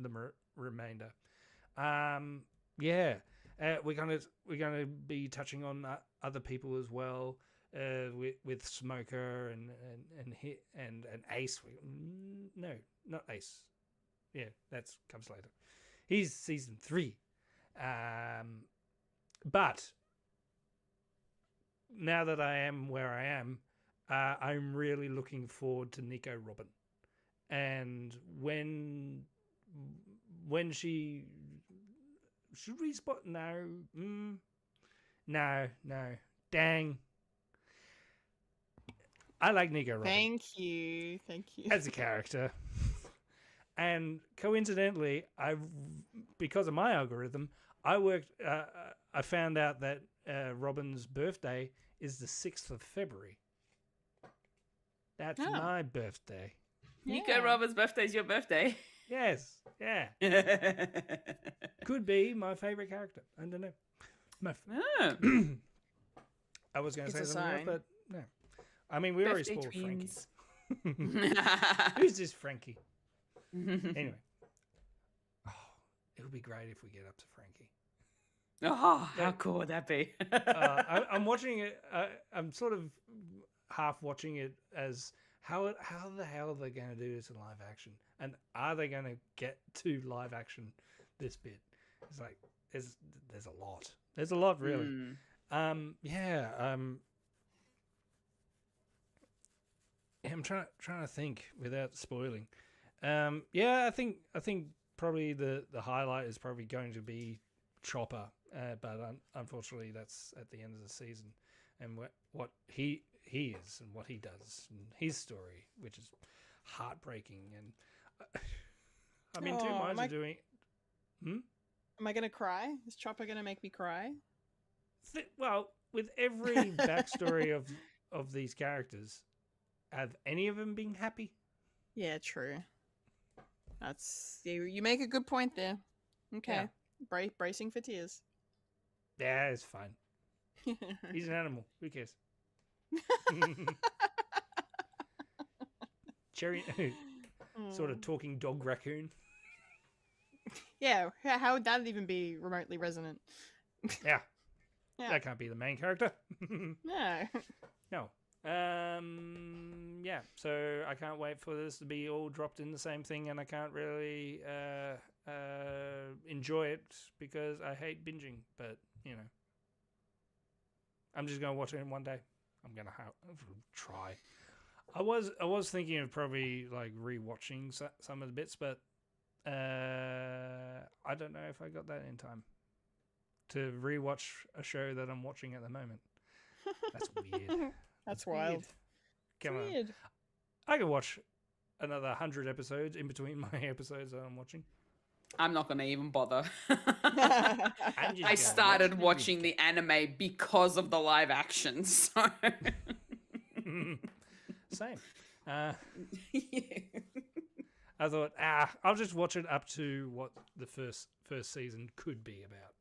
[SPEAKER 3] the remainder. Yeah, we're gonna be touching on other people as well, with Smoker and Ace. No, not Ace. Yeah, that comes later. He's season 3. But now that I am where I am, I'm really looking forward to Nico Robin. And when she should we spot no, dang. I like Nico Robin.
[SPEAKER 1] Thank you.
[SPEAKER 3] As a character. And coincidentally, because of my algorithm, I found out that Robin's birthday is the 6th of February. That's my birthday.
[SPEAKER 2] Nico Roberts' birthday is your birthday.
[SPEAKER 3] Yes, yeah. Could be my favorite character. I don't know. I was going to say something else, but no. I mean, we already spoiled Frankie. Who's this Frankie? Anyway. Oh, it would be great if we get up to Frankie.
[SPEAKER 2] Oh, how cool would that be?
[SPEAKER 3] I'm watching it. I'm sort of half watching it as how the hell are they going to do this in live action, and are they going to get to live action this bit? It's like there's a lot. There's a lot really. I'm trying to think without spoiling. I think probably the highlight is probably going to be Chopper, but unfortunately that's at the end of the season, and what he is and what he does and his story, which is heartbreaking. And I'm in two minds of doing.
[SPEAKER 1] Am I gonna cry? Is Chopper gonna make me cry?
[SPEAKER 3] Well, with every backstory of these characters, have any of them been happy?
[SPEAKER 1] Yeah, true. That's you make a good point there. Okay, bracing for tears.
[SPEAKER 3] Yeah, it's fine. He's an animal. Who cares? Cherry, sort of talking dog raccoon.
[SPEAKER 1] Yeah, how would that even be remotely resonant?
[SPEAKER 3] Yeah. That can't be the main character.
[SPEAKER 1] No.
[SPEAKER 3] Yeah, so I can't wait for this to be all dropped in the same thing, and I can't really enjoy it because I hate binging, but I'm just going to watch it in one day. I'm going to try. I was thinking of probably like rewatching some of the bits, but I don't know if I got that in time to rewatch a show that I'm watching at the moment. That's weird.
[SPEAKER 1] That's wild.
[SPEAKER 3] Come on.
[SPEAKER 1] Weird.
[SPEAKER 3] I can watch another 100 episodes in between my episodes that I'm watching.
[SPEAKER 2] I'm not going to even bother.
[SPEAKER 3] I
[SPEAKER 2] started watching the anime because of the live action, so...
[SPEAKER 3] Same. I thought, I'll just watch it up to what the first season could be about.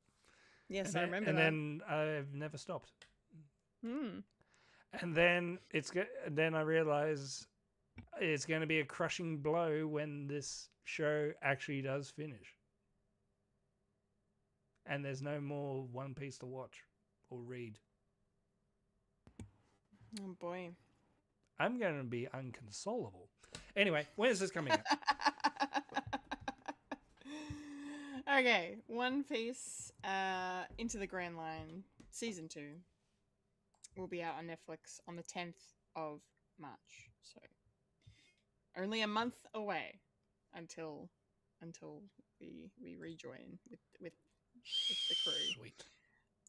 [SPEAKER 1] Yes, I remember that.
[SPEAKER 3] And then I've never stopped. And then I realize it's going to be a crushing blow when this show actually does finish. And there's no more One Piece to watch or read.
[SPEAKER 1] Oh boy.
[SPEAKER 3] I'm going to be unconsolable. Anyway, when is this coming out?
[SPEAKER 1] Okay, One Piece Into the Grand Line Season 2 will be out on Netflix on the 10th of March. So only a month away until we rejoin with the crew.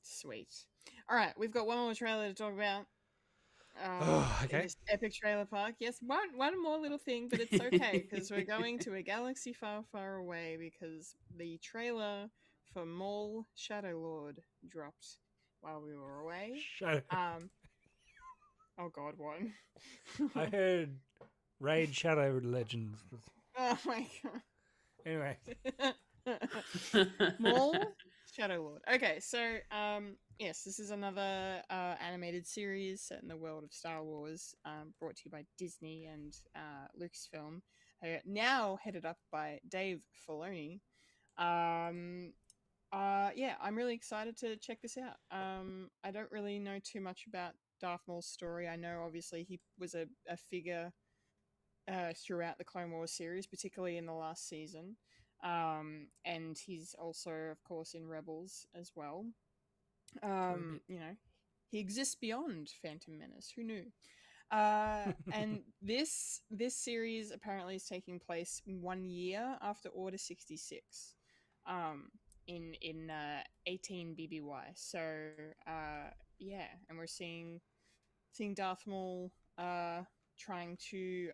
[SPEAKER 1] Sweet. All right, we've got one more trailer to talk about.
[SPEAKER 3] Okay.
[SPEAKER 1] In this epic trailer park. Yes, one more little thing, but it's okay because we're going to a galaxy far, far away because the trailer for Maul Shadow Lord dropped while we were away. Oh god, what?
[SPEAKER 3] I heard Raid Shadow Legends.
[SPEAKER 1] Oh my god.
[SPEAKER 3] Anyway.
[SPEAKER 1] Maul Shadow Lord. Okay, so yes, this is another animated series set in the world of Star Wars, brought to you by Disney and Lucasfilm, now headed up by Dave Filoni. Yeah, I'm really excited to check this out. I don't really know too much about Darth Maul's story. I know obviously he was a figure throughout the Clone Wars series, particularly in the last season. And he's also, of course, in Rebels as well. You know, he exists beyond Phantom Menace. Who knew? And this series apparently is taking place 1 year after Order 66, in 18 BBY. So yeah, and we're seeing Darth Maul trying to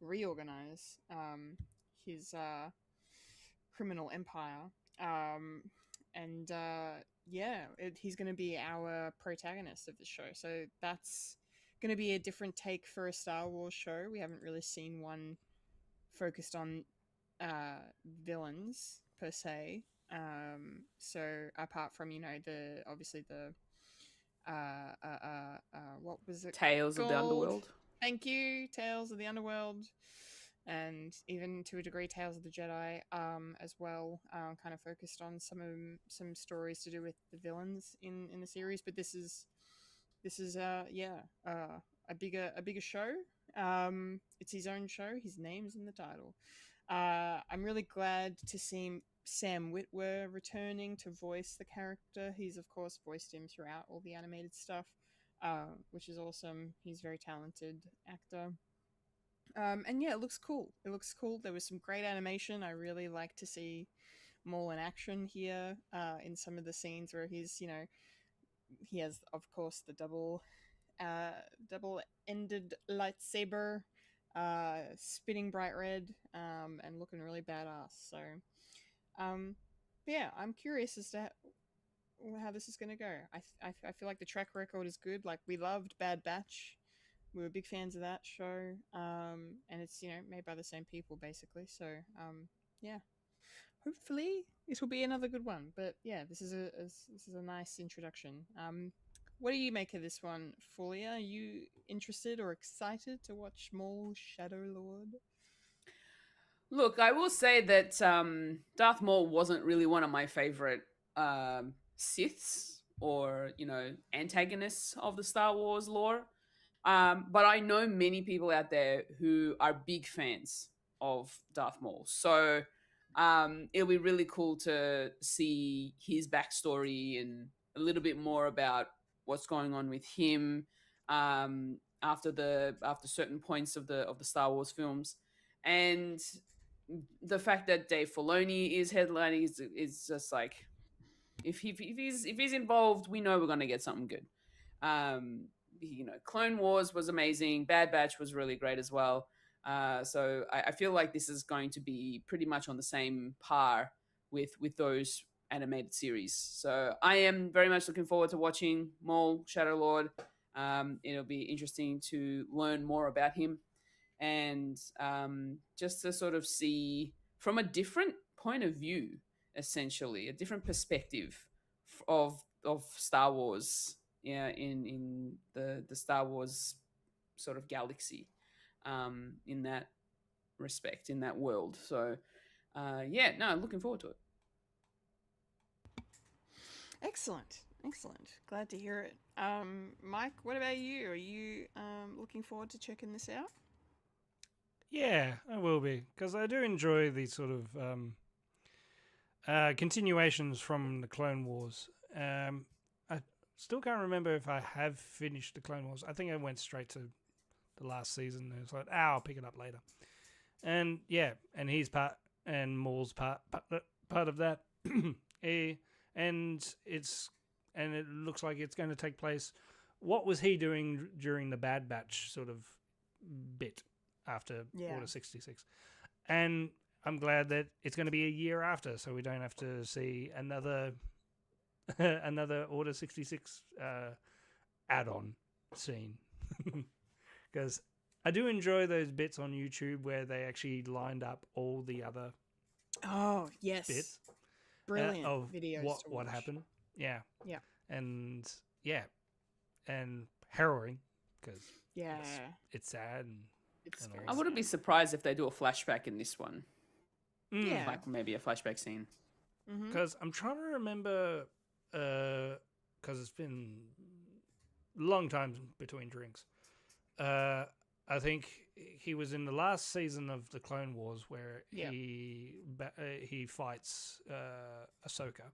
[SPEAKER 1] reorganize his criminal empire. And yeah, he's going to be our protagonist of the show. So that's going to be a different take for a Star Wars show. We haven't really seen one focused on villains per se. So apart from the obviously the what was it?
[SPEAKER 2] Tales of the Underworld.
[SPEAKER 1] Thank you, Tales of the Underworld, and even to a degree Tales of the Jedi as well, kind of focused on some stories to do with the villains in the series. But this is a bigger show. It's his own show. His name's in the title. I'm really glad to see Sam Witwer returning to voice the character. He's of course voiced him throughout all the animated stuff, which is awesome. He's a very talented actor. And yeah, it looks cool. It looks cool. There was some great animation. I really like to see Maul in action here, in some of the scenes where he has, of course, the double-ended lightsaber, spinning bright red, and looking really badass. So, yeah, I'm curious as to how this is going to go. I feel like the track record is good. Like, we loved Bad Batch. We were big fans of that show, and it's made by the same people basically. So yeah, hopefully it will be another good one. But yeah, this is a nice introduction. What do you make of this one, Fulya? Are you interested or excited to watch Maul Shadow Lord?
[SPEAKER 2] Look, I will say that Darth Maul wasn't really one of my favorite Siths or antagonists of the Star Wars lore. But I know many people out there who are big fans of Darth Maul. So it'll be really cool to see his backstory and a little bit more about what's going on with him after certain points of the Star Wars films. And the fact that Dave Filoni is headlining is just like, if he's involved, we know we're going to get something good. Clone Wars was amazing. Bad Batch was really great as well. So I feel like this is going to be pretty much on the same par with those animated series. So I am very much looking forward to watching Maul Shadow Lord. It'll be interesting to learn more about him and just to sort of see from a different point of view, essentially, a different perspective of Star Wars. Yeah, in the Star Wars sort of galaxy, in that respect, in that world. So, looking forward to it.
[SPEAKER 1] Excellent. Glad to hear it. Mike, what about you? Are you looking forward to checking this out?
[SPEAKER 3] Yeah, I will be, because I do enjoy these sort of continuations from the Clone Wars. I still can't remember if I have finished the Clone Wars. I think I went straight to the last season. And it's like, I'll pick it up later. And yeah, and he's and Maul's part of that. And it looks like it's going to take place. What was he doing during the Bad Batch sort of bit after Order 66? And I'm glad that it's going to be a year after, so we don't have to see another Order 66 add-on scene. Because I do enjoy those bits on YouTube where they actually lined up all the other bits.
[SPEAKER 1] Brilliant
[SPEAKER 3] of
[SPEAKER 1] videos
[SPEAKER 3] what happened. Yeah.
[SPEAKER 1] Yeah.
[SPEAKER 3] And harrowing, because it's sad.
[SPEAKER 1] It's
[SPEAKER 3] and
[SPEAKER 1] very
[SPEAKER 2] I wouldn't be surprised if they do a flashback in this one.
[SPEAKER 1] Yeah.
[SPEAKER 2] Like maybe a flashback scene.
[SPEAKER 3] Because I'm trying to remember, because it's been a long time between drinks. I think he was in the last season of the Clone Wars where he fights Ahsoka,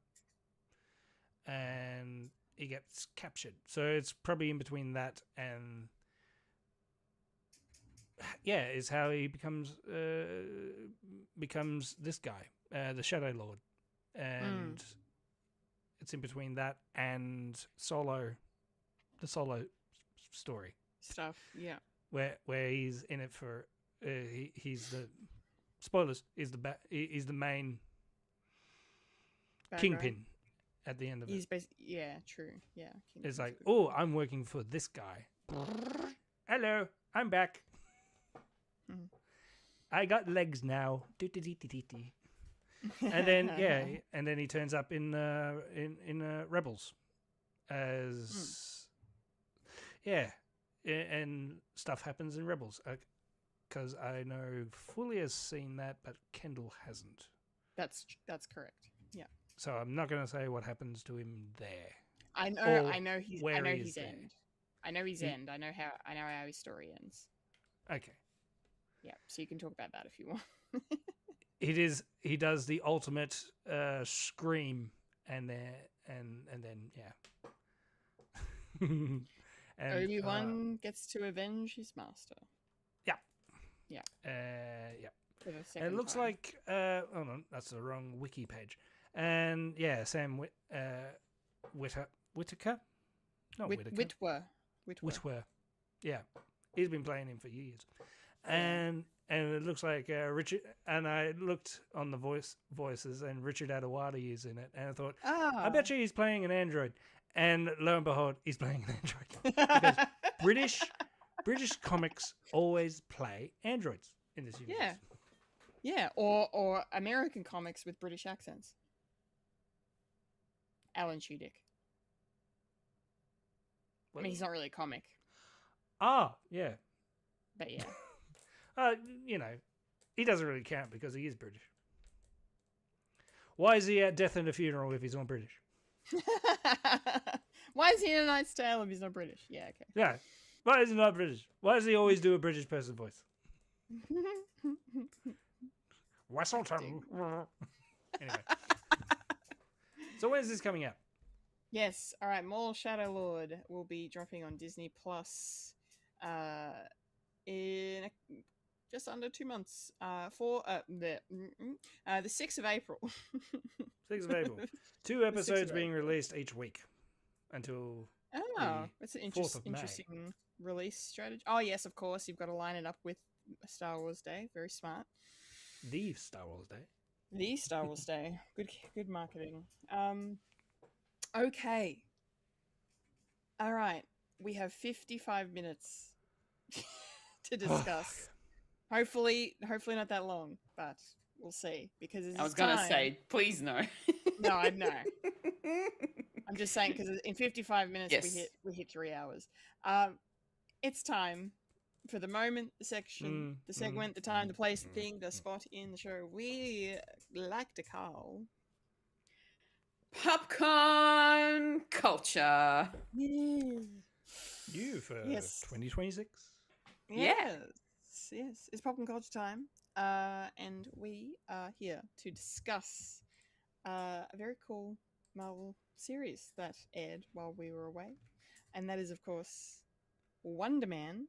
[SPEAKER 3] and he gets captured. So it's probably in between that and is how he becomes this guy, the Shadow Lord, and it's in between that and the Solo story
[SPEAKER 1] Stuff, yeah.
[SPEAKER 3] where he's in it for he's the spoilers he's the main
[SPEAKER 1] Bad guy.
[SPEAKER 3] kingpin at the end of
[SPEAKER 1] He's
[SPEAKER 3] it.
[SPEAKER 1] yeah, true. Yeah.
[SPEAKER 3] It's
[SPEAKER 1] Kingpin's
[SPEAKER 3] like,
[SPEAKER 1] good.
[SPEAKER 3] oh, I'm working for this guy. Hello, I'm back.
[SPEAKER 1] Mhm.
[SPEAKER 3] I got legs now. And then and then he turns up in Rebels as and stuff happens in Rebels because I know Fulya has seen that, but Kendall hasn't.
[SPEAKER 1] That's correct. Yeah.
[SPEAKER 3] So I'm not going to say what happens to him there.
[SPEAKER 1] I know his
[SPEAKER 3] there.
[SPEAKER 1] end. I know his end. I know how his story ends.
[SPEAKER 3] Okay.
[SPEAKER 1] Yeah, so you can talk about that if you want.
[SPEAKER 3] He does the ultimate scream and then and
[SPEAKER 1] Obi-Wan gets to avenge his master.
[SPEAKER 3] Yeah.
[SPEAKER 1] Yeah. For the
[SPEAKER 3] And
[SPEAKER 1] second
[SPEAKER 3] it looks
[SPEAKER 1] time.
[SPEAKER 3] like oh no, that's the wrong wiki page. And Sam Whitaker? Not Whitaker. Whitwer. Yeah. He's been playing him for years. And it looks like Richard, and I looked on the voices, and Richard Adewale is in it, and I thought, I bet you he's playing an android. And lo and behold, he's playing an android. Because British comics always play androids in this universe.
[SPEAKER 1] Yeah, or American comics with British accents. Alan Tudyk. I mean, he's not really a comic,
[SPEAKER 3] Ah, yeah.
[SPEAKER 1] but yeah.
[SPEAKER 3] He doesn't really count because he is British. Why is he at Death and a Funeral if he's not British?
[SPEAKER 1] Why is he in A Knight's Tale if he's not British? Yeah, okay.
[SPEAKER 3] Yeah. Why is he not British? Why does he always do a British person voice? Westleton. Anyway. So when is this coming out?
[SPEAKER 1] Yes, all right. More Shadow Lord will be dropping on Disney Plus in just under 2 months. For the 6th of April.
[SPEAKER 3] 6th of April. 2 episodes
[SPEAKER 1] of
[SPEAKER 3] being
[SPEAKER 1] April.
[SPEAKER 3] released each week until
[SPEAKER 1] That's an
[SPEAKER 3] 4th of May.
[SPEAKER 1] interesting release strategy. Oh yes, of course. You've got to line it up with Star Wars Day. Very smart.
[SPEAKER 3] The Star Wars Day.
[SPEAKER 1] The Star Wars Day. Good marketing. Okay. All right. We have 55 minutes to discuss. Hopefully not that long, but we'll see. Because
[SPEAKER 2] I was going to say, please no.
[SPEAKER 1] No, I know. I'm just saying because in 55 minutes
[SPEAKER 2] Yes.
[SPEAKER 1] we hit 3 hours. It's time for the moment, the section, the segment, the time, the place, the thing, the spot in the show we like to call
[SPEAKER 2] Popcorn culture.
[SPEAKER 3] You for
[SPEAKER 1] Yes.
[SPEAKER 3] 2026?
[SPEAKER 1] Yes. It's popcorn culture time, and we are here to discuss a very cool Marvel series that aired while we were away, and that is, of course, Wonder Man.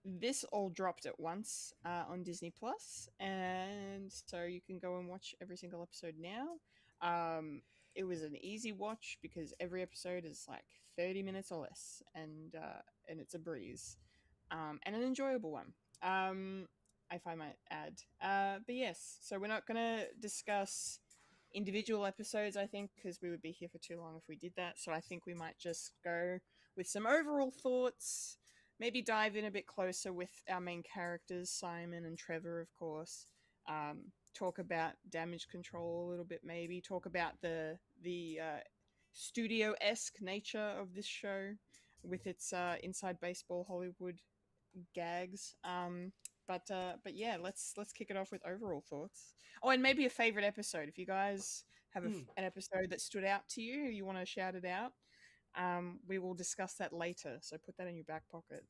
[SPEAKER 1] This all dropped at once on Disney Plus, and so you can go and watch every single episode now. It was an easy watch because every episode is like 30 minutes or less, and it's a breeze, and an enjoyable one. If I might add. But yes, so we're not gonna discuss individual episodes, I think, because we would be here for too long if we did that. So I think we might just go with some overall thoughts. Maybe dive in a bit closer with our main characters, Simon and Trevor, of course. Talk about damage control a little bit, maybe. Talk about the studio-esque nature of this show with its inside baseball Hollywood gags. But yeah, let's kick it off with overall thoughts. Oh, and maybe a favorite episode. If you guys have an episode that stood out to you, you want to shout it out. We will discuss that later, so put that in your back pocket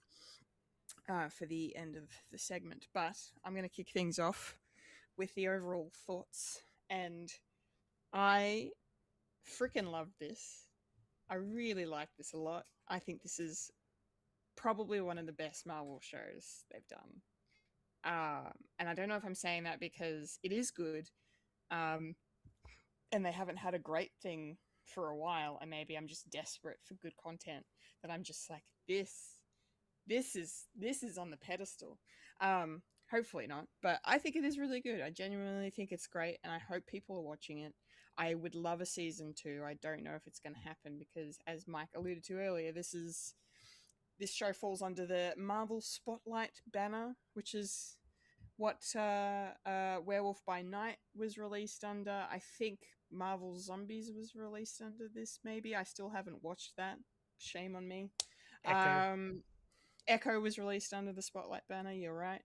[SPEAKER 1] for the end of the segment. But I'm going to kick things off with the overall thoughts. And I freaking loved this. I really like this a lot. I think this is probably one of the best Marvel shows they've done. And I don't know if I'm saying that because it is good, and they haven't had a great thing for a while, and maybe I'm just desperate for good content. That I'm just like this is on the pedestal. Hopefully not, but I think it is really good. I genuinely think it's great, and I hope people are watching it. I would love a season 2. I don't know if it's going to happen because, as Mike alluded to earlier, this show falls under the Marvel Spotlight banner, which is what Werewolf by Night was released under. I think Marvel Zombies was released under this, maybe. I still haven't watched that. Shame on me.
[SPEAKER 3] Echo.
[SPEAKER 1] Echo was released under the Spotlight banner, you're right.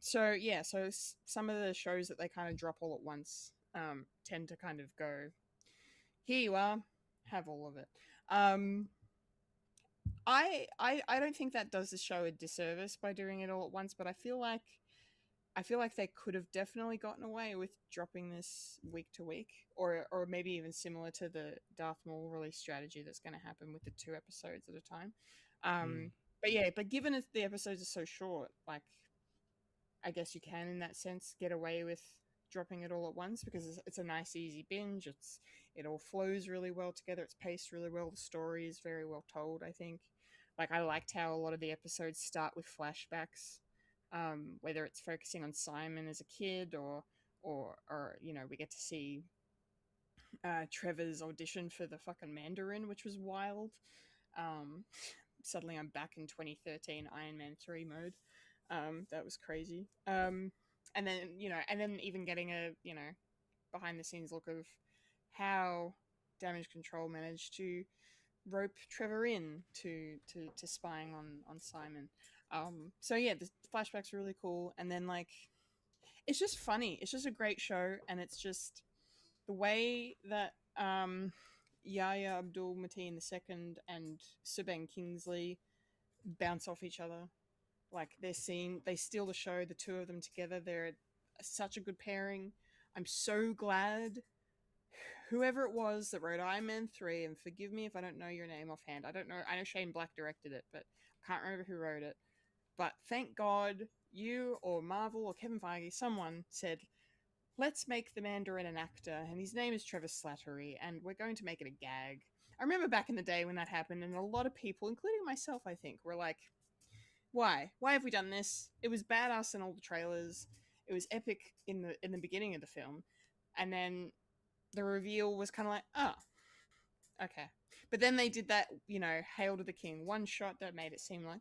[SPEAKER 1] So some of the shows that they kind of drop all at once tend to kind of go, here you are, have all of it. I don't think that does the show a disservice by doing it all at once, but I feel like they could have definitely gotten away with dropping this week to week, or maybe even similar to the Darth Maul release strategy that's going to happen with the 2 episodes at a time. But given the episodes are so short, like, I guess you can, in that sense, get away with dropping it all at once because it's a nice, easy binge. It all flows really well together. It's paced really well. The story is very well told, I think. Like, I liked how a lot of the episodes start with flashbacks, whether it's focusing on Simon as a kid or we get to see Trevor's audition for the fucking Mandarin, which was wild. Suddenly I'm back in 2013 Iron Man 3 mode. That was crazy. And then even getting a, behind the scenes look of how Damage Control managed to rope Trevor in to spying on Simon. The flashbacks are really cool. And then, like, it's just funny. It's just a great show. And it's just the way that Yahya Abdul-Mateen II and Subeng Kingsley bounce off each other. Like, they steal the show, the two of them together. They're such a good pairing. I'm so glad whoever it was that wrote Iron Man 3, and forgive me if I don't know your name offhand. I don't know. I know Shane Black directed it, but I can't remember who wrote it. But thank God you or Marvel or Kevin Feige, someone said, let's make the Mandarin an actor, and his name is Trevor Slattery, and we're going to make it a gag. I remember back in the day when that happened, and a lot of people, including myself, I think, were like, why? Why have we done this? It was badass in all the trailers. It was epic in the beginning of the film. And then the reveal was kind of like, oh, okay. But then they did that, Hail to the King one shot that made it seem like,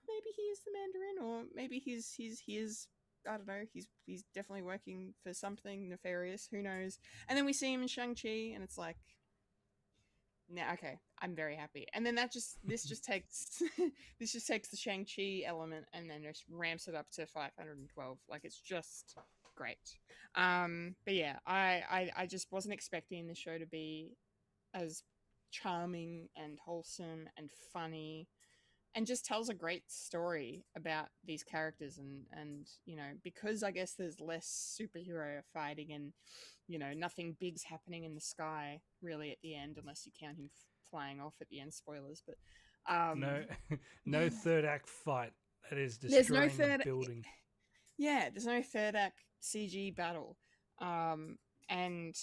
[SPEAKER 1] maybe he is the Mandarin, or maybe he is, I don't know, he's definitely working for something nefarious, who knows. And then we see him in Shang-Chi, and it's like, nah, okay, I'm very happy. And then this just takes the Shang-Chi element and then just ramps it up to 512. Like, it's just great. But yeah, I just wasn't expecting the show to be as charming and wholesome and funny, and just tells a great story about these characters, and because I guess there's less superhero fighting and nothing big's happening in the sky really at the end, unless you count him flying off at the end. Spoilers, but
[SPEAKER 3] no third act fight that is destroying the building.
[SPEAKER 1] Yeah, there's no third act CG battle, and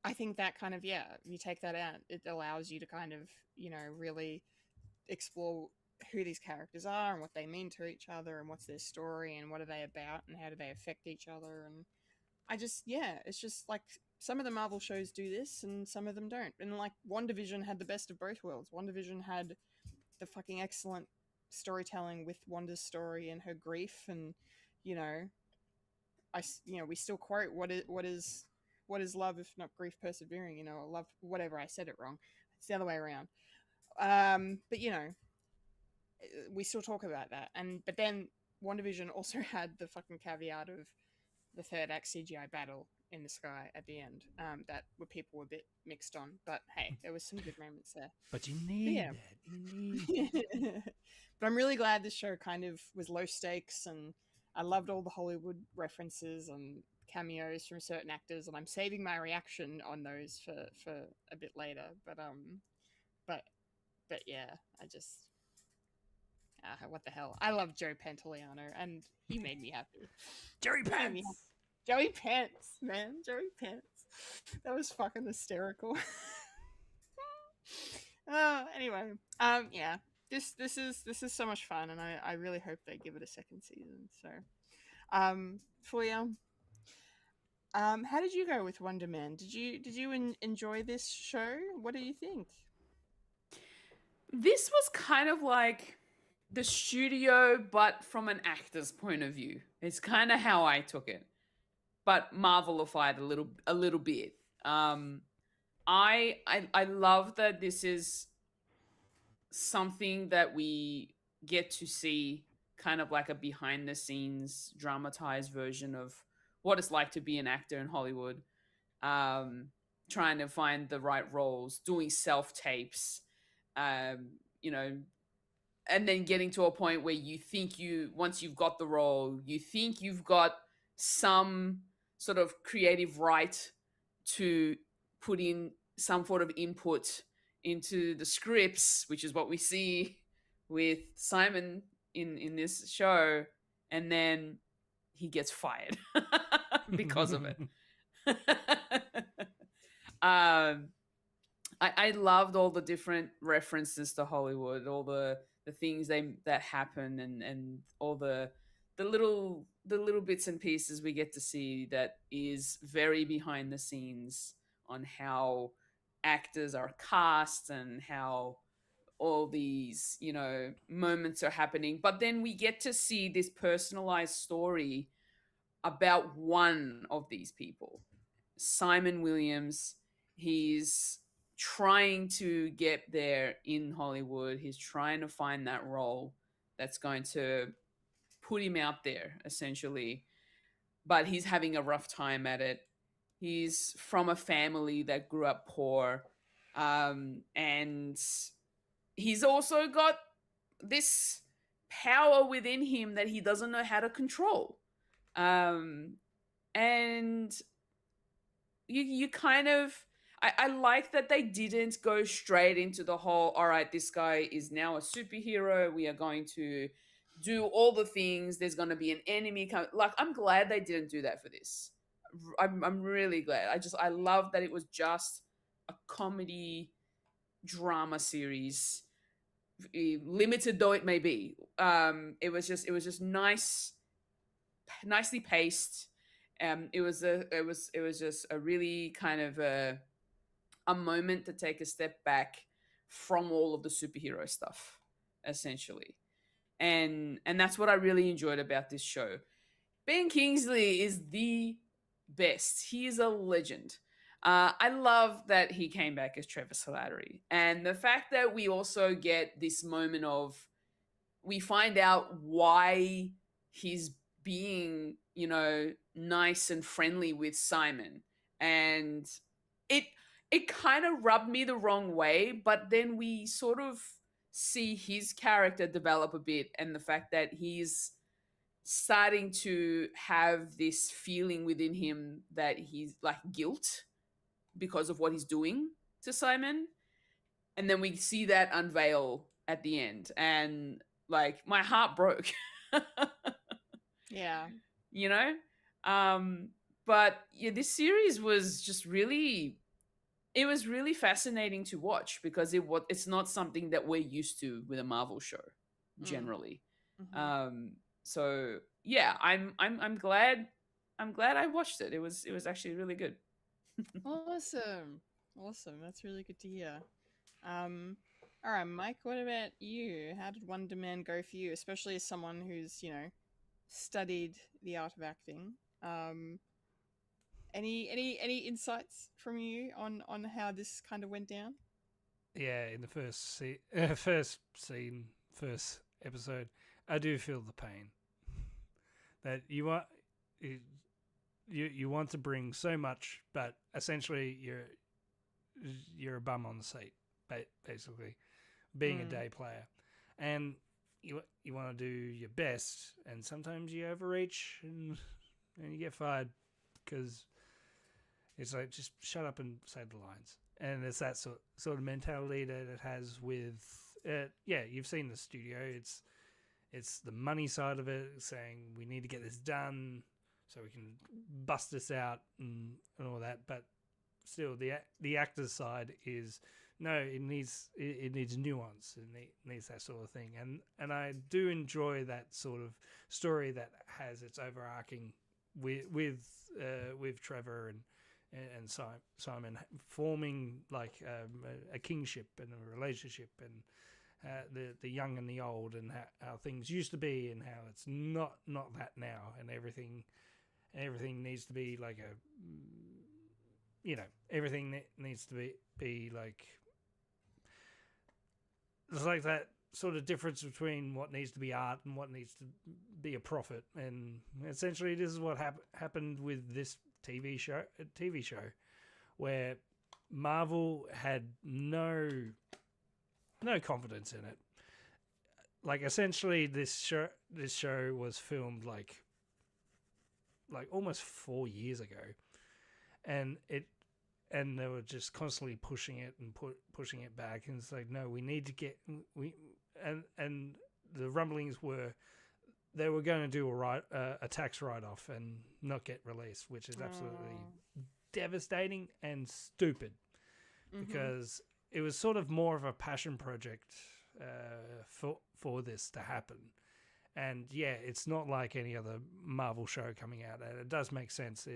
[SPEAKER 1] I think that kind of, if you take that out, it allows you to kind of really explore who these characters are and what they mean to each other and what's their story and what are they about and how do they affect each other. And it's just like, some of the Marvel shows do this and some of them don't. And like, WandaVision had the best of both worlds. WandaVision had the fucking excellent storytelling with Wanda's story and her grief, and we still quote, what is love if not grief persevering? Love, whatever, I said it wrong. It's the other way around. But we still talk about that. But then WandaVision also had the fucking caveat of the third act CGI battle in the sky at the end, that people were a bit mixed on. But hey, there was some good moments there.
[SPEAKER 3] But you need that. You need.
[SPEAKER 1] But I'm really glad this show kind of was low stakes, and I loved all the Hollywood references and cameos from certain actors, and I'm saving my reaction on those for a bit later. But yeah, I just what the hell? I love Joe Pantoliano, and he made me happy.
[SPEAKER 3] Jerry
[SPEAKER 1] He made me happy.
[SPEAKER 3] Pants.
[SPEAKER 1] Joey Pants, man, Joey Pants. That was fucking hysterical. Anyway, yeah, this is so much fun, and I really hope they give it a second season. So, Fulya, how did you go with Wonder Man? Did you enjoy this show? What do you think?
[SPEAKER 2] This was kind of like the studio, but from an actor's point of view. It's kind of how I took it, but Marvelified a little bit. I love that this is something that we get to see, kind of like a behind the scenes dramatized version of what it's like to be an actor in Hollywood. Trying to find the right roles, doing self tapes, you know, and then getting to a point where you think once you've got the role, you think you've got some sort of creative right to put in some sort of input into the scripts, which is what we see with Simon in this show, and then he gets fired because of it. I loved all the different references to Hollywood, all the things that happen, and all the little bits and pieces we get to see that is very behind the scenes on how actors are cast and how all these, you know, moments are happening. But then we get to see this personalized story about one of these people, Simon Williams. He's trying to get there in Hollywood. He's trying to find that role that's going to put him out there, essentially. But he's having a rough time at it. He's from a family that grew up poor. And he's also got this power within him that he doesn't know how to control. And you kind of... I like that they didn't go straight into the whole, all right, this guy is now a superhero. We are going to do all the things. There's going to be an enemy coming. Like, I'm glad they didn't do that for this. I'm really glad. I love that it was just a comedy drama series, limited though it may be. It was just nicely paced. It was just a really kind of a moment to take a step back from all of the superhero stuff, essentially. And that's what I really enjoyed about this show. Ben Kingsley is the best. He is a legend. I love that he came back as Trevor Slattery. And the fact that we also get this moment of, we find out why he's being, you know, nice and friendly with Simon. And it kind of rubbed me the wrong way, but then we sort of see his character develop a bit, and the fact that he's starting to have this feeling within him that he's like guilt because of what he's doing to Simon. And then we see that unveil at the end, and like my heart broke.
[SPEAKER 1] Yeah.
[SPEAKER 2] You know? But yeah, this series was just really... It was really fascinating to watch because it's not something that we're used to with a Marvel show generally.
[SPEAKER 1] Mm-hmm.
[SPEAKER 2] So yeah, I'm glad I watched it. It was actually really good.
[SPEAKER 1] Awesome. That's really good to hear. All right, Mike, what about you? How did Wonder Man go for you, especially as someone who's, you know, studied the art of acting? Any insights from you on how this kind of went down?
[SPEAKER 3] Yeah, in the first episode, I do feel the pain that you want to bring so much, but essentially you're a bum on the seat, basically, being a day player, and you want to do your best, and sometimes you overreach and you get fired. because it's like, just shut up and say the lines. And it's that sort of mentality that it has with, you've seen the studio. It's the money side of it, saying we need to get this done so we can bust this out and all that. But still, the actor's side is, no, it needs nuance. It needs that sort of thing. And I do enjoy that sort of story that has its overarching with Trevor and Simon forming like a kingship and a relationship, and the young and the old, and how things used to be and how it's not that now, and everything needs to be like everything needs to be like, there's like that sort of difference between what needs to be art and what needs to be a profit. And essentially this is what happened with this TV show, where Marvel had no confidence in it. Like, essentially this show was filmed like almost 4 years ago, and they were just constantly pushing it and pushing it back, and it's like, no, we need to get and the rumblings were they were going to do a tax write-off and not get released, which is absolutely devastating and stupid, because it was sort of more of a passion project for this to happen. And yeah, it's not like any other Marvel show coming out, and it does make sense.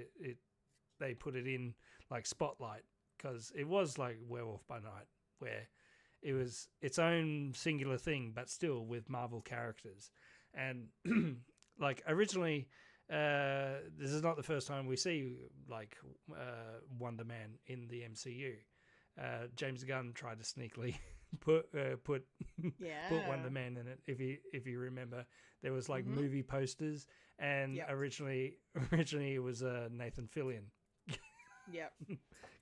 [SPEAKER 3] They put it in like Spotlight, because it was like Werewolf by Night, where it was its own singular thing, but still with Marvel characters. And like, originally, this is not the first time we see like Wonder Man in the MCU. James Gunn tried to sneakily put Wonder Man in it. If you remember, there was like movie posters, and originally it was Nathan Fillion.
[SPEAKER 1] Yep.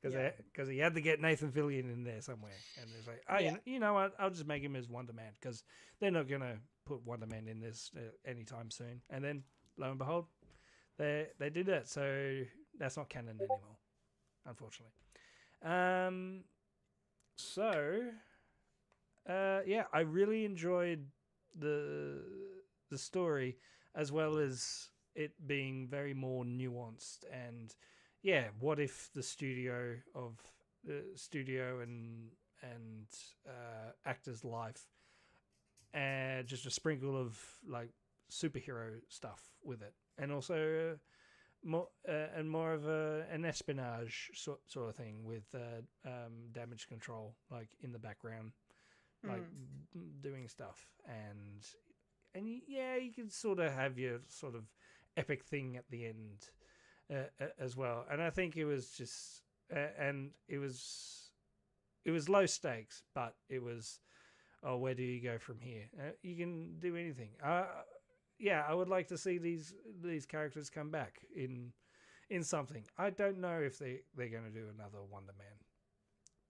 [SPEAKER 3] Because he had to get Nathan Fillion in there somewhere, and it's like, oh, you know what? I'll just make him as Wonder Man, because they're not gonna put Wonder Man in this anytime soon. And then lo and behold, they did that. So that's not canon anymore, unfortunately. I really enjoyed the story, as well as it being very more nuanced. And what if the studio and actor's life, and just a sprinkle of like superhero stuff with it, and also more of an espionage sort of thing with damage control, like in the background, like doing stuff, and you can sort of have your sort of epic thing at the end as well. And I think it was just and it was low stakes, but it was, oh, where do you go from here? You can do anything. I would like to see these characters come back in something. I don't know if they're going to do another Wonder Man,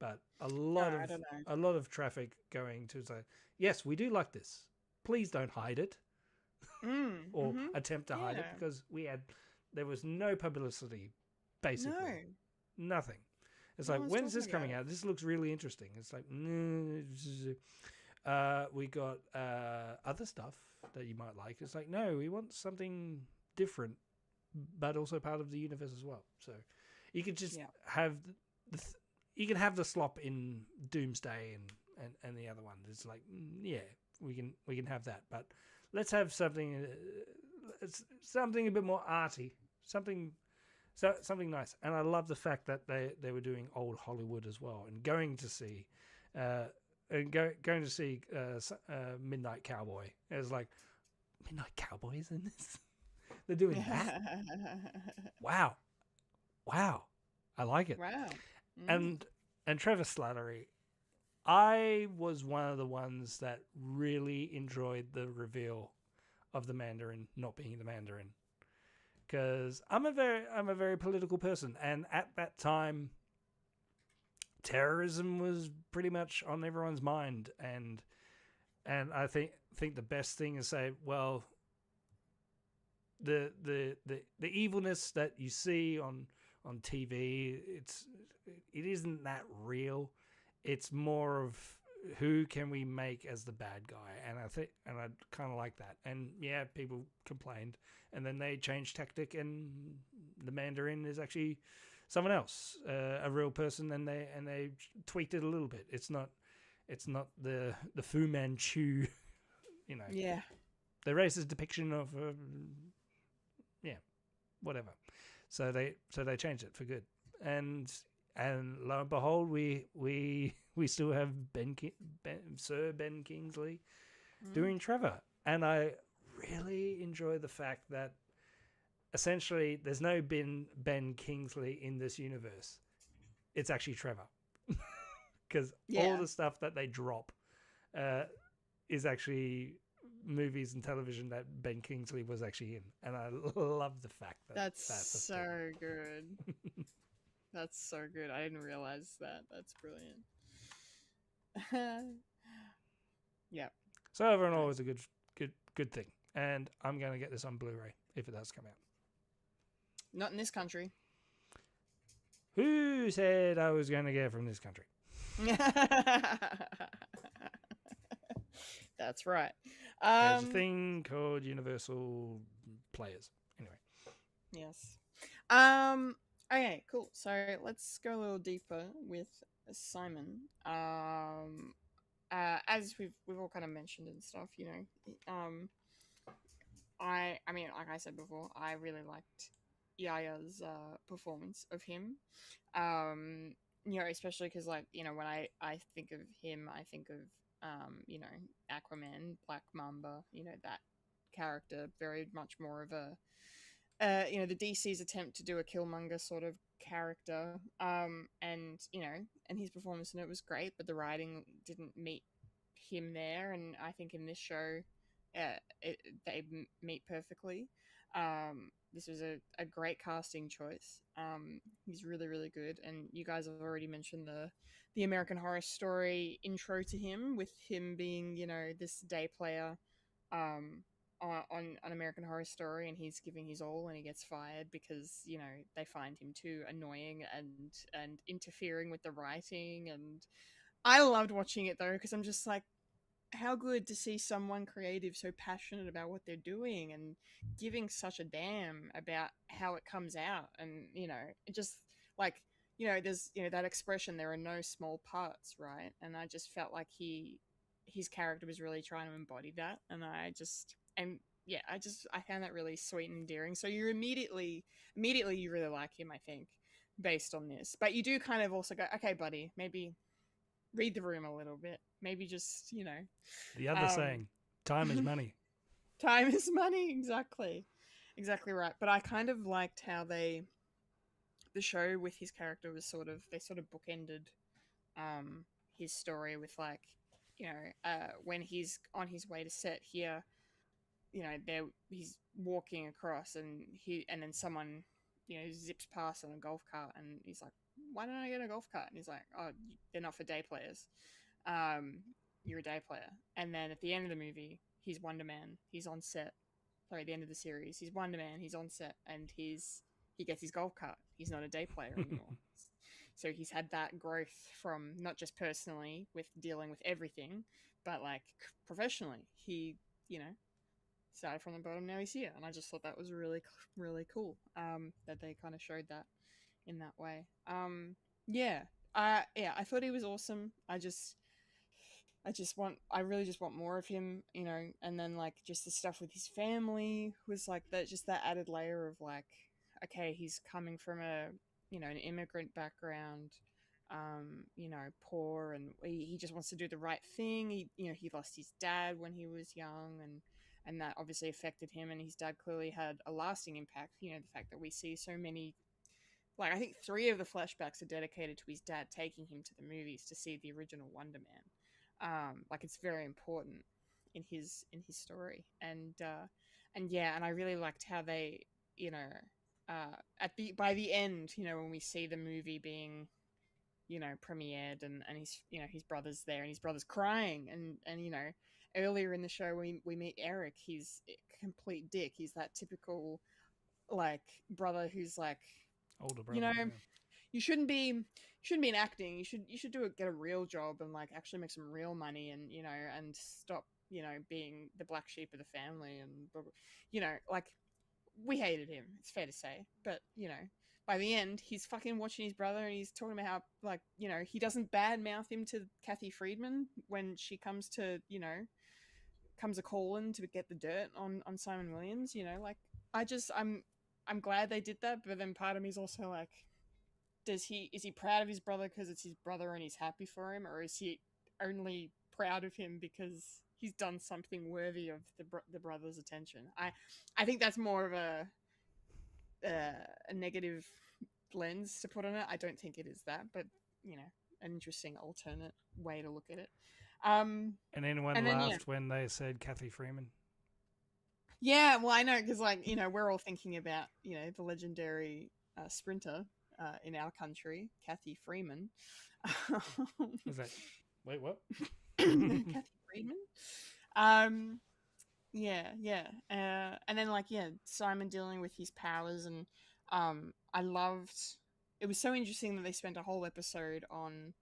[SPEAKER 3] but a lot of traffic going to say, yes, we do like this. Please don't hide it, or attempt to hide it, because there was no publicity, basically, nothing. It's like, when's this coming out? This looks really interesting. It's like, we got other stuff that you might like. It's like, no, we want something different, but also part of the universe as well. So you could just have you can have the slop in Doomsday and the other one. It's like, we can have that, but let's have something something a bit more arty, something nice. And I love the fact that they were doing old Hollywood as well, and going to see Midnight Cowboy. It was like, Midnight Cowboy's in this? They're doing that? Wow. I like it.
[SPEAKER 1] Wow.
[SPEAKER 3] And Trevor Slattery, I was one of the ones that really enjoyed the reveal of the Mandarin not being the Mandarin, because I'm a very political person, and at that time, terrorism was pretty much on everyone's mind, and I think the best thing is say, well, the evilness that you see on TV, it isn't that real. It's more of who can we make as the bad guy, and I kind of like that. And yeah, people complained, and then they changed tactic, and the Mandarin is actually someone else, a real person, and they tweaked it a little bit. It's not the Fu Manchu,
[SPEAKER 1] Yeah.
[SPEAKER 3] the racist depiction of whatever. So they changed it for good, and lo and behold, we still have Sir Ben Kingsley doing Trevor, and I really enjoy the fact that essentially there's no Ben Kingsley in this universe. It's actually Trevor, because all the stuff that they drop is actually movies and television that Ben Kingsley was actually in, and I love the fact that
[SPEAKER 1] That's so good. That's so good. I didn't realize that. That's brilliant. Yeah.
[SPEAKER 3] So overall, it's a good thing, and I'm going to get this on Blu-ray if it does come out.
[SPEAKER 1] Not in this country.
[SPEAKER 3] Who said I was going to get it from this country?
[SPEAKER 1] That's right.
[SPEAKER 3] There's a thing called Universal Players. Anyway.
[SPEAKER 1] Yes. Okay, cool. So let's go a little deeper with Simon. As we've all kind of mentioned and stuff, I mean, like I said before, I really liked Yaya's performance of him. Especially because, like, when I think of him, I think of Aquaman, Black Mamba, that character, very much more of a the DC's attempt to do a Killmonger sort of character, and his performance in it was great, but the writing didn't meet him there, and I think in this show, they meet perfectly. This was a great casting choice. He's really, really good, and you guys have already mentioned the American Horror Story intro to him, with him being this day player on American Horror Story, and he's giving his all, and he gets fired because they find him too annoying and interfering with the writing. And I loved watching it though, because I'm just like, how good to see someone creative so passionate about what they're doing and giving such a damn about how it comes out. And it just like there's that expression, there are no small parts, right? And I just felt like his character was really trying to embody that, and I found that really sweet and endearing. So you immediately you really like him, I think, based on this. But you do kind of also go, okay, buddy, maybe read the room a little bit. Maybe just,
[SPEAKER 3] the other saying, time is money.
[SPEAKER 1] Time is money, exactly right. But I kind of liked how the show with his character was they sort of bookended his story with, like, when he's on his way to set here, he's walking across, and then someone zips past on a golf cart, and he's like, why don't I get a golf cart? And he's like, oh, they're not for day players. You're a day player. And then at the end of the movie, he's Wonder Man. He's on set. Sorry, at the end of the series, he's Wonder Man. He's on set, and he gets his golf cart. He's not a day player anymore. So he's had that growth from not just personally with dealing with everything, but like professionally. He, started from the bottom, now he's here. And I just thought that was really, really cool, that they kind of showed that in that way. I thought he was awesome. I really just want more of him, and then, like, just the stuff with his family was like that added layer of, like, okay, he's coming from an immigrant background, poor, and he just wants to do the right thing. He lost his dad when he was young, and that obviously affected him, and his dad clearly had a lasting impact. The fact that we see so many, like, I think 3 of the flashbacks are dedicated to his dad taking him to the movies to see the original Wonder Man. Like, it's very important in his story, and I really liked how they, by the end, when we see the movie being, premiered, and he's, his brother's there, and his brother's crying, and earlier in the show we meet Eric. He's a complete dick. He's that typical like brother who's like,
[SPEAKER 3] Older brother.
[SPEAKER 1] you know,
[SPEAKER 3] yeah.
[SPEAKER 1] you shouldn't be in acting. You should get a real job and like actually make some real money, and you know, and stop, you know, being the black sheep of the family, and blah, blah. You know, like we hated him. It's fair to say, but you know, by the end, he's fucking watching his brother, and he's talking about how, like, you know, he doesn't badmouth him to Kathy Friedman when she comes to, you know, comes a calling to get the dirt on Simon Williams. You know, like I'm glad they did that, but then part of me is also like, is he proud of his brother because it's his brother and he's happy for him, or is he only proud of him because he's done something worthy of the brother's attention? I think that's more of a negative lens to put on it. I don't think it is that, but you know, an interesting alternate way to look at it.
[SPEAKER 3] And anyone
[SPEAKER 1] and then,
[SPEAKER 3] laughed when they said Kathy Freeman?
[SPEAKER 1] Yeah, well, I know, because like, you know, we're all thinking about, you know, the legendary sprinter in our country, Kathy Freeman.
[SPEAKER 3] Was that? Wait, what?
[SPEAKER 1] Kathy Freeman. Yeah. And then like, yeah, Simon dealing with his powers, and I loved. It was so interesting that they spent a whole episode on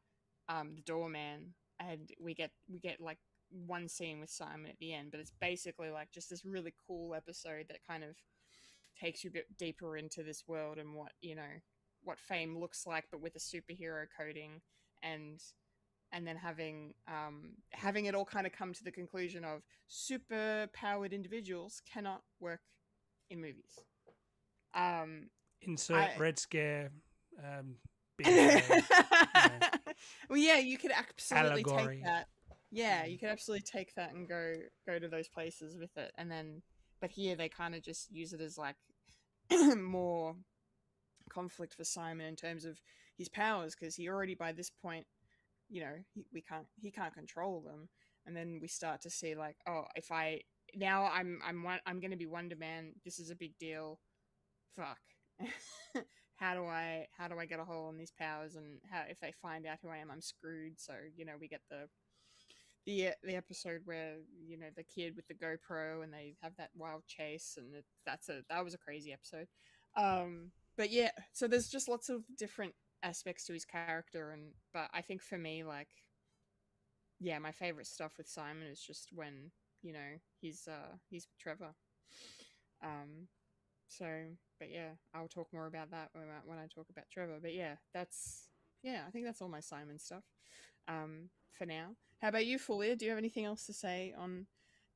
[SPEAKER 1] the doorman, and we get like one scene with Simon at the end, but it's basically like just this really cool episode that kind of takes you a bit deeper into this world and what, you know, what fame looks like, but with a superhero coding, and then having it all kind of come to the conclusion of super powered individuals cannot work in movies.
[SPEAKER 3] Insert Red Scare. Big
[SPEAKER 1] Well, yeah, you could absolutely
[SPEAKER 3] allegory.
[SPEAKER 1] take that. Yeah, you could absolutely take that and go to those places with it, and then, but here they kind of just use it as like more conflict for Simon in terms of his powers, because he already by this point, you know, he can't control them, and then we start to see like, oh, if I'm going to be Wonder Man. This is a big deal. Fuck. How do I get a hold on these powers, and how if they find out who I am, I'm screwed. So, you know, we get the episode where, you know, the kid with the GoPro and they have that wild chase, and that was a crazy episode. But yeah, so there's just lots of different aspects to his character, but I think for me, like, yeah, my favorite stuff with Simon is just when, you know, he's with Trevor. So, but yeah, I'll talk more about that when I talk about Trevor. But yeah, I think that's all my Simon stuff. For now. How about you, Fulya? Do you have anything else to say on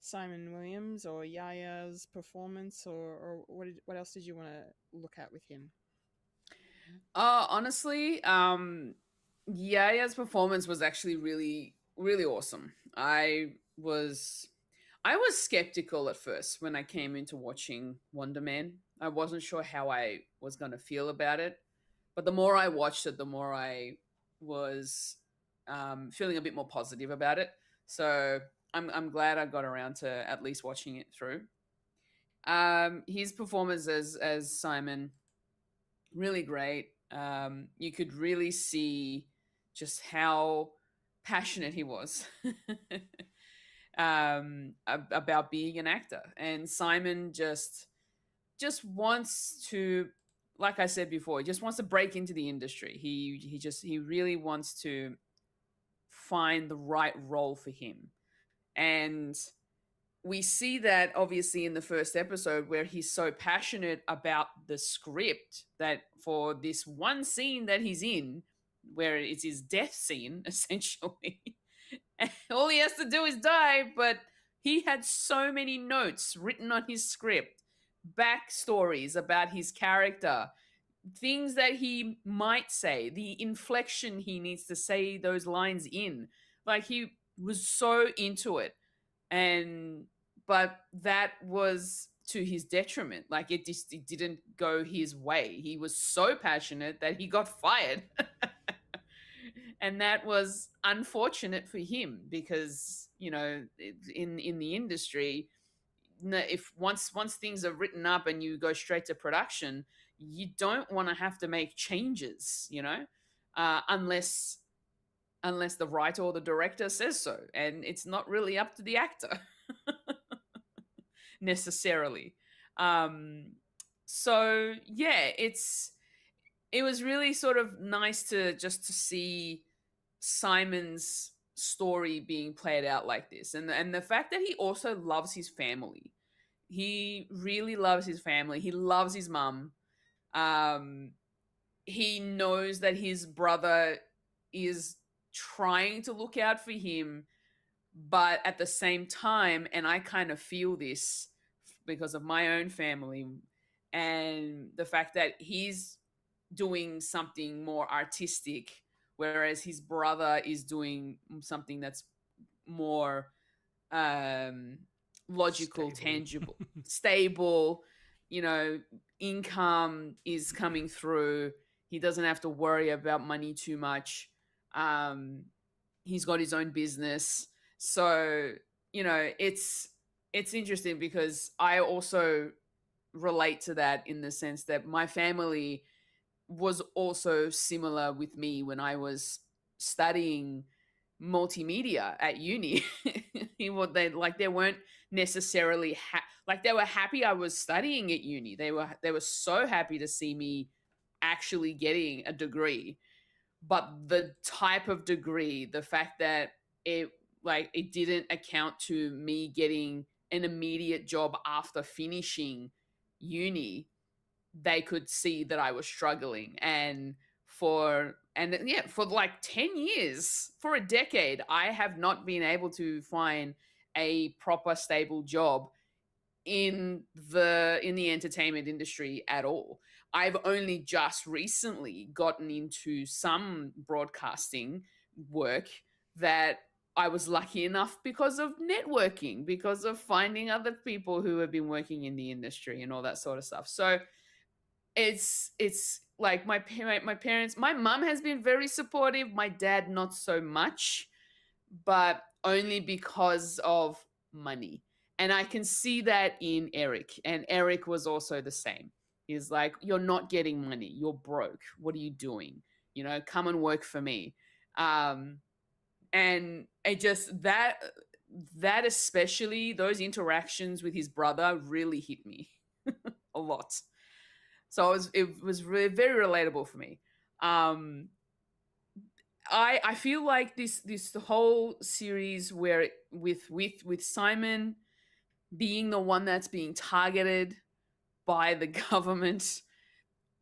[SPEAKER 1] Simon Williams or Yaya's performance, or what else did you want to look at with him?
[SPEAKER 2] Honestly, Yaya's performance was actually really, really awesome. I was skeptical at first when I came into watching Wonder Man. I wasn't sure how I was going to feel about it, but the more I watched it, the more I was feeling a bit more positive about it. So I'm glad I got around to at least watching it through. His performance as Simon, really great. You could really see just how passionate he was about being an actor, and Simon just wants to, like I said before, he just wants to break into the industry. He really wants to find the right role for him, and we see that obviously in the first episode where he's so passionate about the script that for this one scene that he's in, where it's his death scene, essentially, all he has to do is die, but he had so many notes written on his script, backstories about his character, things that he might say, the inflection he needs to say those lines in. Like, he was so into it. But that was to his detriment. Like, it didn't go his way. He was so passionate that he got fired. And that was unfortunate for him because, you know, in the industry, if once things are written up and you go straight to production, you don't want to have to make changes, you know, unless unless the writer or the director says so, and it's not really up to the actor necessarily. So yeah, it was really sort of nice to just to see Simon's story being played out like this, and the fact that he also loves his family. He really loves his family. He loves his mum. He knows that his brother is trying to look out for him, but at the same time, and I kind of feel this because of my own family and the fact that he's doing something more artistic, whereas his brother is doing something that's more logical, tangible, stable, income is coming through. He doesn't have to worry about money too much. He's got his own business. So, it's interesting because I also relate to that in the sense that my family was also similar with me when I was studying multimedia at uni. They weren't necessarily they were happy I was studying at uni. They were so happy to see me actually getting a degree, but the type of degree, the fact that it didn't account to me getting an immediate job after finishing uni, they could see that I was struggling. And for like 10 years, for a decade, I have not been able to find a proper stable job in the entertainment industry at all. I've only just recently gotten into some broadcasting work that I was lucky enough because of networking, because of finding other people who have been working in the industry and all that sort of stuff. So it's like my parents, my mum has been very supportive, my dad not so much, but only because of money. And I can see that in Eric, and Eric was also the same. He's like, you're not getting money, you're broke, what are you doing? Come and work for me. And it just that especially those interactions with his brother really hit me a lot. So it was really very relatable for me. I feel like this whole series where with Simon being the one that's being targeted by the government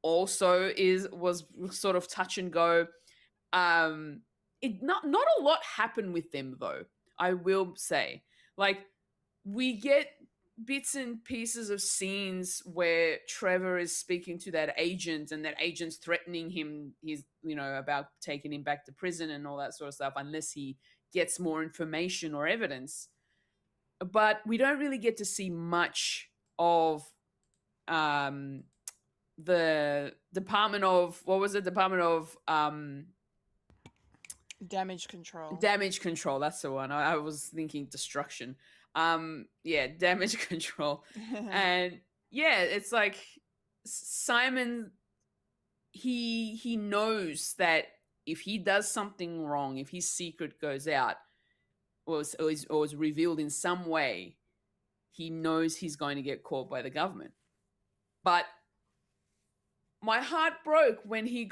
[SPEAKER 2] also was sort of touch and go. Not a lot happened with them though, I will say. Like, we get bits and pieces of scenes where Trevor is speaking to that agent, and that agent's threatening him, about taking him back to prison and all that sort of stuff, unless he gets more information or evidence. But we don't really get to see much of the Department of, what was it? Department of
[SPEAKER 1] Damage control.
[SPEAKER 2] Damage control, that's the one. I was thinking destruction. Damage control. And yeah, it's like Simon, he knows that if he does something wrong, if his secret goes out or is revealed in some way, he knows he's going to get caught by the government. But my heart broke when he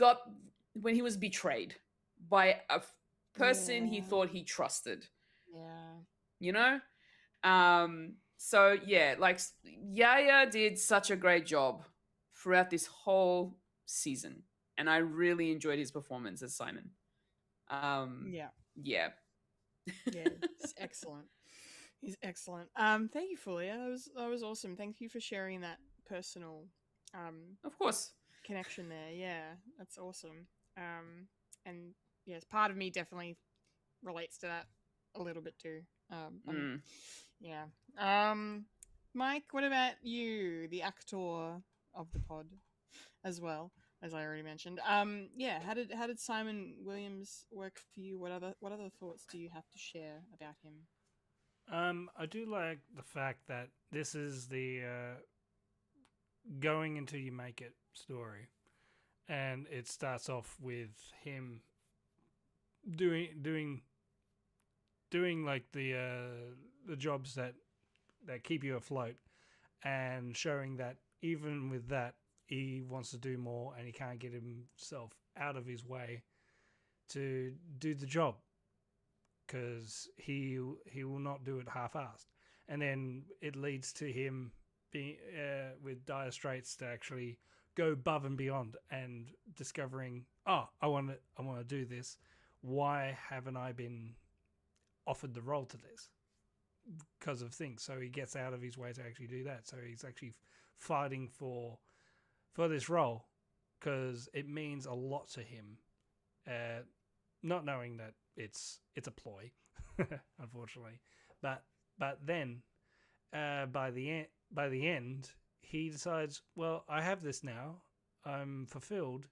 [SPEAKER 2] was betrayed by a person he thought he trusted.
[SPEAKER 1] Yeah.
[SPEAKER 2] So yeah, like Yaya did such a great job throughout this whole season, and I really enjoyed his performance as Simon.
[SPEAKER 1] Yeah. It's excellent. He's excellent. Thank you, Fulya. That was awesome. Thank you for sharing that personal
[SPEAKER 2] of course,
[SPEAKER 1] connection there. Yeah, that's awesome. And yes, part of me definitely relates to that a little bit too. Yeah. Mike, what about you, the actor of the pod, as well, as I already mentioned? Yeah, how did Simon Williams work for you? What other thoughts do you have to share about him?
[SPEAKER 3] I do like the fact that this is the going until you make it story, and it starts off with him doing like the jobs that keep you afloat, and showing that even with that he wants to do more and he can't get himself out of his way to do the job, because he will not do it half-assed. And then it leads to him being with Dire Straits to actually go above and beyond and discovering, I want to do this. Why haven't I been offered the role to this? Because of things. So he gets out of his way to actually do that. So he's actually fighting for this role because it means a lot to him. Not knowing that it's a ploy, unfortunately. But then by the end, he decides, well, I have this now. I'm fulfilled.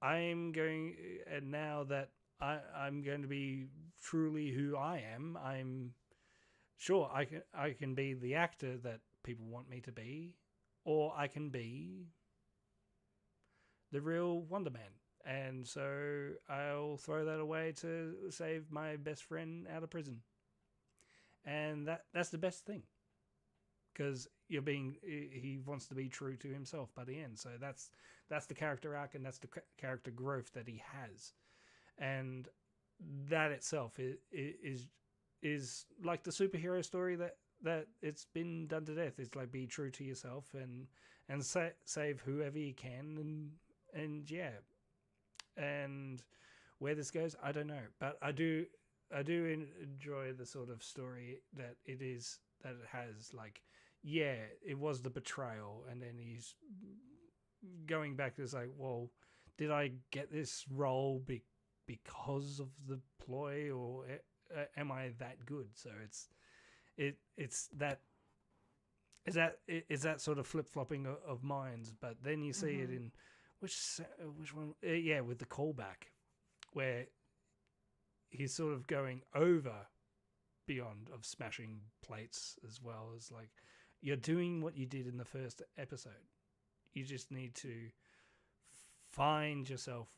[SPEAKER 3] I'm going, and now that I'm going to be truly who I am, I'm sure I can be the actor that people want me to be, or I can be the real Wonder Man. And so I'll throw that away to save my best friend out of prison. And that's the best thing, because he wants to be true to himself by the end. So that's the character arc, and that's the character growth that he has. And that itself is like the superhero story that it's been done to death. It's like, be true to yourself and save whoever you can, and yeah. And where this goes, I don't know, but I do enjoy the sort of story that it has. Like, yeah, it was the betrayal, and then he's going back to, it's like, well, did I get this role because of the ploy, or am I that good? So it's that sort of flip-flopping of minds. But then you see it in which one? Yeah, with the callback, where he's sort of going over beyond of smashing plates, as well as, like, you're doing what you did in the first episode. You just need to find yourself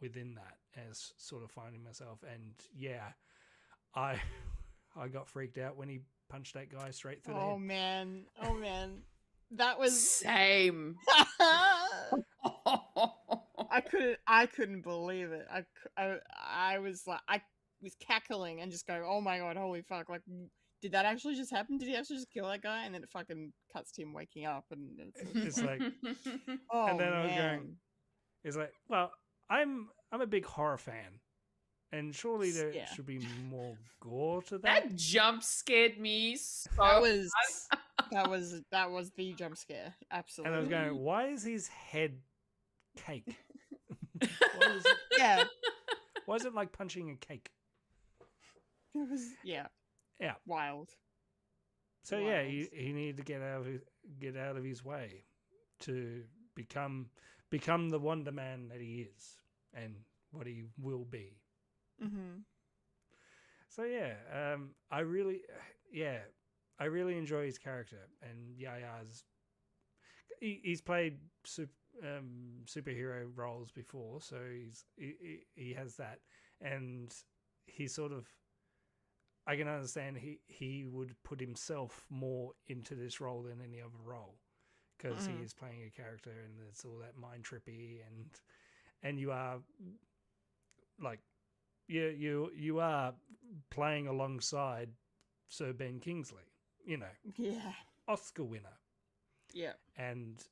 [SPEAKER 3] within that, as sort of finding myself. And yeah, I got freaked out when he punched that guy straight through the head.
[SPEAKER 1] Oh man, that was
[SPEAKER 2] Same.
[SPEAKER 1] I couldn't believe it. I was like, I was cackling and just going, oh my god, holy fuck! Like, did that actually just happen? Did he actually just kill that guy? And then it fucking cuts to him waking up, and
[SPEAKER 3] It's like,
[SPEAKER 1] oh
[SPEAKER 3] and then I was
[SPEAKER 1] man.
[SPEAKER 3] going, it's like, well, I'm a big horror fan, and surely there should be more gore to that.
[SPEAKER 2] That jump scared me so
[SPEAKER 1] That was the jump scare. Absolutely.
[SPEAKER 3] And I was going, why is his head cake?
[SPEAKER 1] Yeah.
[SPEAKER 3] Why is it like punching a cake?
[SPEAKER 1] It was wild.
[SPEAKER 3] So yeah, he needed to get out of his way to become the Wonder Man that he is and what he will be.
[SPEAKER 1] Mm-hmm.
[SPEAKER 3] So yeah, I really enjoy his character, and Yaya's. He's played superhero roles before, so he has that, and he sort of. I can understand he would put himself more into this role than any other role, because he is playing a character, and it's all that mind trippy, and you are like you are playing alongside Sir Ben Kingsley, Oscar winner, and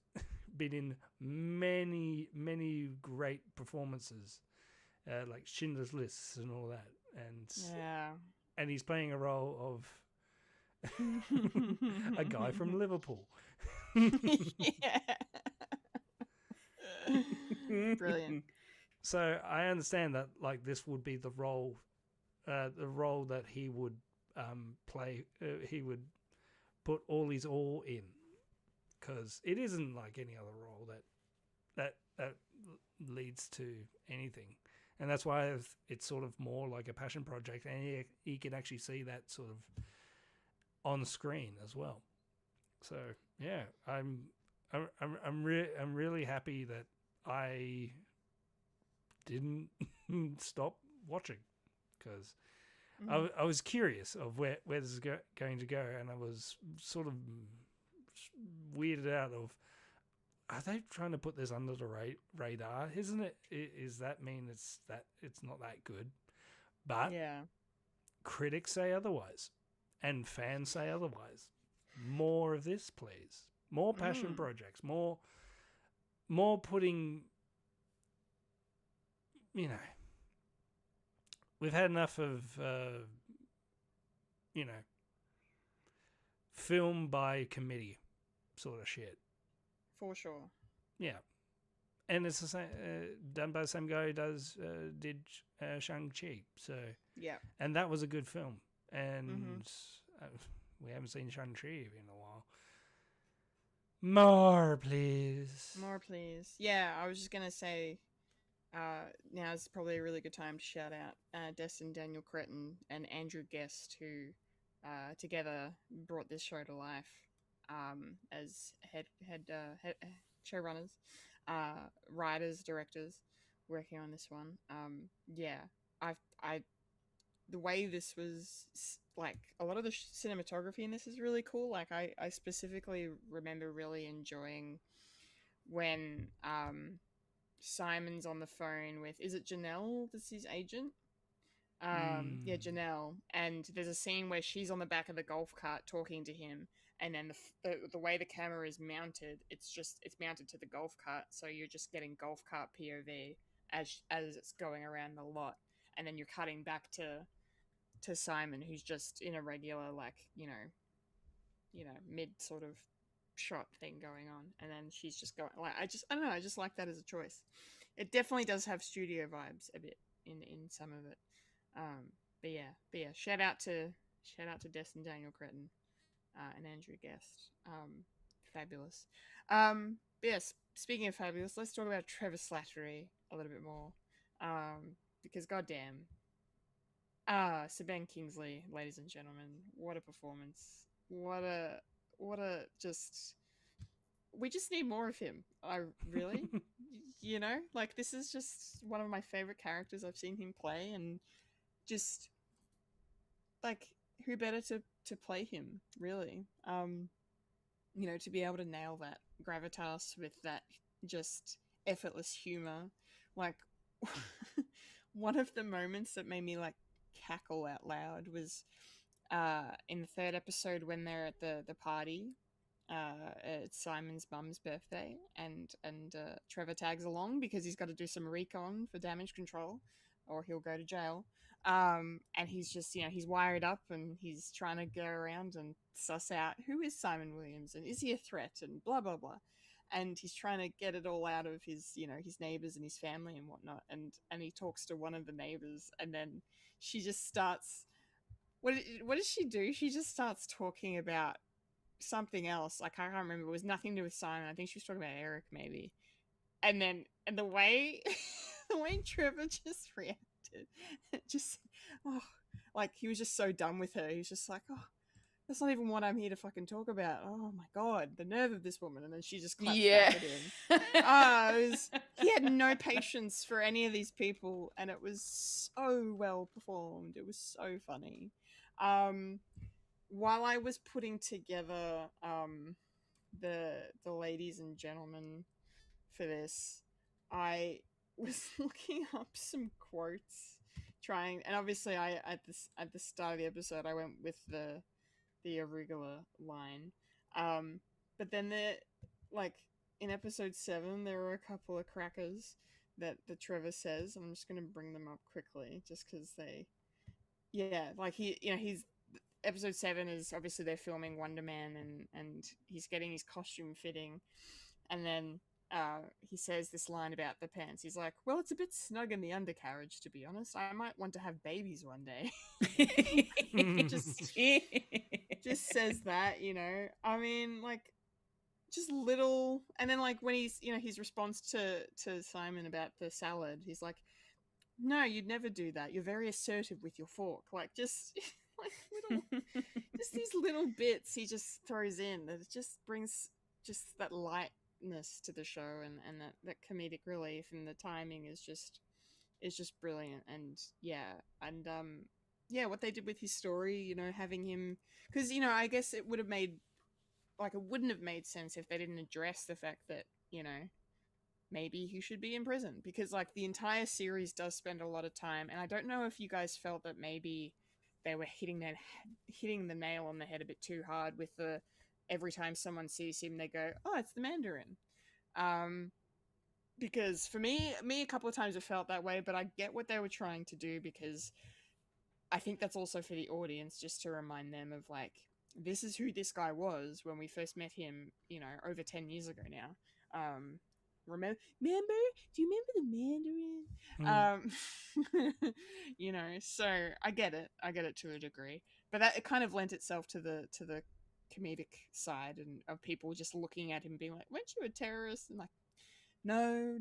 [SPEAKER 3] been in many great performances, like Schindler's List and all that, and he's playing a role of a guy from Liverpool.
[SPEAKER 1] Brilliant.
[SPEAKER 3] So I understand that, like, this would be the role that he would play. He would put all his all in, because it isn't like any other role that leads to anything. And that's why it's sort of more like a passion project, and he can actually see that sort of on screen as well. So yeah, I'm really happy that I didn't stop watching because
[SPEAKER 1] Mhm.
[SPEAKER 3] I was curious of where this is going to go, and I was sort of weirded out of, are they trying to put this under the radar? Isn't it? Is that mean it's not that good? But
[SPEAKER 1] Yeah.
[SPEAKER 3] critics say otherwise, and fans say otherwise. More of this, please. More passion projects. More putting. You know, we've had enough of. Film by committee sort of shit.
[SPEAKER 1] For sure.
[SPEAKER 3] Yeah. And it's the same, done by the same guy who did Shang-Chi. So,
[SPEAKER 1] Yeah.
[SPEAKER 3] and that was a good film. And we haven't seen Shang-Chi in a while. More, please.
[SPEAKER 1] More, please. Yeah, I was just gonna say, now's probably a really good time to shout out Destin Daniel Cretton and Andrew Guest, who together brought this show to life as head showrunners, writers, directors working on this one. Yeah, I the way this was like a lot of the cinematography in this is really cool. Like I specifically remember really enjoying when Simon's on the phone with, is it Janelle that's his agent? Yeah, Janelle, and there's a scene where she's on the back of the golf cart talking to him, and then the way the camera is mounted, it's mounted to the golf cart, so you're just getting golf cart POV as it's going around the lot, and then you're cutting back to Simon, who's just in a regular, like, mid sort of shot thing going on, and then she's just going, like, I don't know, I just like that as a choice. It definitely does have studio vibes a bit in some of it. But yeah, shout out to Destin Daniel Cretton and Andrew Guest. Fabulous. But yes, speaking of fabulous, let's talk about Trevor Slattery a little bit more. Because goddamn, Sir Ben Kingsley, ladies and gentlemen, what a performance! What a just. We just need more of him. I really, like, this is just one of my favorite characters I've seen him play, and just like, who better to play him, really? To be able to nail that gravitas with that just effortless humor. Like, one of the moments that made me like cackle out loud was in the third episode when they're at the party. It's Simon's mum's birthday, and Trevor tags along because he's got to do some recon for damage control, or he'll go to jail. And he's just, he's wired up, and he's trying to go around and suss out who is Simon Williams, and is he a threat, and blah blah blah. And he's trying to get it all out of his, his neighbors and his family and whatnot. And he talks to one of the neighbors, and then she just starts. What does she do? She just starts talking about something else. Like, I can't remember. It was nothing to do with Simon. I think she was talking about Eric, maybe. And the way the way Trevor just reacted, just like, he was just so done with her. He was just like, oh, that's not even what I'm here to fucking talk about. Oh my god, the nerve of this woman. And then she just claps back at him. He had no patience for any of these people, and it was so well performed. It was so funny. While I was putting together the ladies and gentlemen for this, I was looking up some quotes, and obviously at the start of the episode I went with the arugula line, but then in episode 7 there were a couple of crackers that Trevor says, and I'm just going to bring them up quickly just because he's episode 7 is obviously they're filming Wonder Man, and he's getting his costume fitting, and then he says this line about the pants. He's like, well, it's a bit snug in the undercarriage, to be honest. I might want to have babies one day. just says that, I mean, like, just little. And then, like, when he's, his response to Simon about the salad, he's like, no, you'd never do that. You're very assertive with your fork. Like, just like just these little bits he just throws in that just brings just that lightness to the show, and that comedic relief, and the timing is just is just brilliant. And yeah, what they did with his story, you know, having him, because I guess it would have made, like, it wouldn't have made sense if they didn't address the fact that, maybe he should be in prison, because like the entire series does spend a lot of time, and I don't know if you guys felt that maybe they were hitting the nail on the head a bit too hard with the every time someone sees him they go, oh, it's the Mandarin. Because for me a couple of times it felt that way, but I get what they were trying to do, because I think that's also for the audience, just to remind them of like, this is who this guy was when we first met him, over 10 years ago now. Remember? Do you remember the Mandarin? So I get it to a degree, but that it kind of lent itself to the comedic side, and of people just looking at him being like, weren't you a terrorist? And like, no,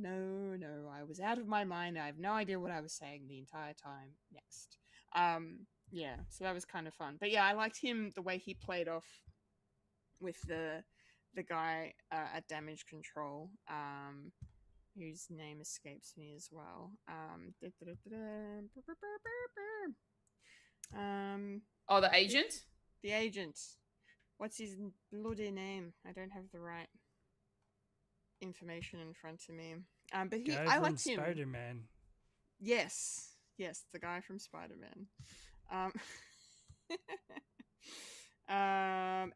[SPEAKER 1] I was out of my mind. I have no idea what I was saying the entire time. Next. Yeah, so that was kind of fun. But yeah, I liked him, the way he played off with the guy at Damage Control, whose name escapes me as well.
[SPEAKER 2] Oh, the agent?
[SPEAKER 1] The agent. What's his bloody name? I don't have the right information in front of me. But I liked him.
[SPEAKER 3] Spider-Man.
[SPEAKER 1] Yes, the guy from Spider-Man.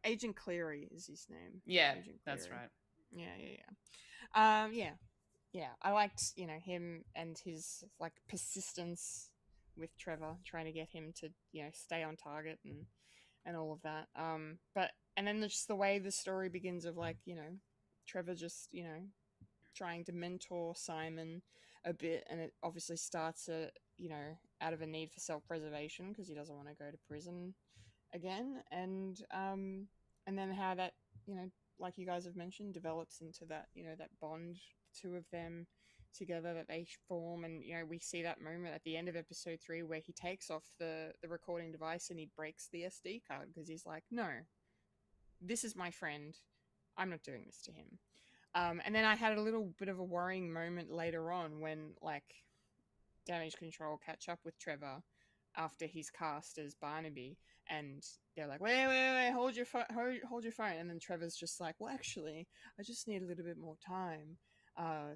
[SPEAKER 1] Agent Cleary is his name.
[SPEAKER 2] Yeah,
[SPEAKER 1] Agent
[SPEAKER 2] that's
[SPEAKER 1] Cleary.
[SPEAKER 2] right.
[SPEAKER 1] Yeah. I liked, him and his like persistence with Trevor, trying to get him to, stay on target and all of that. But and then just the way the story begins of like, Trevor just, trying to mentor Simon a bit, and it obviously starts out of a need for self-preservation because he doesn't want to go to prison again, and then how that, like you guys have mentioned, develops into that, that bond, two of them together that they form. And we see that moment at the end of episode 3 where he takes off the recording device and he breaks the SD card because he's like, no, this is my friend, I'm not doing this to him. And then I had a little bit of a worrying moment later on when like Damage Control catch up with Trevor after he's cast as Barnaby, and they're like, wait, hold your phone. And then Trevor's just like, well, actually, I just need a little bit more time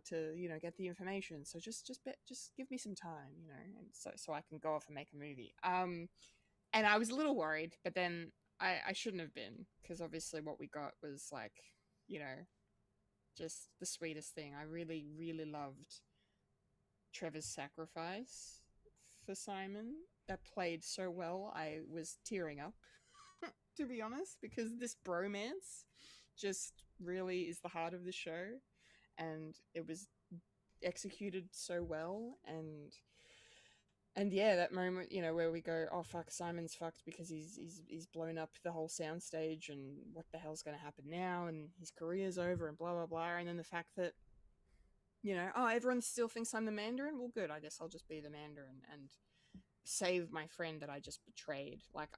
[SPEAKER 1] to get the information. So just give me some time, and so I can go off and make a movie. And I was a little worried, but then I shouldn't have been, because obviously what we got was like, just the sweetest thing. I really, really loved Trevor's sacrifice for Simon. That played so well. I was tearing up, to be honest, because this bromance just really is the heart of the show, and it was executed so well. And yeah, that moment, where we go, oh fuck, Simon's fucked because he's blown up the whole soundstage, and what the hell's going to happen now, and his career's over, and blah blah blah. And then the fact that, oh, everyone still thinks I'm the Mandarin. Well, good. I guess I'll just be the Mandarin and save my friend that I just betrayed. Like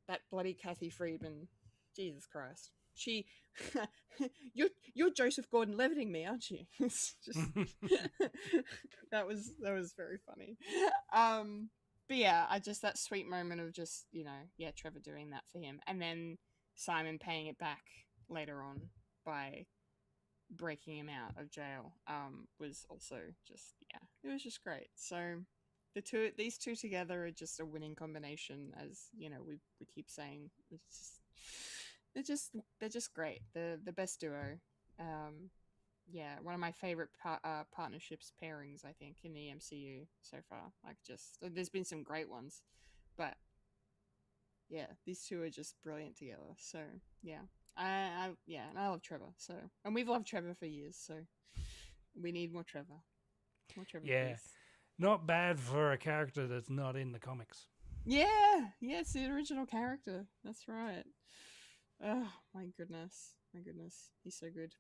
[SPEAKER 1] that bloody Kathy Friedman, Jesus Christ. She, you're Joseph Gordon-Leviting me, aren't you? It's just that was very funny. But yeah, that sweet moment of just, Trevor doing that for him, and then Simon paying it back later on by breaking him out of jail, was also just, it was just great. So these two together are just a winning combination, as we keep saying. They're just great. The best duo. One of my favorite partnerships pairings, I think, in the MCU so far. Like, just there's been some great ones, but yeah, these two are just brilliant together. So yeah, and I love Trevor. So, and we've loved Trevor for years. So we need more Trevor. More Trevor.
[SPEAKER 3] Yeah,
[SPEAKER 1] please.
[SPEAKER 3] Not bad for a character that's not in the comics.
[SPEAKER 1] Yeah, it's the original character. That's right. Oh my goodness, he's so good.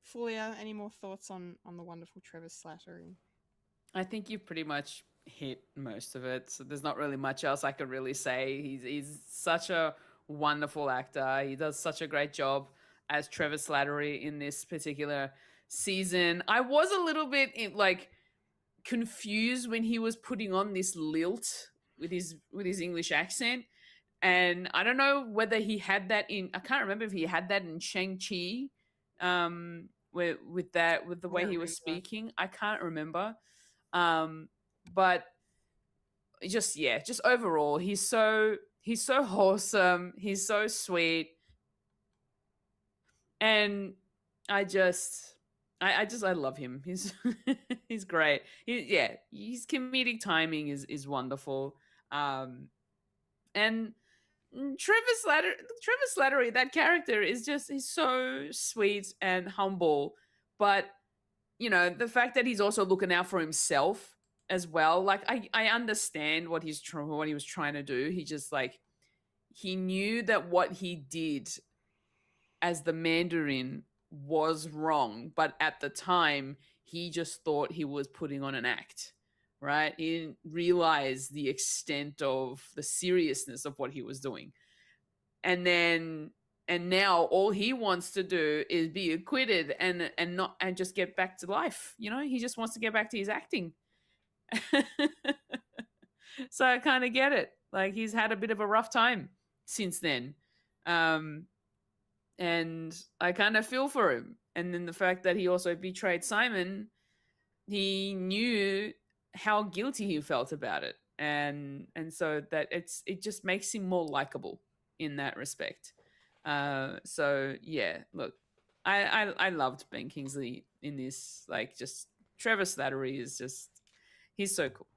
[SPEAKER 1] Fulya, any more thoughts on the wonderful Trevor Slattery?
[SPEAKER 2] I think you pretty much hit most of it, so there's not really much else I could really say. He's such a wonderful actor. He does such a great job as Trevor Slattery in this particular season. I was a little bit confused when he was putting on this lilt with his English accent. And I don't know whether he had that in. I can't remember if he had that in Shang-Chi, with the way he was speaking. I can't remember, but just overall, he's so wholesome. He's so sweet, and I love him. He's he's great. His comedic timing is wonderful, and Trevor Slattery, that character he's so sweet and humble, but the fact that he's also looking out for himself as well. Like I understand what he was trying to do. He just he knew that what he did as the Mandarin was wrong, but at the time he just thought he was putting on an act. Right? He didn't realize the extent of the seriousness of what he was doing. And now all he wants to do is be acquitted and just get back to life. He just wants to get back to his acting. So I kind of get it. Like, he's had a bit of a rough time since then. And I kind of feel for him. And then the fact that he also betrayed Simon, he knew how guilty he felt about it, and so that it just makes him more likable in that respect. So yeah, look, I loved Ben Kingsley in this. Like, just Trevor Slattery is just, he's so cool.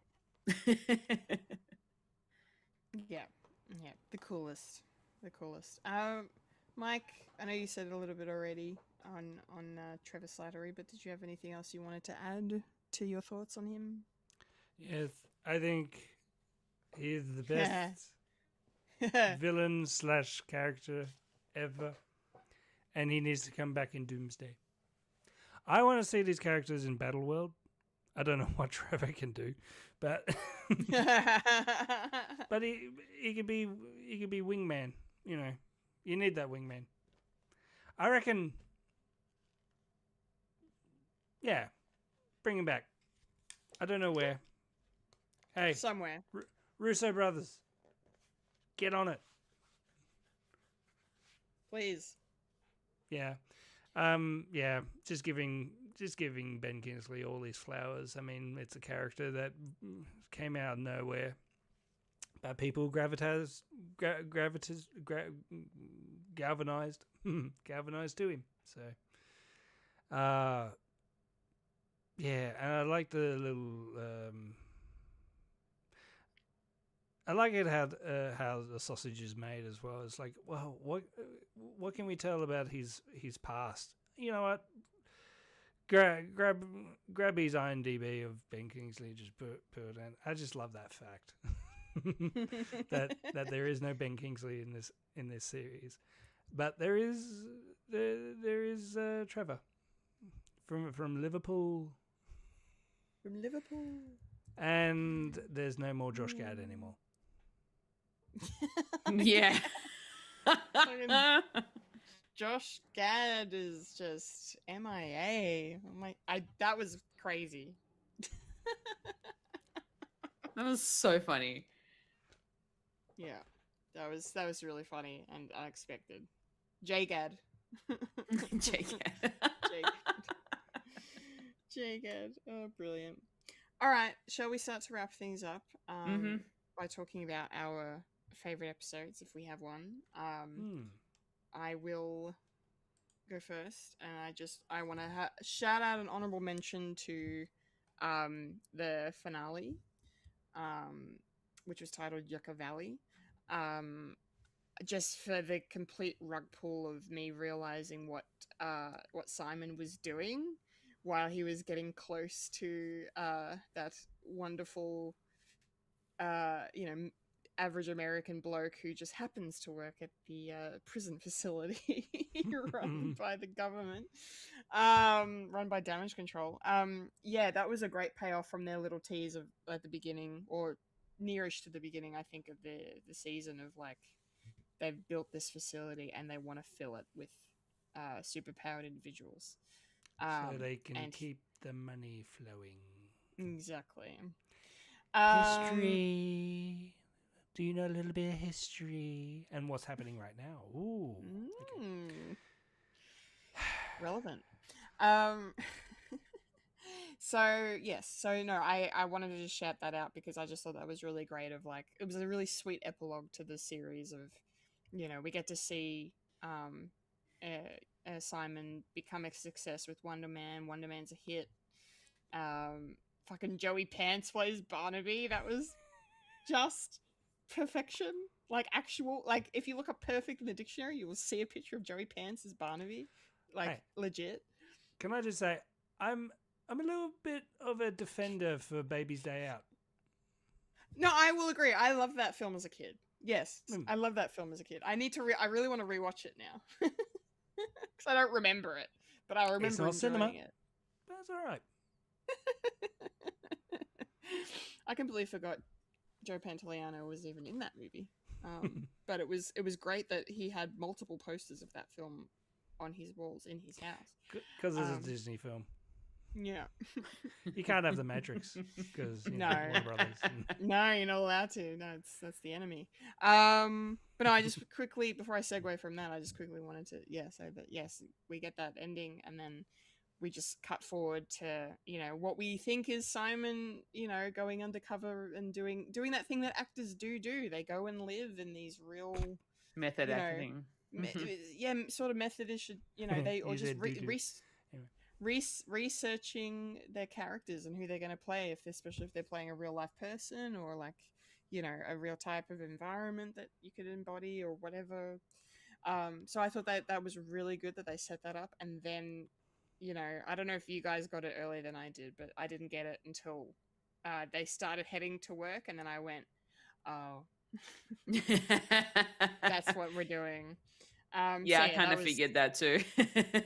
[SPEAKER 1] Yeah, the coolest. Mike, I know you said a little bit already on Trevor Slattery, but did you have anything else you wanted to add to your thoughts on him?
[SPEAKER 3] Yes, I think he's the best villain / character ever, and he needs to come back in Doomsday. I want to see these characters in Battleworld. I don't know what Trevor can do, but but he could be wingman. You need that wingman. I reckon. Yeah, bring him back. I don't know where. Hey,
[SPEAKER 1] somewhere.
[SPEAKER 3] Russo brothers, get on it,
[SPEAKER 1] please.
[SPEAKER 3] Yeah, yeah. Just giving Ben Kingsley all these flowers. I mean, it's a character that came out of nowhere, but people galvanized to him. So, yeah, and I like the little. I like it how the sausage is made as well. It's like, well, what can we tell about his past? You know what? Grab his IMDb of Ben Kingsley, just put it in. I just love that fact that there is no Ben Kingsley in this series, but there is Trevor from Liverpool.
[SPEAKER 1] From Liverpool.
[SPEAKER 3] And there's no more Josh Gad anymore.
[SPEAKER 2] Yeah.
[SPEAKER 1] Josh Gad is just MIA. That was crazy.
[SPEAKER 2] That was so funny.
[SPEAKER 1] Yeah. That was really funny and unexpected. J-Gad.
[SPEAKER 2] J-Gad.
[SPEAKER 1] J-Gad. Oh, brilliant. All right, shall we start to wrap things up by talking about our favorite episodes, if we have one? I will go first, and I want to shout out an honorable mention to the finale, which was titled Yucca Valley. Just for the complete rug pull of me realizing what Simon was doing while he was getting close to that wonderful, average American bloke who just happens to work at the prison facility run by the government, run by Damage Control. Yeah, that was a great payoff from their little tease at the beginning, or nearish to the beginning, I think, of the season, of like, they've built this facility and they want to fill it with superpowered individuals.
[SPEAKER 3] So they can keep the money flowing.
[SPEAKER 1] Exactly.
[SPEAKER 3] History. Do you know a little bit of history and what's happening right now? Ooh. Okay.
[SPEAKER 1] Relevant. Um, so yes, so no, I wanted to just shout that out because I just thought that was really great. Of like, it was a really sweet epilogue to the series. Of, we get to see Simon become a success with Wonder Man. Wonder Man's a hit. Fucking Joey Pants plays Barnaby. That was just perfection. Like actual, like if you look up perfect in the dictionary, you will see a picture of Joey Pants as Barnaby. Like
[SPEAKER 3] Hey.
[SPEAKER 1] legit.
[SPEAKER 3] Can I just say, I'm a little bit of a defender for Baby's Day Out.
[SPEAKER 1] No, I will agree. I love that film as a kid. Yes,
[SPEAKER 3] Mm.
[SPEAKER 1] I love that film as a kid. I need to. I really want to rewatch it now because I don't remember it, but I remember
[SPEAKER 3] It's not
[SPEAKER 1] enjoying
[SPEAKER 3] cinema.
[SPEAKER 1] it.
[SPEAKER 3] That's all right.
[SPEAKER 1] I completely forgot Joe Pantoliano was even in that movie. But it was great that he had multiple posters of that film on his walls in his house.
[SPEAKER 3] Because it's a Disney film.
[SPEAKER 1] Yeah.
[SPEAKER 3] You can't have the Matrix because
[SPEAKER 1] No.
[SPEAKER 3] Warner Brothers.
[SPEAKER 1] No, you're not allowed to. No, that's the enemy. But no, I just quickly, before I segue from that, I just quickly wanted to say that yes, we get that ending, and then we just cut forward to what we think is Simon, going undercover and doing that thing that actors do. They go and live in these real
[SPEAKER 2] Method acting.
[SPEAKER 1] sort of methodish. They or
[SPEAKER 3] You
[SPEAKER 1] just
[SPEAKER 3] said
[SPEAKER 1] researching their characters and who they're going to play, especially if they're playing a real life person or like a real type of environment that you could embody or whatever. So I thought that was really good that they set that up, and then I don't know if you guys got it earlier than I did, but I didn't get it until they started heading to work, and then I went, oh, that's what we're doing.
[SPEAKER 2] I kind of figured that too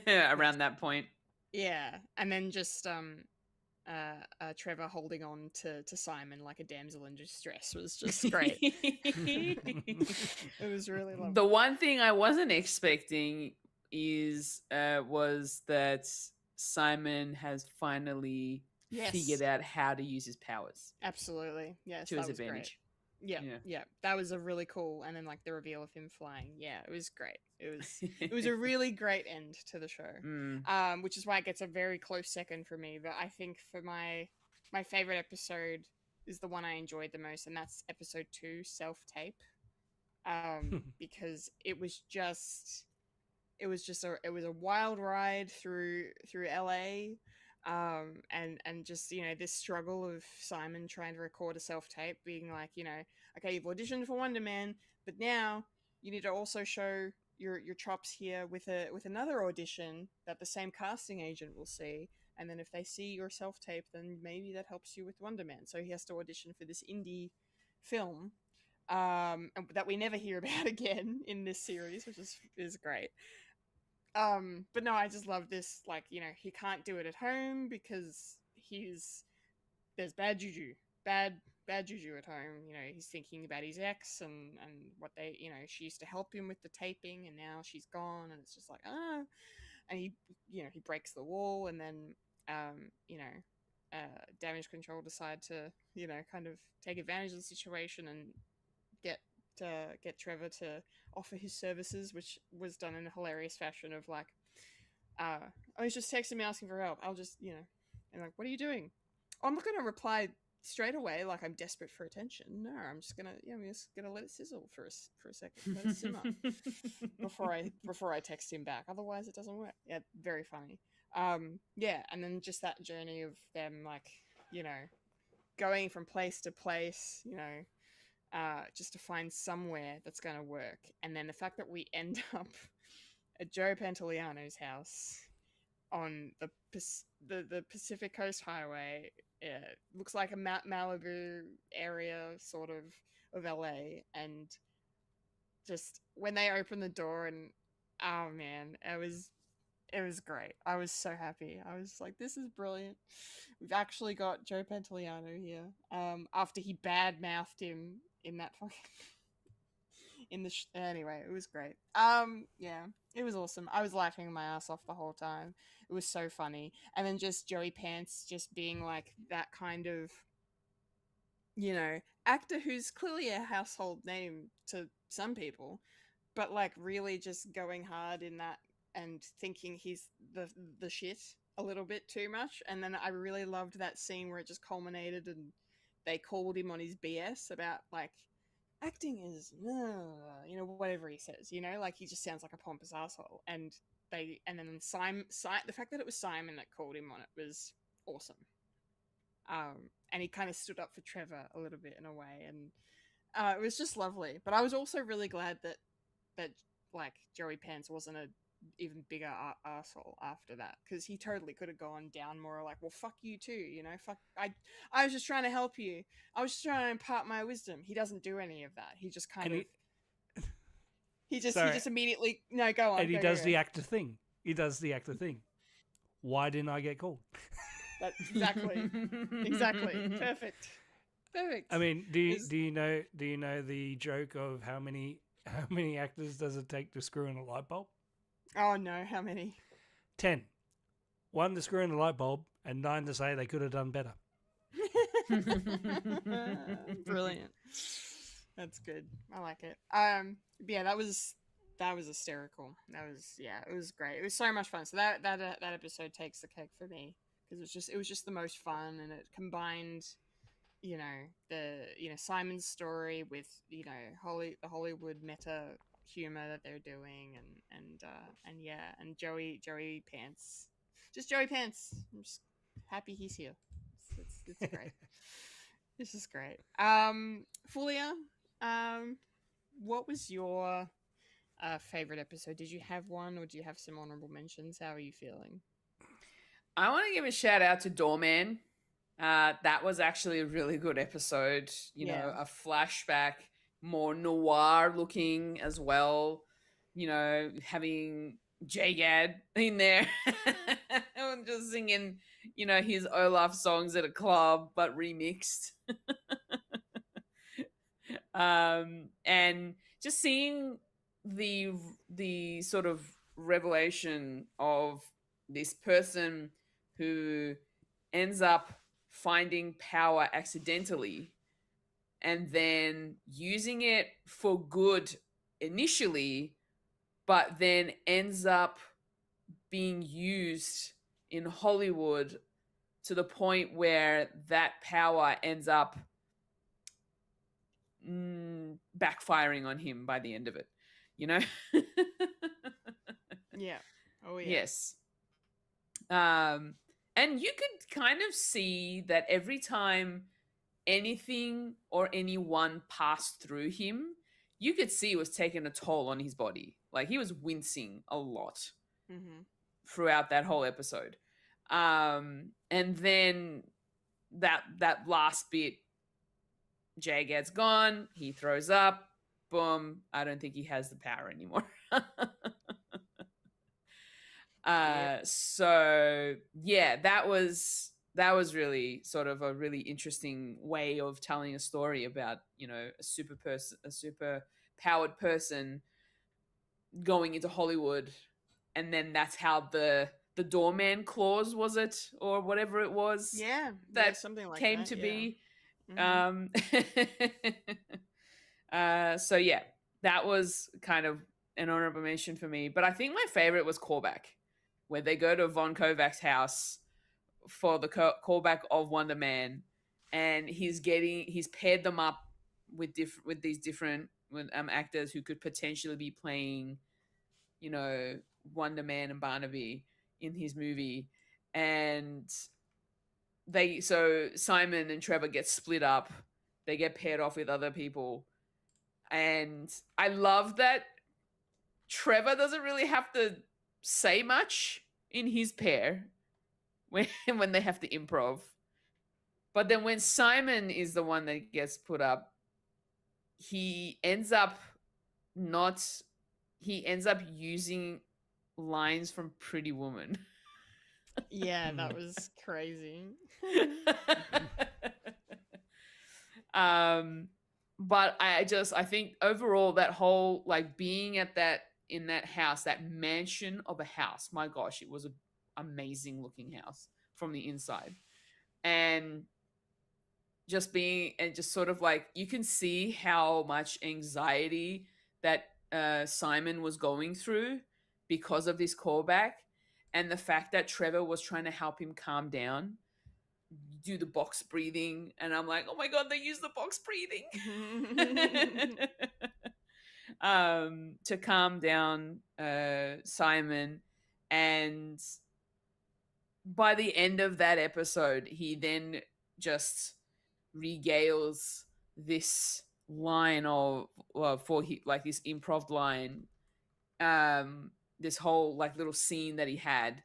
[SPEAKER 2] around that point.
[SPEAKER 1] Yeah, and then just Trevor holding on to Simon like a damsel in distress was just great. It was really lovely.
[SPEAKER 2] The one thing I wasn't expecting was that Simon has finally figured out how to use his powers.
[SPEAKER 1] Absolutely, yes,
[SPEAKER 2] to his
[SPEAKER 1] was
[SPEAKER 2] advantage.
[SPEAKER 1] Great. Yeah, that was a really cool, and then like the reveal of him flying. Yeah, it was great. It was a really great end to the show. Which is why it gets a very close second for me. But I think for my favorite episode is the one I enjoyed the most, and that's episode 2, Self Tape. Because it was a wild ride through LA. And just this struggle of Simon trying to record a self-tape, being like, okay, you've auditioned for Wonder Man, but now you need to also show your chops here with another audition that the same casting agent will see, and then if they see your self-tape, then maybe that helps you with Wonder Man. So he has to audition for this indie film that we never hear about again in this series, which is great. But no, I just love this. Like, he can't do it at home because there's bad juju at home. He's thinking about his ex and what they, she used to help him with the taping, and now she's gone, and it's just like, and he breaks the wall, and then, Damage Control decide to, kind of take advantage of the situation and get Trevor to offer his services, which was done in a hilarious fashion of like, he's just texting me asking for help. I'll just, and like, what are you doing? Oh, I'm not going to reply straight away like I'm desperate for attention. No, I'm just gonna let it sizzle for a second, let it simmer before I text him back. Otherwise, it doesn't work. Yeah, very funny. And then just that journey of them, like, going from place to place, just to find somewhere that's going to work. And then the fact that we end up at Joe Pantoliano's house on the Pacific Coast Highway, looks like a Malibu area sort of LA, and just when they open the door and oh man, it was great. I was so happy. I was like, this is brilliant. We've actually got Joe Pantoliano here. After he bad-mouthed him in that fucking in the anyway, it was great. Yeah, it was awesome. I was laughing my ass off the whole time. It was so funny. And then just Joey Pants just being like that kind of, actor who's clearly a household name to some people, but like really just going hard in that and thinking he's the shit a little bit too much. And then I really loved that scene where it just culminated and they called him on his BS about like acting is whatever he says, like he just sounds like a pompous asshole. And then Simon, the fact that it was Simon that called him on it was awesome. And he kind of stood up for Trevor a little bit in a way, and it was just lovely. But I was also really glad that like Joey Pants wasn't a even bigger asshole after that, because he totally could have gone down more like, well, fuck you too, fuck, I was just trying to help you, I was just trying to impart my wisdom. He doesn't do any of that. He just kind of he just immediately no go on,
[SPEAKER 3] and he does the actor thing. Why didn't I get called?
[SPEAKER 1] That's exactly perfect.
[SPEAKER 3] I mean, do you know the joke of how many actors does it take to screw in a light bulb?
[SPEAKER 1] Oh no, how many?
[SPEAKER 3] 10. 1 to screw in the light bulb, and 9 to say they could have done better.
[SPEAKER 1] Brilliant. That's good. I like it. Yeah, that was hysterical. It was great. It was so much fun. So that episode takes the cake for me, because it was just the most fun, and it combined, Simon's story with, the Hollywood meta humor that they're doing, and Joey Pants, just Joey Pants. I'm just happy he's here. It's great. This is great. Fulya, what was your favorite episode? Did you have one, or do you have some honorable mentions? How are you feeling?
[SPEAKER 2] I want to give a shout out to Doorman. That was actually a really good episode. A flashback, more noir looking as well. Having J-Gad in there and just singing, his Olaf songs at a club, but remixed. And just seeing the sort of revelation of this person who ends up finding power accidentally and then using it for good initially, but then ends up being used in Hollywood to the point where that power ends up backfiring on him by the end of it,
[SPEAKER 1] Yeah. Oh, yeah.
[SPEAKER 2] Yes. And you could kind of see that every time anything or anyone passed through him, you could see it was taking a toll on his body. Like, he was wincing a lot throughout that whole episode. And then that last bit, J-Gad's gone, he throws up, boom, I don't think he has the power anymore. So yeah, that was really sort of a really interesting way of telling a story about, a super powered person going into Hollywood, and then that's how the doorman clause, was it, or whatever it was, that
[SPEAKER 1] something like
[SPEAKER 2] came
[SPEAKER 1] that,
[SPEAKER 2] to
[SPEAKER 1] yeah.
[SPEAKER 2] be. So yeah, that was kind of an honorable mention for me. But I think my favorite was Callback, where they go to Von Kovac's house for the callback of Wonder Man, and he's paired them up with these different actors who could potentially be playing, Wonder Man and Barnaby in his movie. And so Simon and Trevor get split up. They get paired off with other people. And I love that Trevor doesn't really have to say much in his pair when they have to improv. But then when Simon is the one that gets put up, he ends up using lines from Pretty Woman.
[SPEAKER 1] Yeah, that was crazy.
[SPEAKER 2] but I think overall that whole like being at that in that house, that mansion of a house, my gosh, it was an amazing looking house from the inside. And just being and just sort of like you can see how much anxiety that Simon was going through because of this callback, and the fact that Trevor was trying to help him calm down, do the box breathing, and I'm like, oh my god, they use the box breathing to calm down Simon. And by the end of that episode, he then just regales this line of like this improv line, this whole like little scene that he had,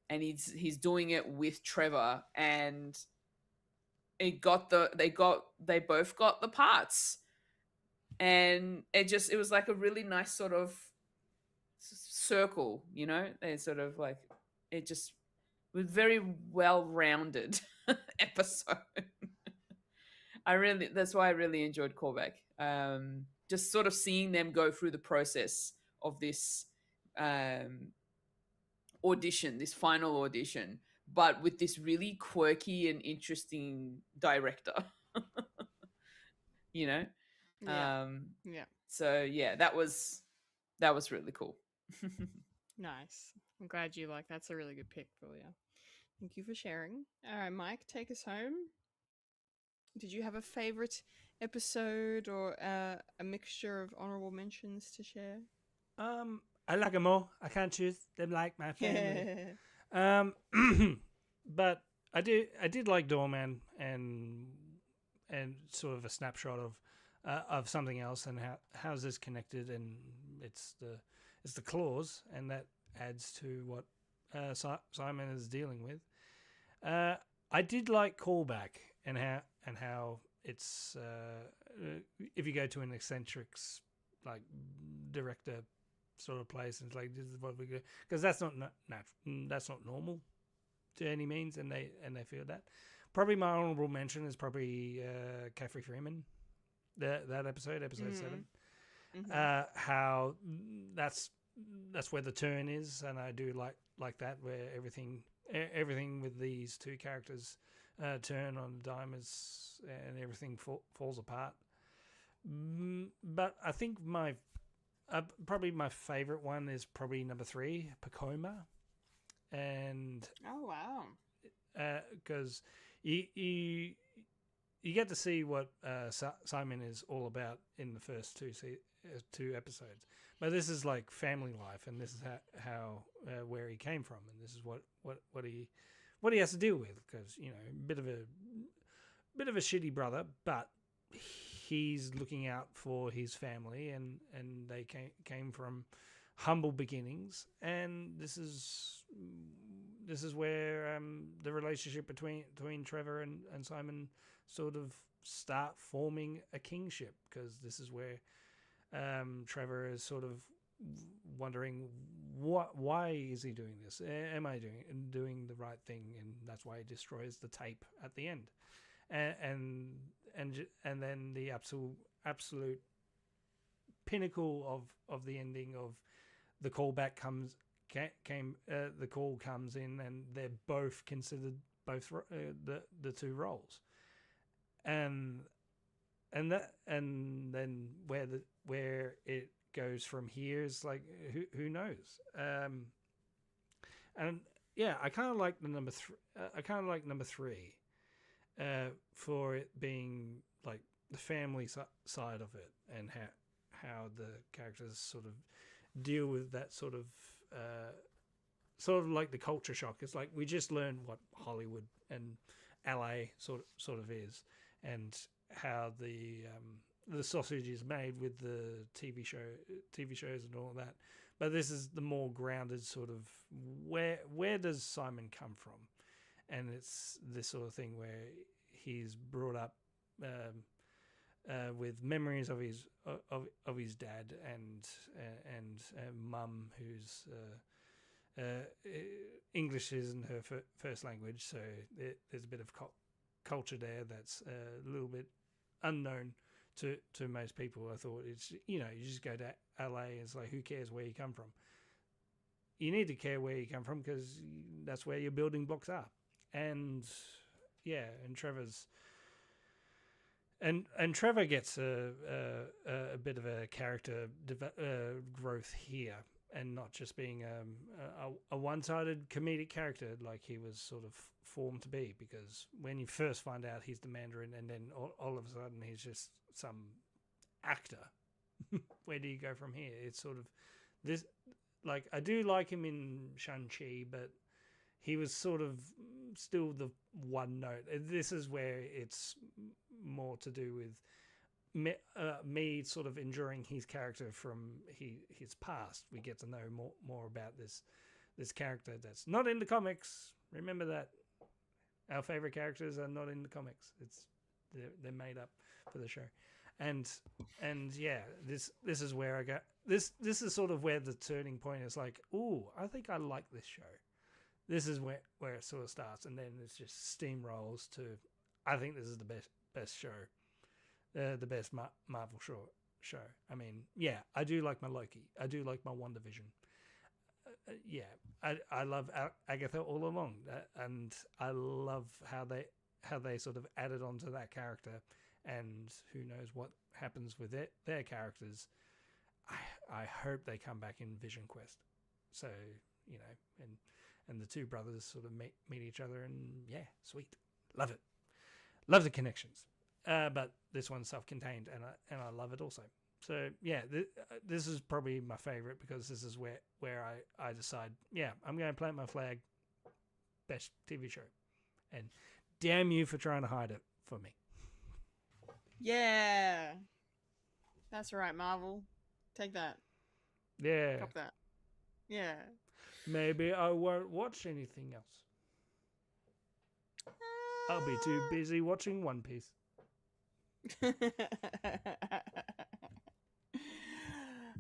[SPEAKER 2] and he's doing it with Trevor, and they both got the parts, and it was like a really nice sort of circle, you know. They sort of like it just was very well rounded episode. That's why I really enjoyed Callback. Just sort of seeing them go through the process of this audition, this final audition, but with this really quirky and interesting director. You know?
[SPEAKER 1] Yeah.
[SPEAKER 2] So yeah, that was really cool.
[SPEAKER 1] Nice. I'm glad you like. That's a really good pick, Fulya. Thank you for sharing. All right, Mike, take us home. Did you have a favorite episode or a mixture of honorable mentions to share?
[SPEAKER 3] I like them all. I can't choose them like my family. But I did like Doorman and sort of a snapshot of something else, and how's this connected, and it's the clause, and that adds to what Simon is dealing with. I did like Callback and how it's if you go to an eccentrics like director sort of place, and it's like, this is what we do, because that's not normal to any means, and they feel that. Probably my honorable mention is probably Caffrey Freeman, that episode 7. Mm-hmm. How that's where the turn is, and I do like that, where everything with these two characters turn on a dime and everything falls apart. But I think probably my favorite one is probably number 3, Pacoma, and
[SPEAKER 1] oh wow,
[SPEAKER 3] because you get to see what Simon is all about in the first two episodes, but this is like family life, and this is how where he came from, and this is what he has to deal with, because you know, bit of a shitty brother, but he's looking out for his family, and they came from humble beginnings, and this is where the relationship between Trevor and Simon sort of start forming a kingship, because this is where Trevor is sort of wondering why is he doing this? Am I doing the right thing? And that's why he destroys the tape at the end, and then the absolute pinnacle of the ending of the callback the call comes in, and they're both considered the two roles, and then where it goes from here is like, who knows. And yeah, I kind of like the number 3. I kind of like number 3 for it being like the family side of it, and how the characters sort of deal with that sort of like the culture shock. It's like we just learned what Hollywood and LA sort of is, and how the sausage is made with the TV shows and all that. But this is the more grounded sort of where does Simon come from, and it's this sort of thing where he's brought up with memories of his dad and mum, who's English isn't her first language, so there's a bit of culture there that's a little bit unknown to most people. I thought it's, you just go to LA. It's like, who cares where you come from? You need to care where you come from because that's where your building blocks are. And yeah, and Trevor's. And Trevor gets a bit of a character growth here, and not just being a one-sided comedic character like he was sort of formed to be. Because when you first find out he's the Mandarin, and then all of a sudden he's just some actor, where do you go from here? It's sort of this. Like, I do like him in Shang-Chi, but he was sort of still the one note. This is where it's more to do with me sort of enduring his character from his past. We get to know more about this character that's not in the comics. Remember that our favorite characters are not in the comics. They're made up for the show. And yeah, this is where I go. This is sort of where the turning point is. Like, ooh, I think I like this show. This is where it sort of starts, and then it's just steamrolls to, I think this is the best show, the best Marvel show. I mean, yeah, I do like my Loki. I do like my WandaVision. Yeah, I love Agatha all along, and I love how they sort of added onto that character, and who knows what happens with their characters. I hope they come back in Vision Quest. So, and the two brothers sort of meet each other, and yeah, sweet, love it, love the connections. But this one's self-contained, and I love it also. So yeah, this is probably my favorite because this is where I decide, yeah, I'm going to plant my flag. Best TV show, and damn you for trying to hide it for me.
[SPEAKER 1] Yeah, that's right, Marvel. Take that.
[SPEAKER 3] Yeah.
[SPEAKER 1] Cop that. Yeah.
[SPEAKER 3] Maybe I won't watch anything else. I'll be too busy watching One Piece.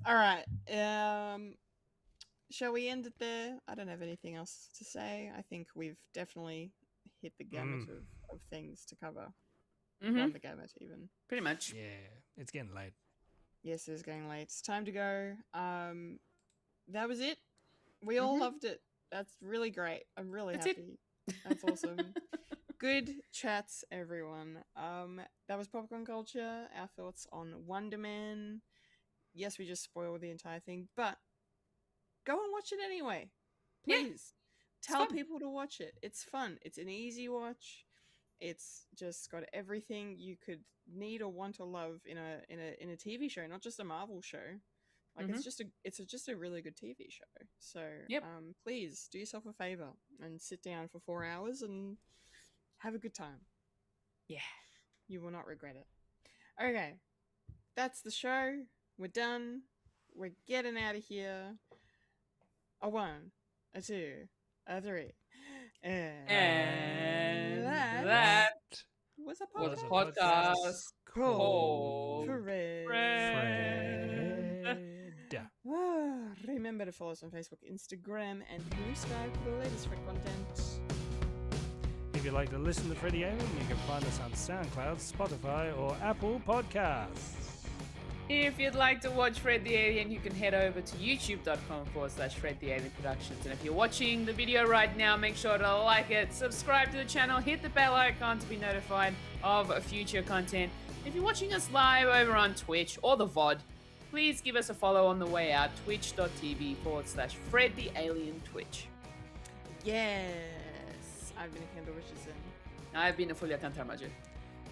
[SPEAKER 1] All right. Shall we end it there? I don't have anything else to say. I think we've definitely hit the gamut of things to cover. Run the gamut, even.
[SPEAKER 2] Pretty much.
[SPEAKER 3] Yeah, it's getting late.
[SPEAKER 1] Yes, it is getting late. It's time to go. That was it. We all loved it. That's really great. I'm really happy. That's awesome. Good chats, everyone. That was Popcorn Culture. Our thoughts on Wonder Man. Yes, we just spoiled the entire thing, but go and watch it anyway. Please. Tell people to watch it. It's fun. It's an easy watch. It's just got everything you could need or want to love in a TV show, not just a Marvel show. Like it's just a really good TV show. So please do yourself a favor and sit down for 4 hours and have a good time. Yeah, you will not regret it. Okay, that's the show. We're done. We're getting out of here. A 1, a 2, a 3, and that was a podcast called Fred. Remember to follow us on Facebook, Instagram, and Blue Sky for the latest Fred content.
[SPEAKER 3] If you'd like to listen to Freddie Alien, you can find us on SoundCloud, Spotify, or Apple Podcasts.
[SPEAKER 2] If you'd like to watch Fred the Alien, you can head over to youtube.com/Fred the Alien Productions. And if you're watching the video right now, make sure to like it, subscribe to the channel, hit the bell icon to be notified of future content. If you're watching us live over on Twitch or the VOD, please give us a follow on the way out, twitch.tv/Fred the Alien Twitch.
[SPEAKER 1] Yes, I've been Kendall Richardson.
[SPEAKER 2] I've been a Fulya and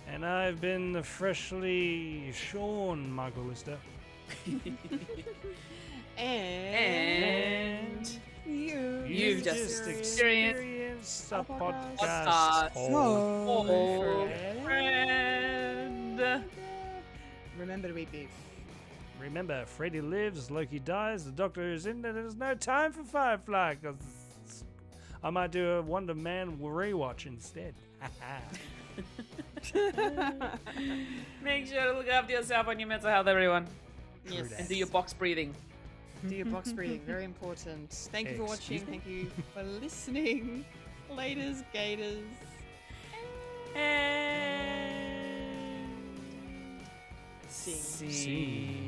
[SPEAKER 3] And I've been the freshly shorn Michael Lister.
[SPEAKER 1] and
[SPEAKER 2] you've just experienced
[SPEAKER 3] a podcast
[SPEAKER 1] called
[SPEAKER 2] Friend.
[SPEAKER 1] Remember to eat beef.
[SPEAKER 3] Remember, Freddy lives, Loki dies, the Doctor is in, and there's no time for Firefly, because I might do a Wonder Man rewatch instead.
[SPEAKER 2] Make sure to look after yourself and your mental health, everyone.
[SPEAKER 1] Yes.
[SPEAKER 2] And do your box breathing.
[SPEAKER 1] Do your box breathing. Very important. Thank you for watching. Thank you for listening. Laters, gators.
[SPEAKER 2] And
[SPEAKER 1] Sing.
[SPEAKER 2] See.